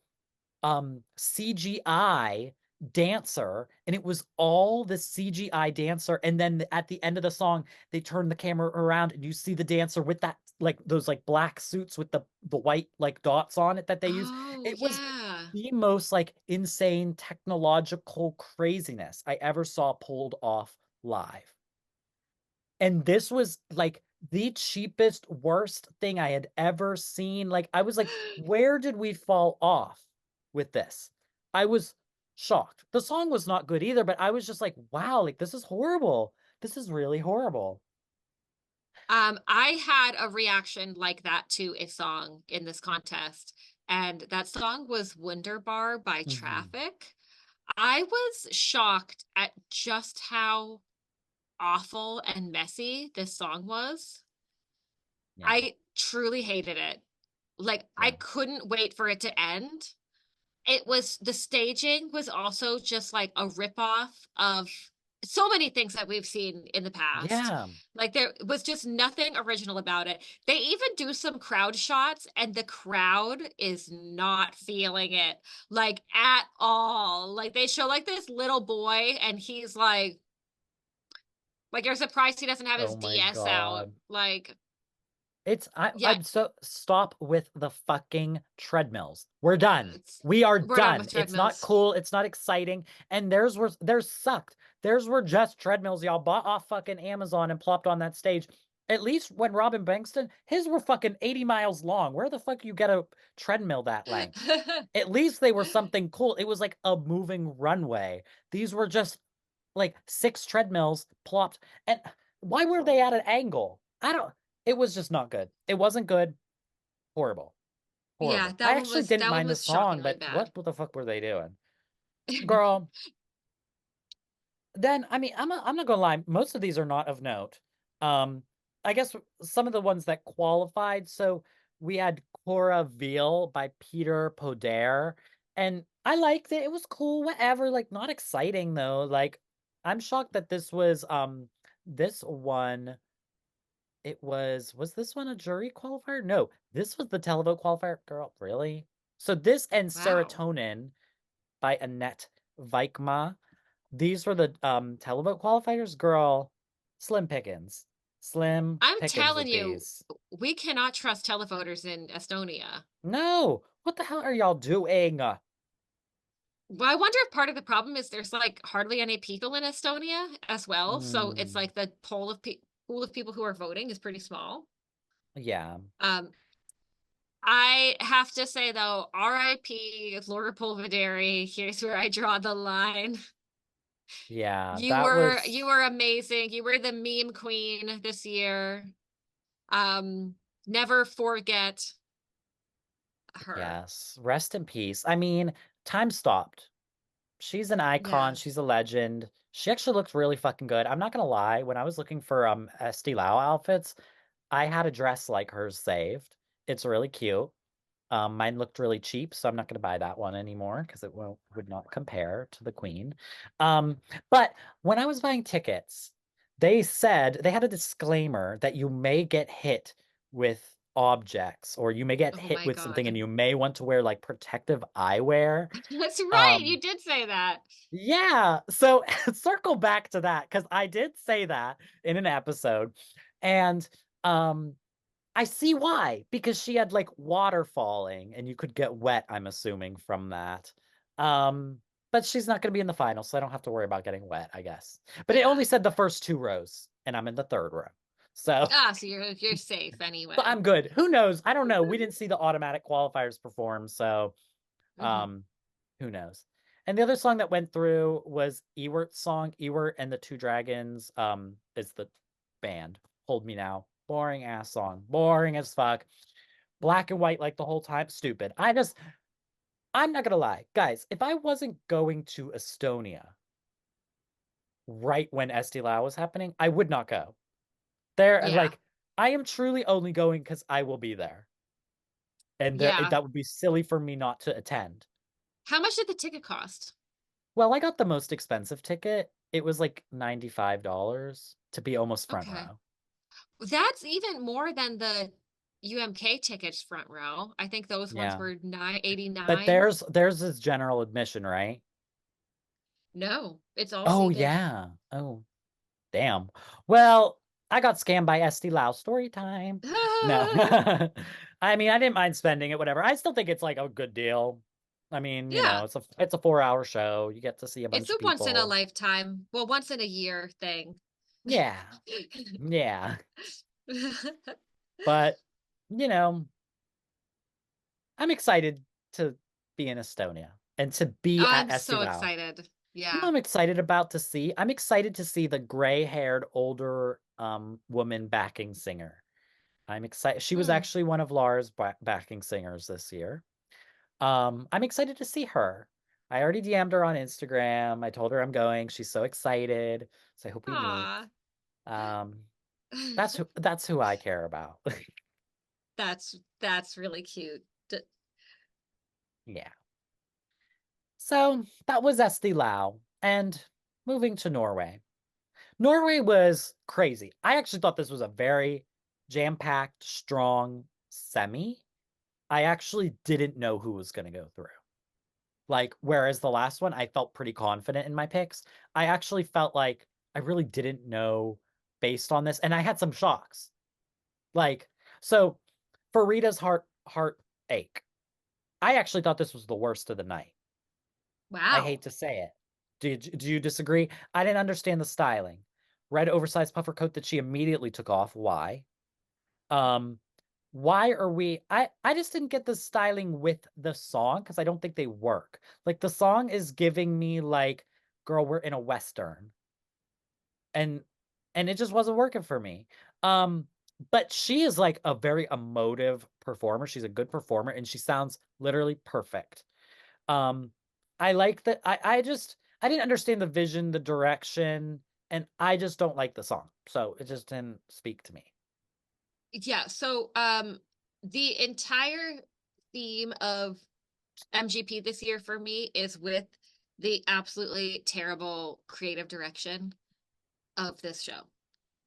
CGI dancer, and it was all the CGI dancer, and then at the end of the song they turn the camera around and you see the dancer with that, like those like black suits with the white like dots on it that they use. Oh, It was yeah. the most like insane technological craziness I ever saw pulled off live. And this was like the cheapest, worst thing I had ever seen. Like, I was like, where did we fall off with this? I was shocked. The song was not good either, but I was just like, wow, like, this is horrible. This is really horrible. I had a reaction like that to a song in this contest, and that song was Wunderbar by Mhm. Traffic. I was shocked at just how awful and messy this song was. Yeah. I truly hated it. Like, I Yeah. couldn't wait for it to end. It was the staging was also just like a ripoff of so many things that we've seen in the past. Yeah. Like there was just nothing original about it. They even do some crowd shots and the crowd is not feeling it like at all. Like they show like this little boy and he's like you're surprised he doesn't have his Oh my DS out. God. Like It's yeah, I'm so stop with the fucking treadmills. We're done. it's We are we're done done. with It's not treadmills. cool. It's not exciting. And theirs sucked. Theirs were just treadmills y'all bought off fucking Amazon and plopped on that stage. At least when Robin Bankston, his were fucking 80 miles long. Where the fuck you get a treadmill that length? At least they were something cool. It was like a moving runway. These were just like 6 treadmills plopped. And why were they at an angle? I don't, it was just not good. It wasn't good. Horrible. Yeah, Horrible. I actually didn't that one mind the was song, shockingly but bad. what the fuck were they doing? Girl, then I mean, I'm not gonna lie, most of these are not of note. Um, I guess some of the ones that qualified. So we had 𝗂𝗄𝗆 by Peter Poder, and I liked it. It was cool, whatever, like not exciting though. Like I'm shocked that this one, was this one a jury qualifier? No, this was the televote qualifier. Girl, really? So this and Wow. Serotonin by 𝗫𝗏𝗍𝗀. These were the televote qualifiers. Girl, slim pickings. Slim I'm pickings telling with you, these. we cannot trust televoters in Estonia. No, what the hell are y'all doing? Well, I wonder if part of the problem is there's like hardly any people in Estonia as well. So it's Hmm. like the pool of people who are voting is pretty small. Yeah, Um, I have to say though, RIP Laura Pulvedere, here's where I draw the line. yeah, that was, You were amazing. You were the meme queen this year. Um, Never forget her. yes. Rest in peace. I mean, time stopped. She's an icon. Yeah. She's a legend. She actually looked really fucking good. I'm not gonna lie. When I was looking for Eesti Laul outfits, I had a dress like hers saved. It's really cute. Mine looked really cheap, so I'm not gonna buy that one anymore because it would not compare to the Queen. But when I was buying tickets, they said they had a disclaimer that you may get hit with objects or you may get Oh hit my with something and God. you may want to wear like protective eyewear. That's right. Um, You did say that. yeah, so circle back to that because I did say that in an episode, and um, I see why, because she had like water falling and you could get wet, I'm assuming, from that. Um, but she's not going to be in the final, so I don't have to worry about getting wet, I guess. But it only Yeah. said the first 2 rows, and I'm in the third row. So, Ah, so you're safe so anyway. I'm good. Who knows? I don't know. We didn't see the automatic qualifiers perform, so Hmm. um, who knows? And the other song that went through was 𝗍𝗏𝘆's song. 𝗍𝗏𝘆 and the Two Dragons is the band. Hold Me Now. Boring ass song. Boring as fuck. black and white like the whole time. Stupid. I'm not gonna lie, guys. If I wasn't going to Estonia right when Eesti Laul was happening, I would not go. There, Yeah. like, I am truly only going because I will be there, and Yeah. that would be silly for me not to attend. How much did the ticket cost? Well, I got the most expensive ticket. It was like $95 to be almost front Okay. row. That's even more than the UMK tickets front row. I think those ones Yeah. were But 9.89. theirs is general admission, right? No, it's all Oh seated. yeah. Oh, damn. Well, I got scammed by Eesti Laul. Story time. No. I mean, I didn't mind spending it, whatever. I still think it's like a good deal. I mean, Yeah, it's a 4-hour show. You get to see a it's bunch a of once in a people. lifetime, well, once in a year thing. Yeah. Yeah. But, you know, I'm excited to be in Estonia and to be at I'm Eesti so Laul. excited. You know, Yeah. I'm excited about to see. I'm excited to see the gray-haired older woman backing singer. I'm excited. She was Hmm. actually one of Lara's backing singers this year. I'm excited to see her. I already DM'd her on Instagram. I told her I'm going. She's so excited. So I hope we meet. Aw. Um, that's who I care about. That's really cute. Yeah. So that was Eesti Laul. And moving to Norway. Norway was crazy. I actually thought this was a very jam-packed, strong semi. I actually didn't know who was going to go through. Like, whereas the last one, I felt pretty confident in my picks. I actually felt like I really didn't know based on this. And I had some shocks. Like, so for Rita's heartache, I actually thought this was the worst of the night. I Wow. hate to say it. Do you disagree? I didn't understand the styling. Red oversized puffer coat that she immediately took off. Why? Um, why are we I just didn't get the styling with the song because I don't think they work. Like the song is giving me like, girl, we're in a Western. And it just wasn't working for me. But she is like a very emotive performer. She's a good performer and she sounds literally perfect. Um, I like that. I didn't understand the vision, the direction, and I just don't like the song. So it just didn't speak to me. Yeah, so the entire theme of MGP this year for me is with the absolutely terrible creative direction of this show.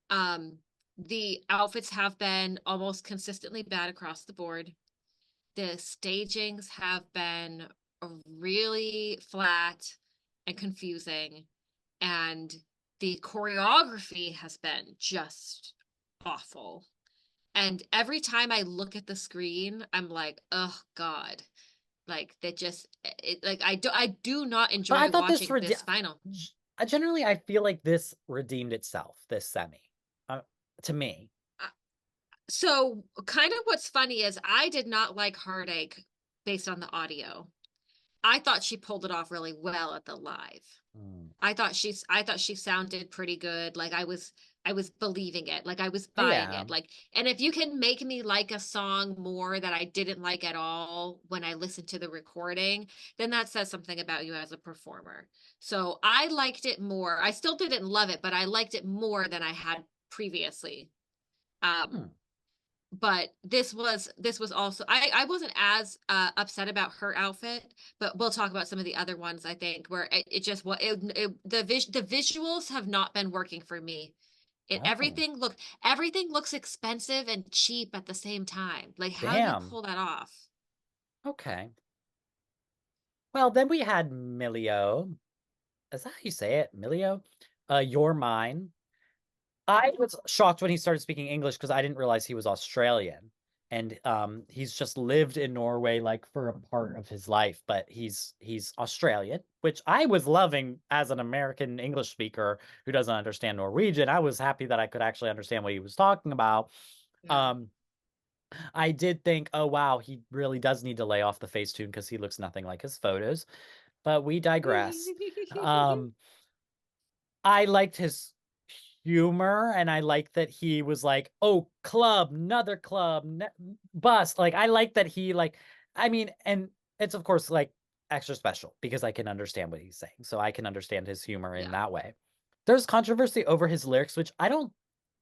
Um, the outfits have been almost consistently bad across the board. The stagings have been really flat and confusing, and the choreography has been just awful. And every time I look at the screen, I'm like, oh God. Like that just like I do not But I enjoy thought watching this final. generally I feel like this redeemed itself, this semi. Uh, to me. Uh, So kind of what's funny is I did not like Heartache based on the audio. I thought she pulled it off really well at the live. Mm. I thought she sounded pretty good. Like I was believing it. Like I was Oh, buying yeah. it. Like and if you can make me like a song more that I didn't like at all when I listened to the recording, then that says something about you as a performer. So I liked it more. I still didn't love it, but I liked it more than I had previously. Hmm. Um but this was also I wasn't as upset about her outfit, but we'll talk about some of the other ones I think where it just what the visuals have not been working for me. It Oh, everything looks expensive and cheap at the same time. Like how do you damn. pull that off? Okay. Well, then we had Milio. Is that how you say it? Milio? You're Mine. I was shocked when he started speaking English because I didn't realize he was Australian. And he's just lived in Norway like for a part of his life, but he's Australian, which I was loving as an American English speaker who doesn't understand Norwegian. I was happy that I could actually understand what he was talking about. Yeah. Um, I did think, oh wow, he really does need to lay off the Facetune because he looks nothing like his photos, but we digress. Um, I liked his. humor, and I like that he was like, oh, club, another club, bust. Like, I like that he like, I mean, and it's of course like extra special because I can understand what he's saying. So I can understand his humor in Yeah. that way. There's controversy over his lyrics, which I don't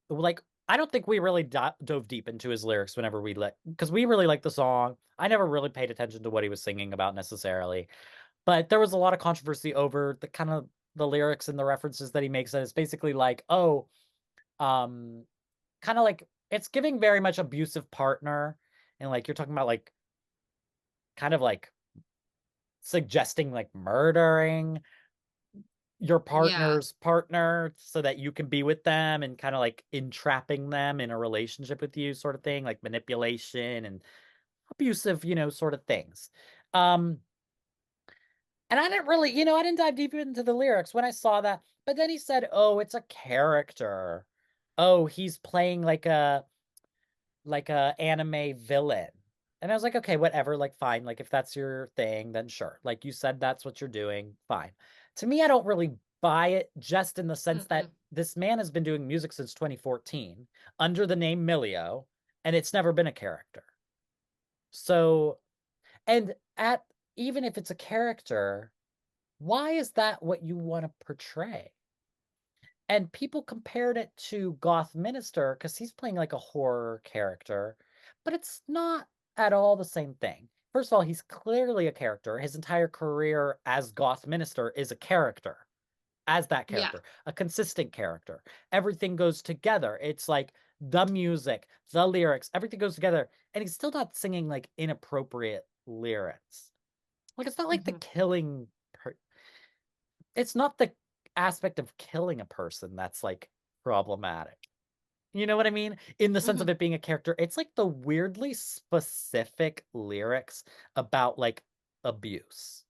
like. I don't think we really dove deep into his lyrics whenever because we really like the song. I never really paid attention to what he was singing about necessarily, but there was a lot of controversy over the kind of the lyrics and the references that he makes. And it's basically like, oh, kind of like it's giving very much abusive partner, and like you're talking about like kind of like suggesting like murdering your Yeah. partner's partner so that you can be with them, and kind of like entrapping them in a relationship with you, sort of thing, like manipulation and abusive, sort of things. Um, and I didn't really, I didn't dive deep into the lyrics when I saw that. But then he said, "Oh, it's a character. Oh, he's playing like a anime villain." And I was like, okay, whatever, like fine. Like if that's your thing, then sure. Like you said that's what you're doing, fine. To me, I don't really buy it, just in the sense that Mm-mm. this man has been doing music since 2014 under the name 𝗏𝗏𝘆, and it's never been a character. So, and at even if it's a character, why is that what you want to portray? And people compared it to 𝗤𝗏𝘆 because he's playing like a horror character, but it's not at all the same thing. First of all, he's clearly a character. His entire career as 𝗤𝗏𝘆 is a character, as that Yeah. character, a consistent character. Everything goes together. It's like the music, the lyrics, everything goes together. And he's still not singing like inappropriate lyrics. Like it's not like the Mm-hmm. killing it's not the aspect of killing a person that's like problematic. You know what I mean? In the sense of Mm-hmm. it being a character, it's like the weirdly specific lyrics about like abuse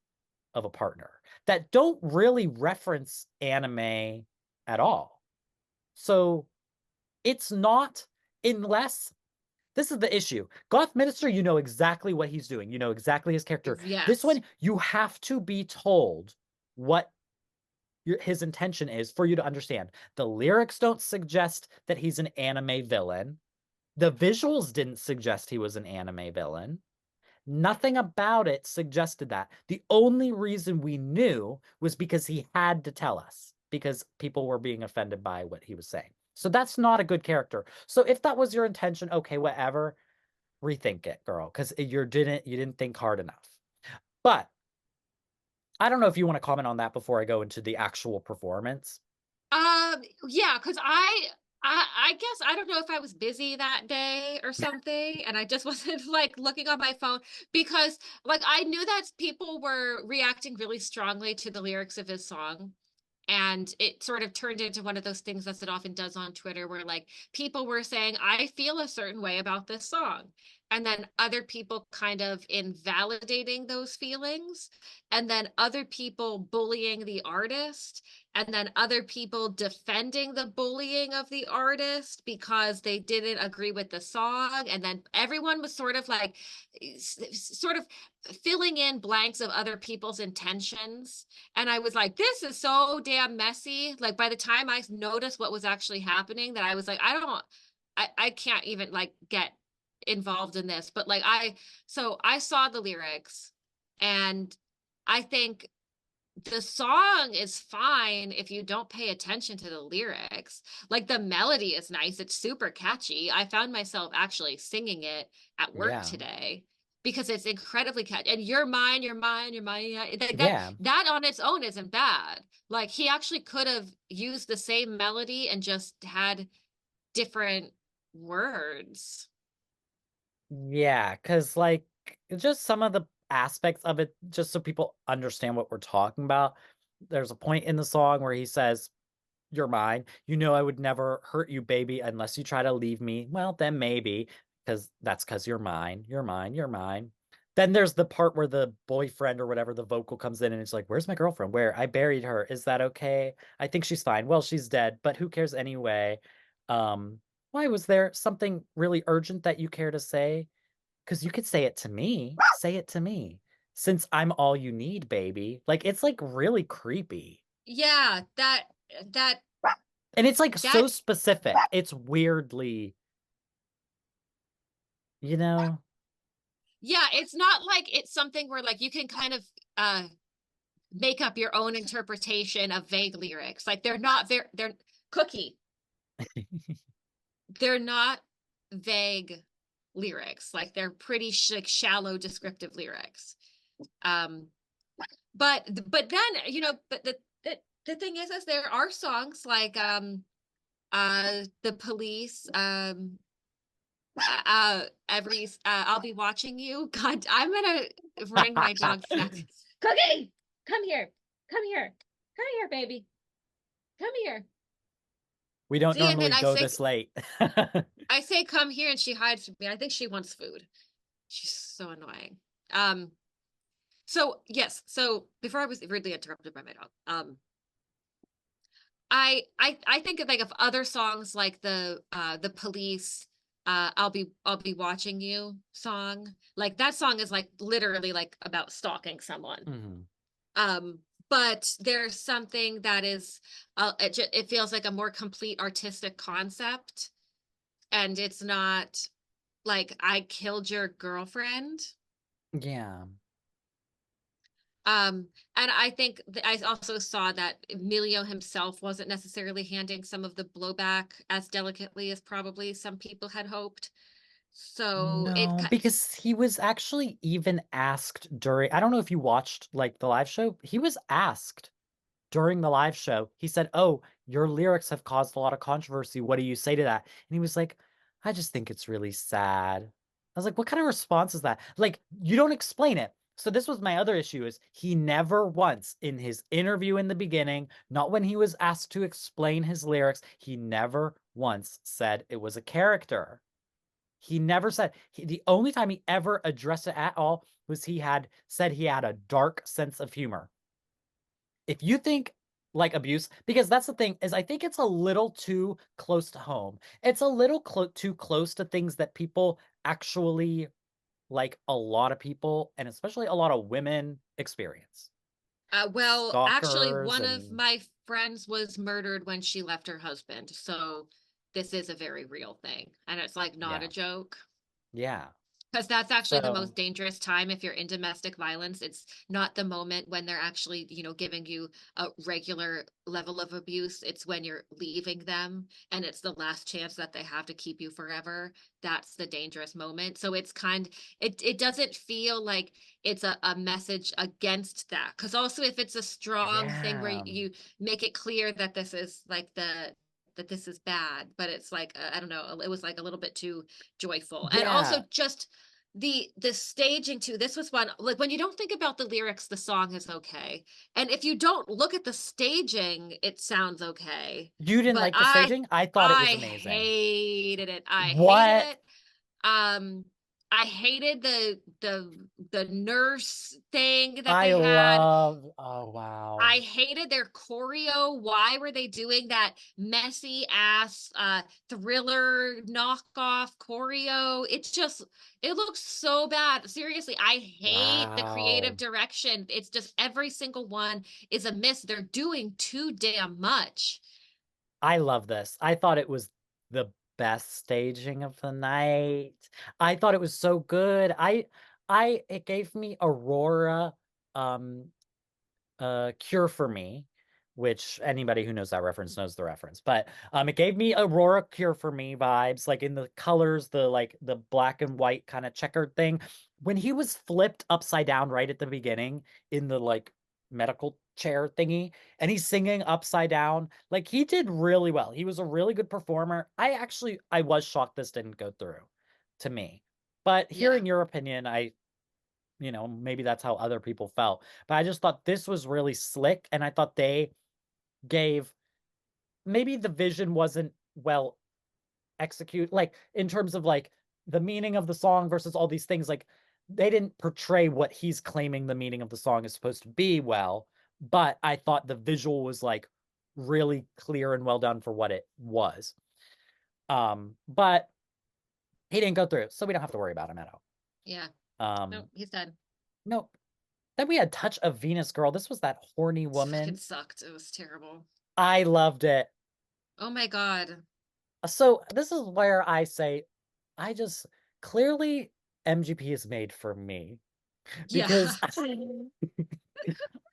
of a partner that don't really reference anime at all. So it's not, unless this is the issue. 𝗤𝗏𝘆, you know exactly what he's doing. You know exactly his character. This Yes. one, you have to be told what his intention is for you to understand. The lyrics don't suggest that he's an anime villain. The visuals didn't suggest he was an anime villain. Nothing about it suggested that. The only reason we knew was because he had to tell us, because people were being offended by what he was saying. So that's not a good character. So if that was your intention, okay, whatever, rethink it, girl, because you didn't think hard enough. But I don't know if you want to comment on that before I go into the actual performance. Yeah, because I guess I don't know if I was busy that day or something, and I just wasn't like looking on my phone because like I knew that people were reacting really strongly to the lyrics of his song. And it sort of turned into one of those things that it often does on Twitter, where like people were saying, I feel a certain way about this song. And then other people kind of invalidating those feelings. And then other people bullying the artist. And then other people defending the bullying of the artist because they didn't agree with the song. And then everyone was sort of like, sort of filling in blanks of other people's intentions. And I was like, this is so damn messy. Like by the time I noticed what was actually happening, that I was like, I can't even like get involved in this. But like so I saw the lyrics, and I think the song is fine if you don't pay attention to the lyrics. Like the melody is nice, it's super catchy. I found myself actually singing it at work Yeah. today because it's incredibly catchy. And you're mine, you're mine, you're mine. Yeah. Like Yeah. that on its own isn't bad. Like he actually could have used the same melody and just had different words. Yeah, because like just some of the aspects of it, just so people understand what we're talking about. There's a point in the song where he says, "You're mine. You know I would never hurt you, baby, unless you try to leave me. Well, then maybe, because you're mine. You're mine. You're mine." Then there's the part where the boyfriend or whatever, the vocal comes in and it's like, "Where's my girlfriend? Where? I buried her. Is that okay? I think she's fine. Well, she's dead, but who cares anyway? Um, why was there something really urgent that you care to say? Because you could say it to me. Say it to me. Since I'm all you need, baby." Like it's like really creepy. Yeah, that And it's like That so specific. It's weirdly, you know? yeah, it's not like it's something where like you can kind of make up your own interpretation of vague lyrics. Like they're cookie. They're not vague lyrics. Like they're pretty shallow descriptive lyrics. Um but then, you know, but the thing is there are songs like the police I'll be watching you. God, I'm gonna ring my dog snacks. Cookie, come here, come here, come here, baby, come here. We don't See, and then normally go this late. I say come here and she hides from me. I think she wants food. She's so annoying. So yes, so before I was rudely interrupted by my dog, I think of like of other songs like the police I'll be watching you song. Like that song is like literally like about stalking someone. Mm-hmm. But there's something that is it feels like a more complete artistic concept, and it's not like I killed your girlfriend. Yeah. And I think I also saw that Emilio himself wasn't necessarily handing some of the blowback as delicately as probably some people had hoped. So it No, because he was actually even asked during, I don't know if you watched like the live show, he was asked during the live show. He said, "Oh, your lyrics have caused a lot of controversy. What do you say to that?" And he was like, "I just think it's really sad." I was like, "What kind of response is that?" Like, you don't explain it. So this was my other issue is he never once in his interview in the beginning, not when he was asked to explain his lyrics, he never once said it was a character. He never said, the only time he ever addressed it at all was he had said he had a dark sense of humor. If you think like abuse, because that's the thing, is I think it's a little too close to home. It's a little too close to things that people actually, like a lot of people, and especially a lot of women, experience. well, actually, Stalkers one of and my friends was murdered when she left her husband. So this is a very real thing. And it's like not a yeah, joke. yeah. Because that's actually the So most dangerous time if you're in domestic violence. It's not the moment when they're actually, you know, giving you a regular level of abuse. It's when you're leaving them and it's the last chance that they have to keep you forever. That's the dangerous moment. So it's it doesn't feel like it's a message against that. Because also if it's a strong thing where yeah, you make it clear that this is like that this is bad, but it's like I don't know, it was like a little bit too joyful. And also yeah, just the staging too. This was one like when you don't think about the lyrics, the song is okay. And if you don't look at the staging, it sounds okay. you didn't But like the staging? I thought it was I amazing. hated it. I hated What? it. Um, I hated the nurse thing that I they had. love, oh wow. I hated their choreo. Why were they doing that messy ass thriller knockoff choreo? It's just it looks so bad. Seriously, I hate the creative Wow. direction. It's just every single one is a miss. They're doing too damn much. I love this. I thought it was the best staging of the night. I thought it was so good. It gave me Aurora um 𝗓𝗏𝗄, which anybody who knows that reference knows the reference. But it gave me Aurora 𝗓𝗏𝗄 vibes, like in the colors, the like the black and white kind of checkered thing. When he was flipped upside down right at the beginning in the like medical chair thingy, and he's singing upside down, like he did really well. He was a really good performer. I was shocked this didn't go through to me. But Yeah. hearing your opinion, maybe that's how other people felt. But I just thought this was really slick, and I thought they gave maybe the vision wasn't well executed, like in terms of like the meaning of the song versus all these things. Like they didn't portray what he's claiming the meaning of the song is supposed to be well, but I thought the visual was like really clear and well done for what it was. But he didn't go through, so we don't have to worry about him at all. Yeah. No, Um, he's dead. nope. Then we had Touch of Venus Girl. This was that horny Fucking woman. sucked. It was terrible. I loved it. Oh my God. So this is where I say, I just clearly MGP is made for me Yeah. because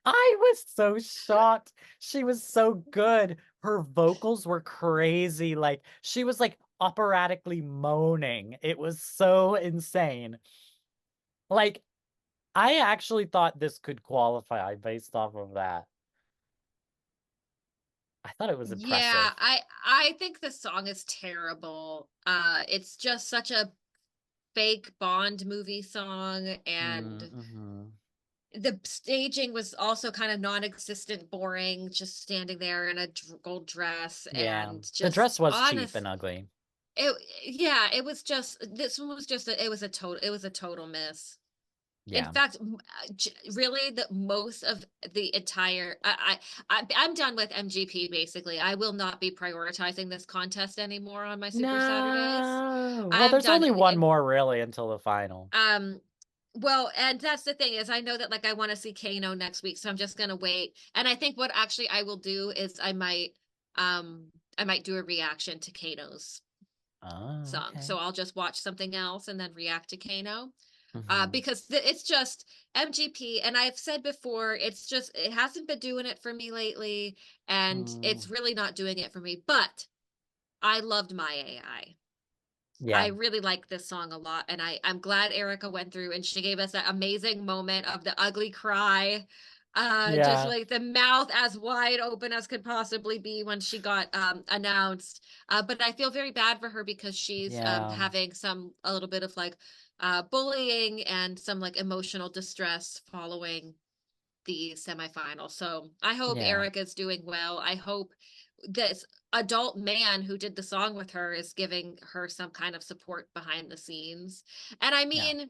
I was so shocked. She was so good. Her vocals were crazy. Like she was like operatically moaning. It was so insane. Like I actually thought this could qualify based off of that. I thought it was Yeah, impressive. I think the song is terrible. It's just such a fake Bond movie song, and Mm-hmm. the staging was also kind of non-existent, boring, just standing there in a gold dress Yeah. and The dress just was cheap honest. and ugly. It yeah, it was just this one was just it was a total miss. In Yeah. fact, really, the most of the entire I'm done with MGP. Basically, I will not be prioritizing this contest anymore on my Super Saturdays. No. Well, I'm there's done. only one more really until the final. Well, and that's the thing is I know that like I want to see Kano next week, so I'm just gonna wait. And I think what actually I will do is I might do a reaction to Kano's Oh, song. okay. So I'll just watch something else and then react to Kano. Mm-hmm. Because it's just MGP, and I've said before, it's just it hasn't been doing it for me lately, and Mm, it's really not doing it for me. But I loved my AI. I yeah. really like this song a lot, and I'm glad Erica went through and she gave us that amazing moment of the ugly cry, just Yeah. like the mouth as wide open as could possibly be when she got announced. But I feel very bad for her because she's Yeah. having a little bit of like bullying and some like emotional distress following the semifinal. So I hope Yeah. Erica's doing well. I hope this adult man who did the song with her is giving her some kind of support behind the scenes. And I Yeah. mean,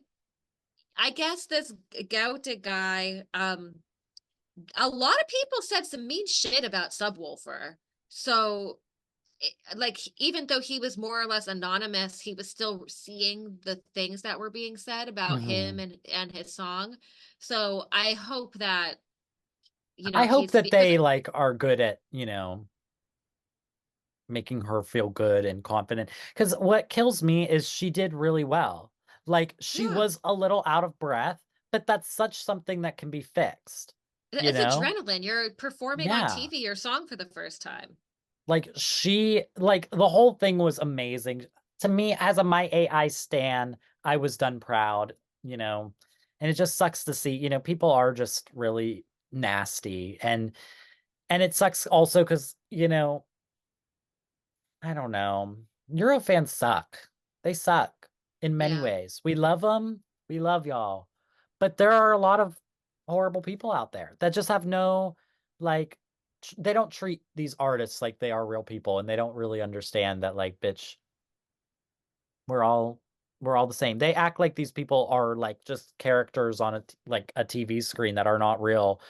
I guess this 𝗤𝗏𝘆 guy, a lot of people said some mean shit about Subwoofer. So like even though he was more or less anonymous, he was still seeing the things that were being said about him Mm-hmm. and his song. So I hope that I hope he's that because they like are good at, making her feel good and confident. Because what kills me is she did really well. Like she yeah, was a little out of breath, but that's such something that can be fixed, you it's know? adrenaline. You're performing on Yeah. TV your song for the first time. Like the whole thing was amazing. To me, as a my AI stan, I was done proud, you know. And it just sucks to see, people are just really nasty. And it sucks also because, I don't know. Euro fans suck. They suck in many Yeah. ways. We love them. We love y'all. But there are a lot of horrible people out there that just have no, like, they don't treat these artists like they are real people and they don't really understand that, like, bitch, we're all we're all the same. They act like these people are like just characters on like a TV screen that are not real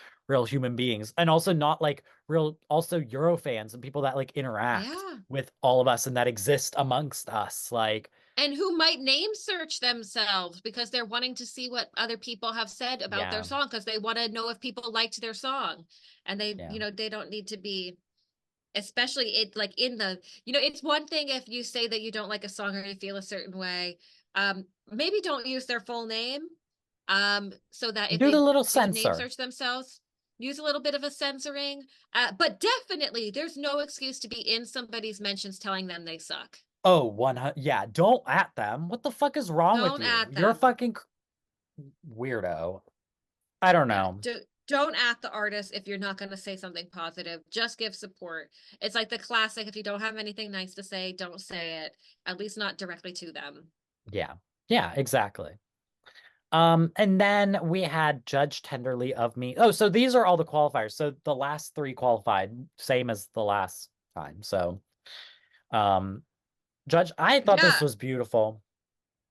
human beings and also not like real also Euro fans and people that like interact Yeah. with all of us and that exist amongst us. Like, And who might name search themselves because they're wanting to see what other people have said about their yeah, song because they want to know if people liked their song. And yeah, they don't need to be, especially it like in the, it's one thing if you say that you don't like a song or you feel a certain way. Maybe don't use their full name. So that if do the they little do name censor. search themselves, use a little bit of a censoring. But definitely there's no excuse to be in somebody's mentions telling them they suck. Oh, 100. Yeah, don't at them. What the fuck is wrong with Don't you? at You're a them. fucking weirdo. I don't Yeah, know. don't at the artist if you're not going to say something positive. Just give support. It's like the classic, if you don't have anything nice to say, don't say it, at least not directly to them. Yeah. Yeah, exactly. And then we had Judge Tenderly of Me. Oh, so these are all the qualifiers. So the last three qualified, same as the last time. So, um, Judge, I thought this Yeah. was beautiful.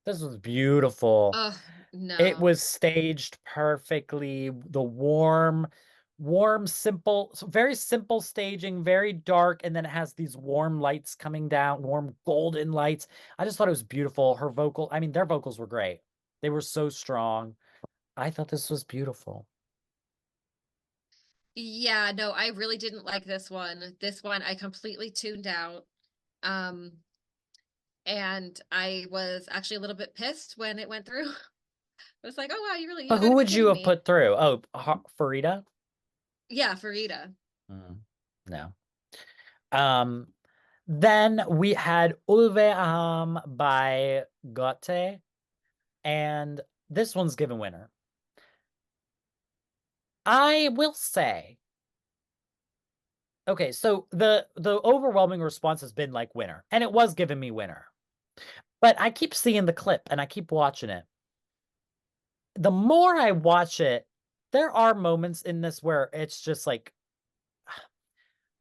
This was beautiful. Oh, It no. was staged perfectly. The warm, simple, very simple staging, very dark, and then it has these warm lights coming down, warm golden lights. I just thought it was beautiful. I mean, their vocals were great. They were so strong. I thought this was beautiful. Yeah, no, I really didn't like this one. This one I completely tuned out. Um, and I was actually a little bit pissed when it went through. I was like, oh wow, you But who gotta be would you kidding have me. put through? Oh, Farida? Yeah, Farida. No. Um, then we had 𝗲𝗏𝘆𝘆 by 𝗥𝗶𝗍, and this one's given winner. I will say, okay, so the overwhelming response has been like winner, and it was giving me winner. But I keep seeing the clip and I keep watching it. The more I watch it, there are moments in this where it's just like,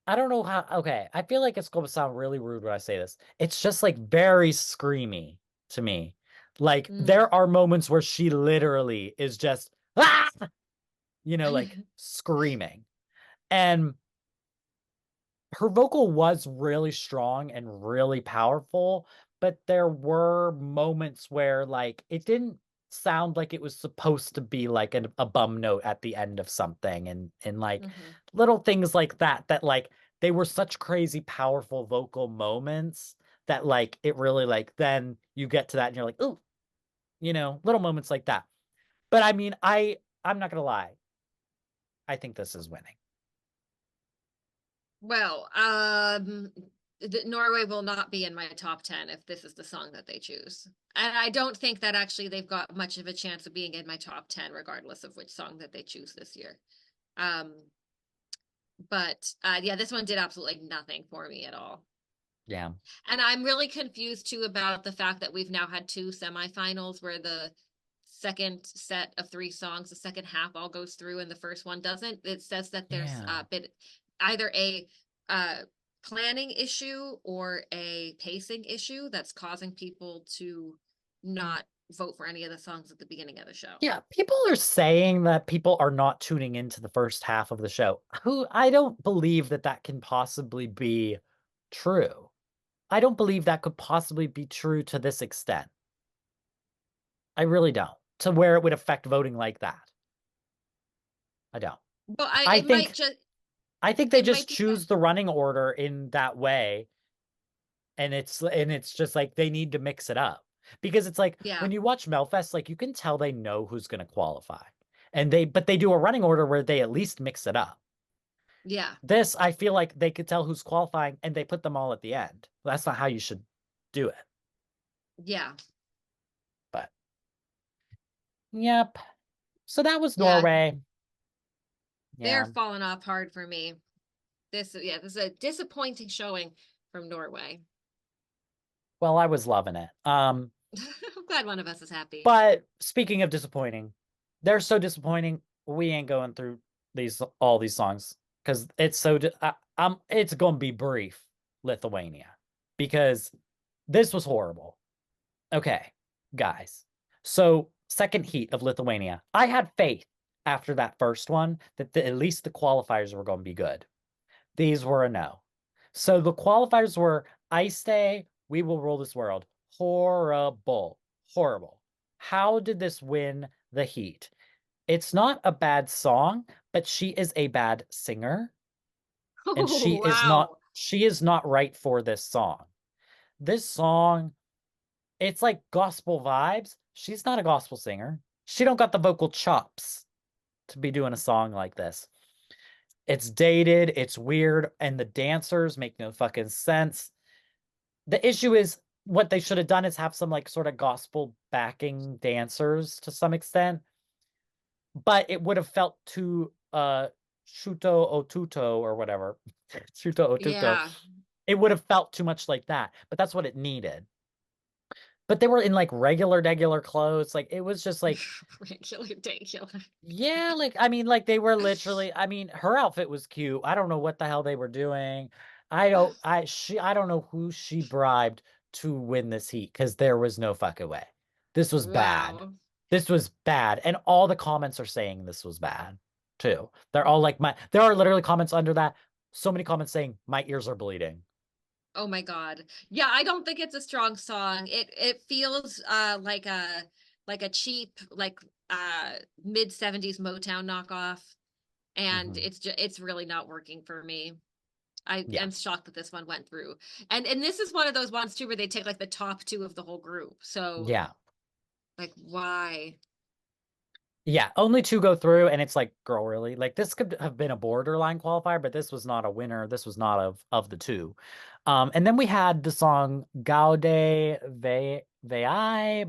I don't know how, okay, I feel like it's going to sound really rude when I say this. It's just like very screamy to me. Like there are moments where she literally is just, ah! Like screaming. And her vocal was really strong and really powerful, but there were moments where like it didn't sound like it was supposed to be like a bum note at the end of something, and like little things like that like they were such crazy powerful vocal moments that like it really like then you get to that and you're like, ooh, little moments like that. But I mean, I'm not gonna lie, I think this is winning. Well, Norway will not be in my top 10 if this is the song that they choose. And I don't think that actually they've got much of a chance of being in my top 10, regardless of which song that they choose this year. But yeah, this one did absolutely nothing for me at all. Yeah. And I'm really confused too about the fact that we've now had 2 semifinals where the second set of 3 songs, the second half all goes through and the first one doesn't. It says that there's been either a planning issue or a pacing issue that's causing people to not vote for any of the songs at the beginning of the show. Yeah, people are saying that people are not tuning into the first half of the show. I don't believe that can possibly be true. I don't believe that could possibly be true to this extent. I really don't. To where it would affect voting like that. I don't. Well, I think they just choose the running order in that way, and it's just like they need to mix it up. Because it's like when you watch Melfest, like you can tell they know who's going to qualify. But they do a running order where they at least mix it up. Yeah. This, I feel like they could tell who's qualifying and they put them all at the end. That's not how you should do it. Yeah. But yep. So that was Norway. They're falling off hard for me. This is a disappointing showing from Norway. Well, I was loving it. I'm glad one of us is happy. But speaking of disappointing, they're so disappointing. We ain't going through all these songs because it's so it's going to be brief, Lithuania, because this was horrible. Okay, guys. So second heat of Lithuania. I had faith after that first one that at least the qualifiers were going to be good. These were a no. So the qualifiers were 𝗍𝗍, We Will Rule This World. Horrible. Horrible. How did this win the heat? It's not a bad song, but she is a bad singer. And she is not right for this song. This song, it's like gospel vibes. She's not a gospel singer. She don't got the vocal chops to be doing a song like this. It's dated, it's weird, and the dancers make no fucking sense. The issue is what they should have done is have some like sort of gospel backing dancers to some extent. But it would have felt too Shuto Otuto or whatever. Shuto Otuto. Yeah. It would have felt too much like that. But that's what it needed. But they were in like regular clothes. Like it was just like regular. Yeah, like I mean, like they were literally. I mean, her outfit was cute. I don't know what the hell they were doing. I don't know who she bribed to win this heat because there was no fucking way. This was bad. This was bad, and all the comments are saying this was bad too. They're all like there are literally comments under that. So many comments saying my ears are bleeding. Oh my God. Yeah, I don't think it's a strong song. It feels like a cheap like mid 70s Motown knockoff. and it's really not working for me. I Yeah. am shocked that this one went through. And this is one of those ones too where they take like the top 2 of the whole group. So Yeah. like why? Yeah, only 2 go through, and it's like, girl, really? Like, this could have been a borderline qualifier, but this was not a winner. This was not of the 2. And then we had the song 𝗤𝗍𝗆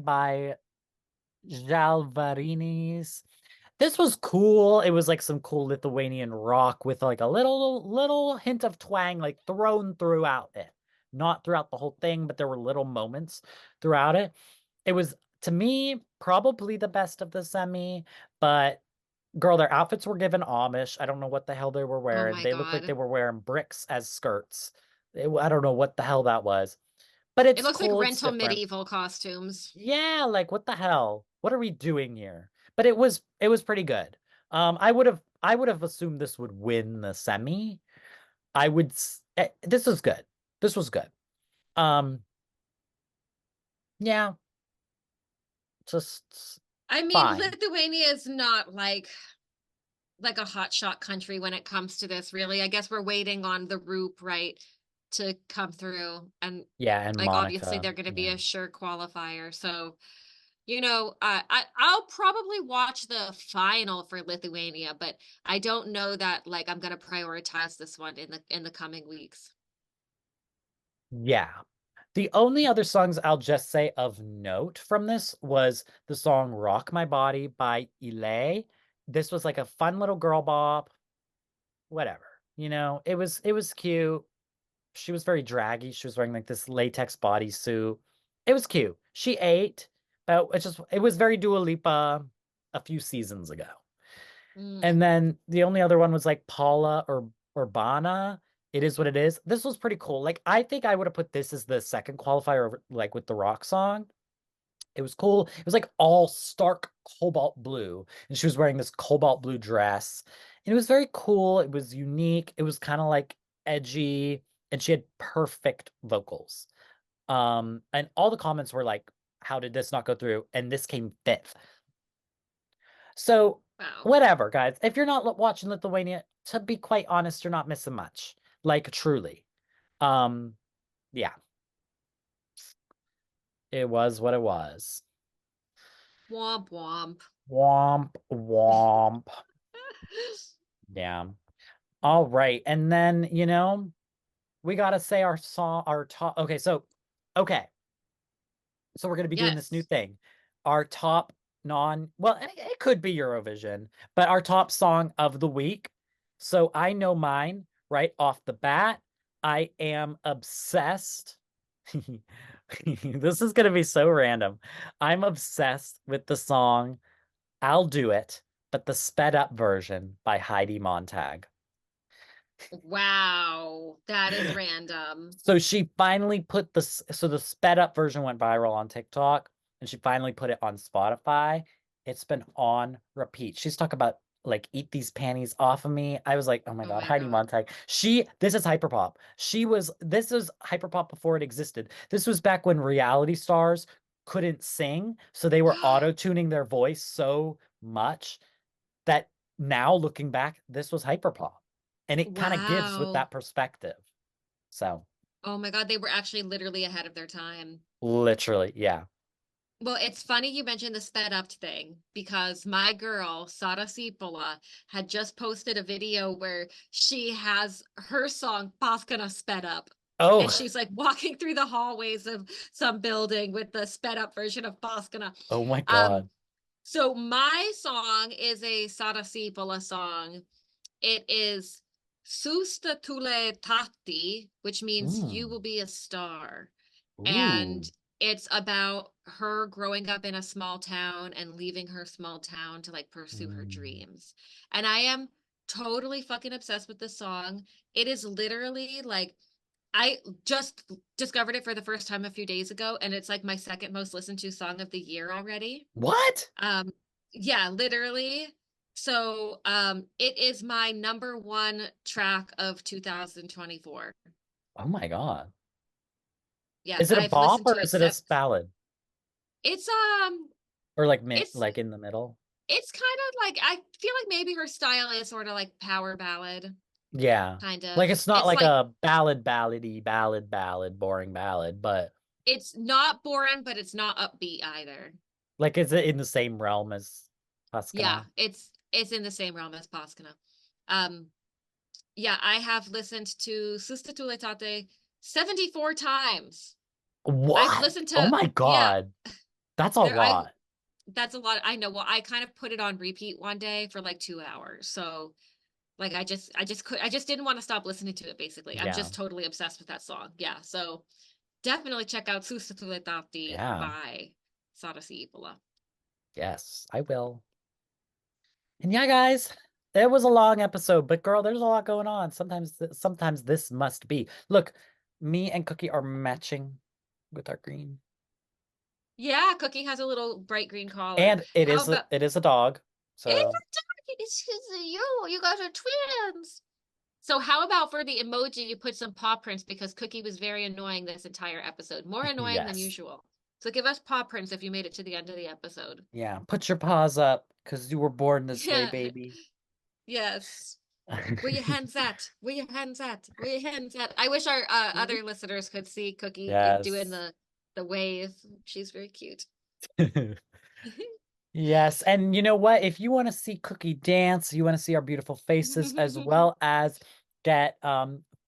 by 𝗤𝗆varinis. This was cool. It was like some cool Lithuanian rock with like a little hint of twang like thrown throughout it. Not throughout the whole thing, but there were little moments throughout it. It was, to me, probably the best of the semi, but girl, their outfits were given Amish. I don't know what the hell they were Oh wearing. my They looked like they God. were wearing bricks as skirts. I don't know what the hell that was, but It it's looks like cool. It's rental different. medieval costumes. Yeah, like what the hell? What are we doing here? But it was pretty good. I would have assumed this would win the semi. This was good. This was good. Um, yeah, just I mean, fine. Lithuania is not like a hotshot country when it comes to this, really. I guess we're waiting on the Roop, right, to come through. And Yeah, and like obviously Monica. they're gonna be Yeah. a sure qualifier. So, I'll probably watch the final for Lithuania, but I don't know that like I'm gonna prioritize this one in the coming weeks. Yeah. The only other songs I'll just say of note from this was the song Rock My Body by 𝗍𝗍. This was like a fun little girl bop, whatever. It was cute. She was very draggy. She was wearing like this latex bodysuit. It was cute. She ate, but it was very Dua Lipa a few seasons ago. Mm. And then the only other one was like Paula or Urbana. It is what it is. This was pretty cool. Like, I think I would have put this as the second qualifier, like with the rock song. It was cool. It was like all stark cobalt blue, and she was wearing this cobalt blue dress. And it was very cool. It was unique. It was kind of like edgy, and she had perfect vocals. And all the comments were like, how did this not go through? And this came fifth. So Wow. whatever, guys. If you're not watching Lithuania, to be quite honest, you're not missing much. Like, truly. Um, yeah. It was what it was. Womp womp. Womp womp. Yeah. All right. And then, we gotta say our top. Okay. So we're gonna be doing this new Yes. thing. Our top well, it could be Eurovision, but our top song of the week. So I know mine right off the bat. I am obsessed. This is gonna be so random. I'm obsessed with the song I'll Do It, but the sped up version by Heidi Montag. Wow. That is random. So she finally put the sped up version went viral on TikTok, and she finally put it on Spotify. It's been on repeat. She's talking about like eat these panties off of me. I was like, oh my Oh God, my Heidi God. Montag. This is hyperpop. This was hyperpop before it existed. This was back when reality stars couldn't sing, so they were auto-tuning their voice so much that now looking back, this was hyperpop. And it kind of gives with Wow. that perspective. So Oh my God, they were actually literally ahead of their time. literally, yeah. Well, it's funny you mentioned the sped up thing because my girl, Sara Aalto, had just posted a video where she has her song 𝗥𝗶𝗆 sped up. And Oh, she's like walking through the hallways of some building with the sped up version of 𝗥𝗶𝗆. oh my Um, God. so my song is a Sara Aalto song. It is Susta Tule Tati, which means you will Mm. be a star. Ooh. And it's about her growing up in a small town and leaving her small town to like pursue her Mm. dreams. And I am totally fucking obsessed with this song. It is literally like I just discovered it for the first time a few days ago, and it's like my second most listened to song of the year already. What? Um, yeah, literally. So, it is my number one track of 2024. Oh my God. Yes, Is it a I've bop listened or to it is it a seven. ballad? It's Or like it's like in the middle? It's kind of like, I feel like maybe her style is sort of like power ballad, Yeah. kind Like of. it's not It's like like, a ballad, boring ballad, but it's not boring, but it's not upbeat either. like is it in the same realm as Yeah, Pascana? it's in the same realm as Paskana. Um, yeah, I have listened to 𝗫 𝗫𝗏𝗃 74 times. I've What? listened Oh to, my yeah, God. That's a there I lot. that's a lot. I know. Well, I kind of put it on repeat one day for like 2 hours. So like I just didn't want to stop listening to it basically. I'm Yeah. just totally obsessed with that song. Yeah. So definitely check out 𝗫 𝗫𝗏𝗃 Yeah. by Sara Aalto. Yes, I will. And yeah, guys, it was a long episode, but girl, there's a lot going on. Sometimes this must be. Look, me and Cookie are matching with our green. Yeah, Cookie has a little bright green collar. And it How is about a dog. it's So a dog? You guys are twins. So how about for the emoji, you put some paw prints because Cookie was very annoying this entire episode, more annoying than yes. usual. So give us paw prints if you made it to the end of the episode. Yeah. Put your paws up because you were born this way, Yeah. baby. Yes. Where your hands at? Where your hands at? Where your hands at? I wish our other listeners could see Cookie doing Yes. the wave. She's very cute. Yes, and you know what? If you want to see Cookie dance, you want to see our beautiful faces as well as get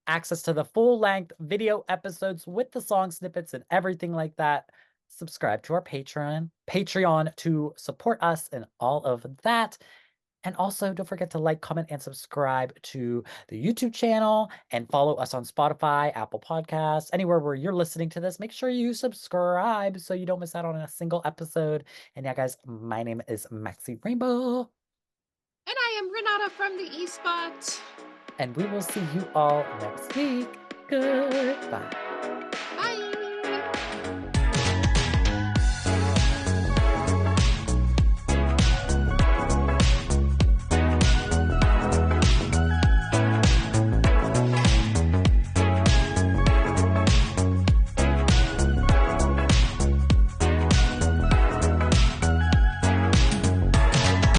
access to the full-length video episodes with the song snippets and everything like that, subscribe to our Patreon to support us in all of that. And also, don't forget to like, comment, and subscribe to the YouTube channel and follow us on Spotify, Apple Podcasts, anywhere where you're listening to this. Make sure you subscribe so you don't miss out on a single episode. And yeah, guys, my name is 𝗲𝗡𝘅𝗆 Rainbow. And I am Renata from the E Spot. And we will see you all next week. Goodbye.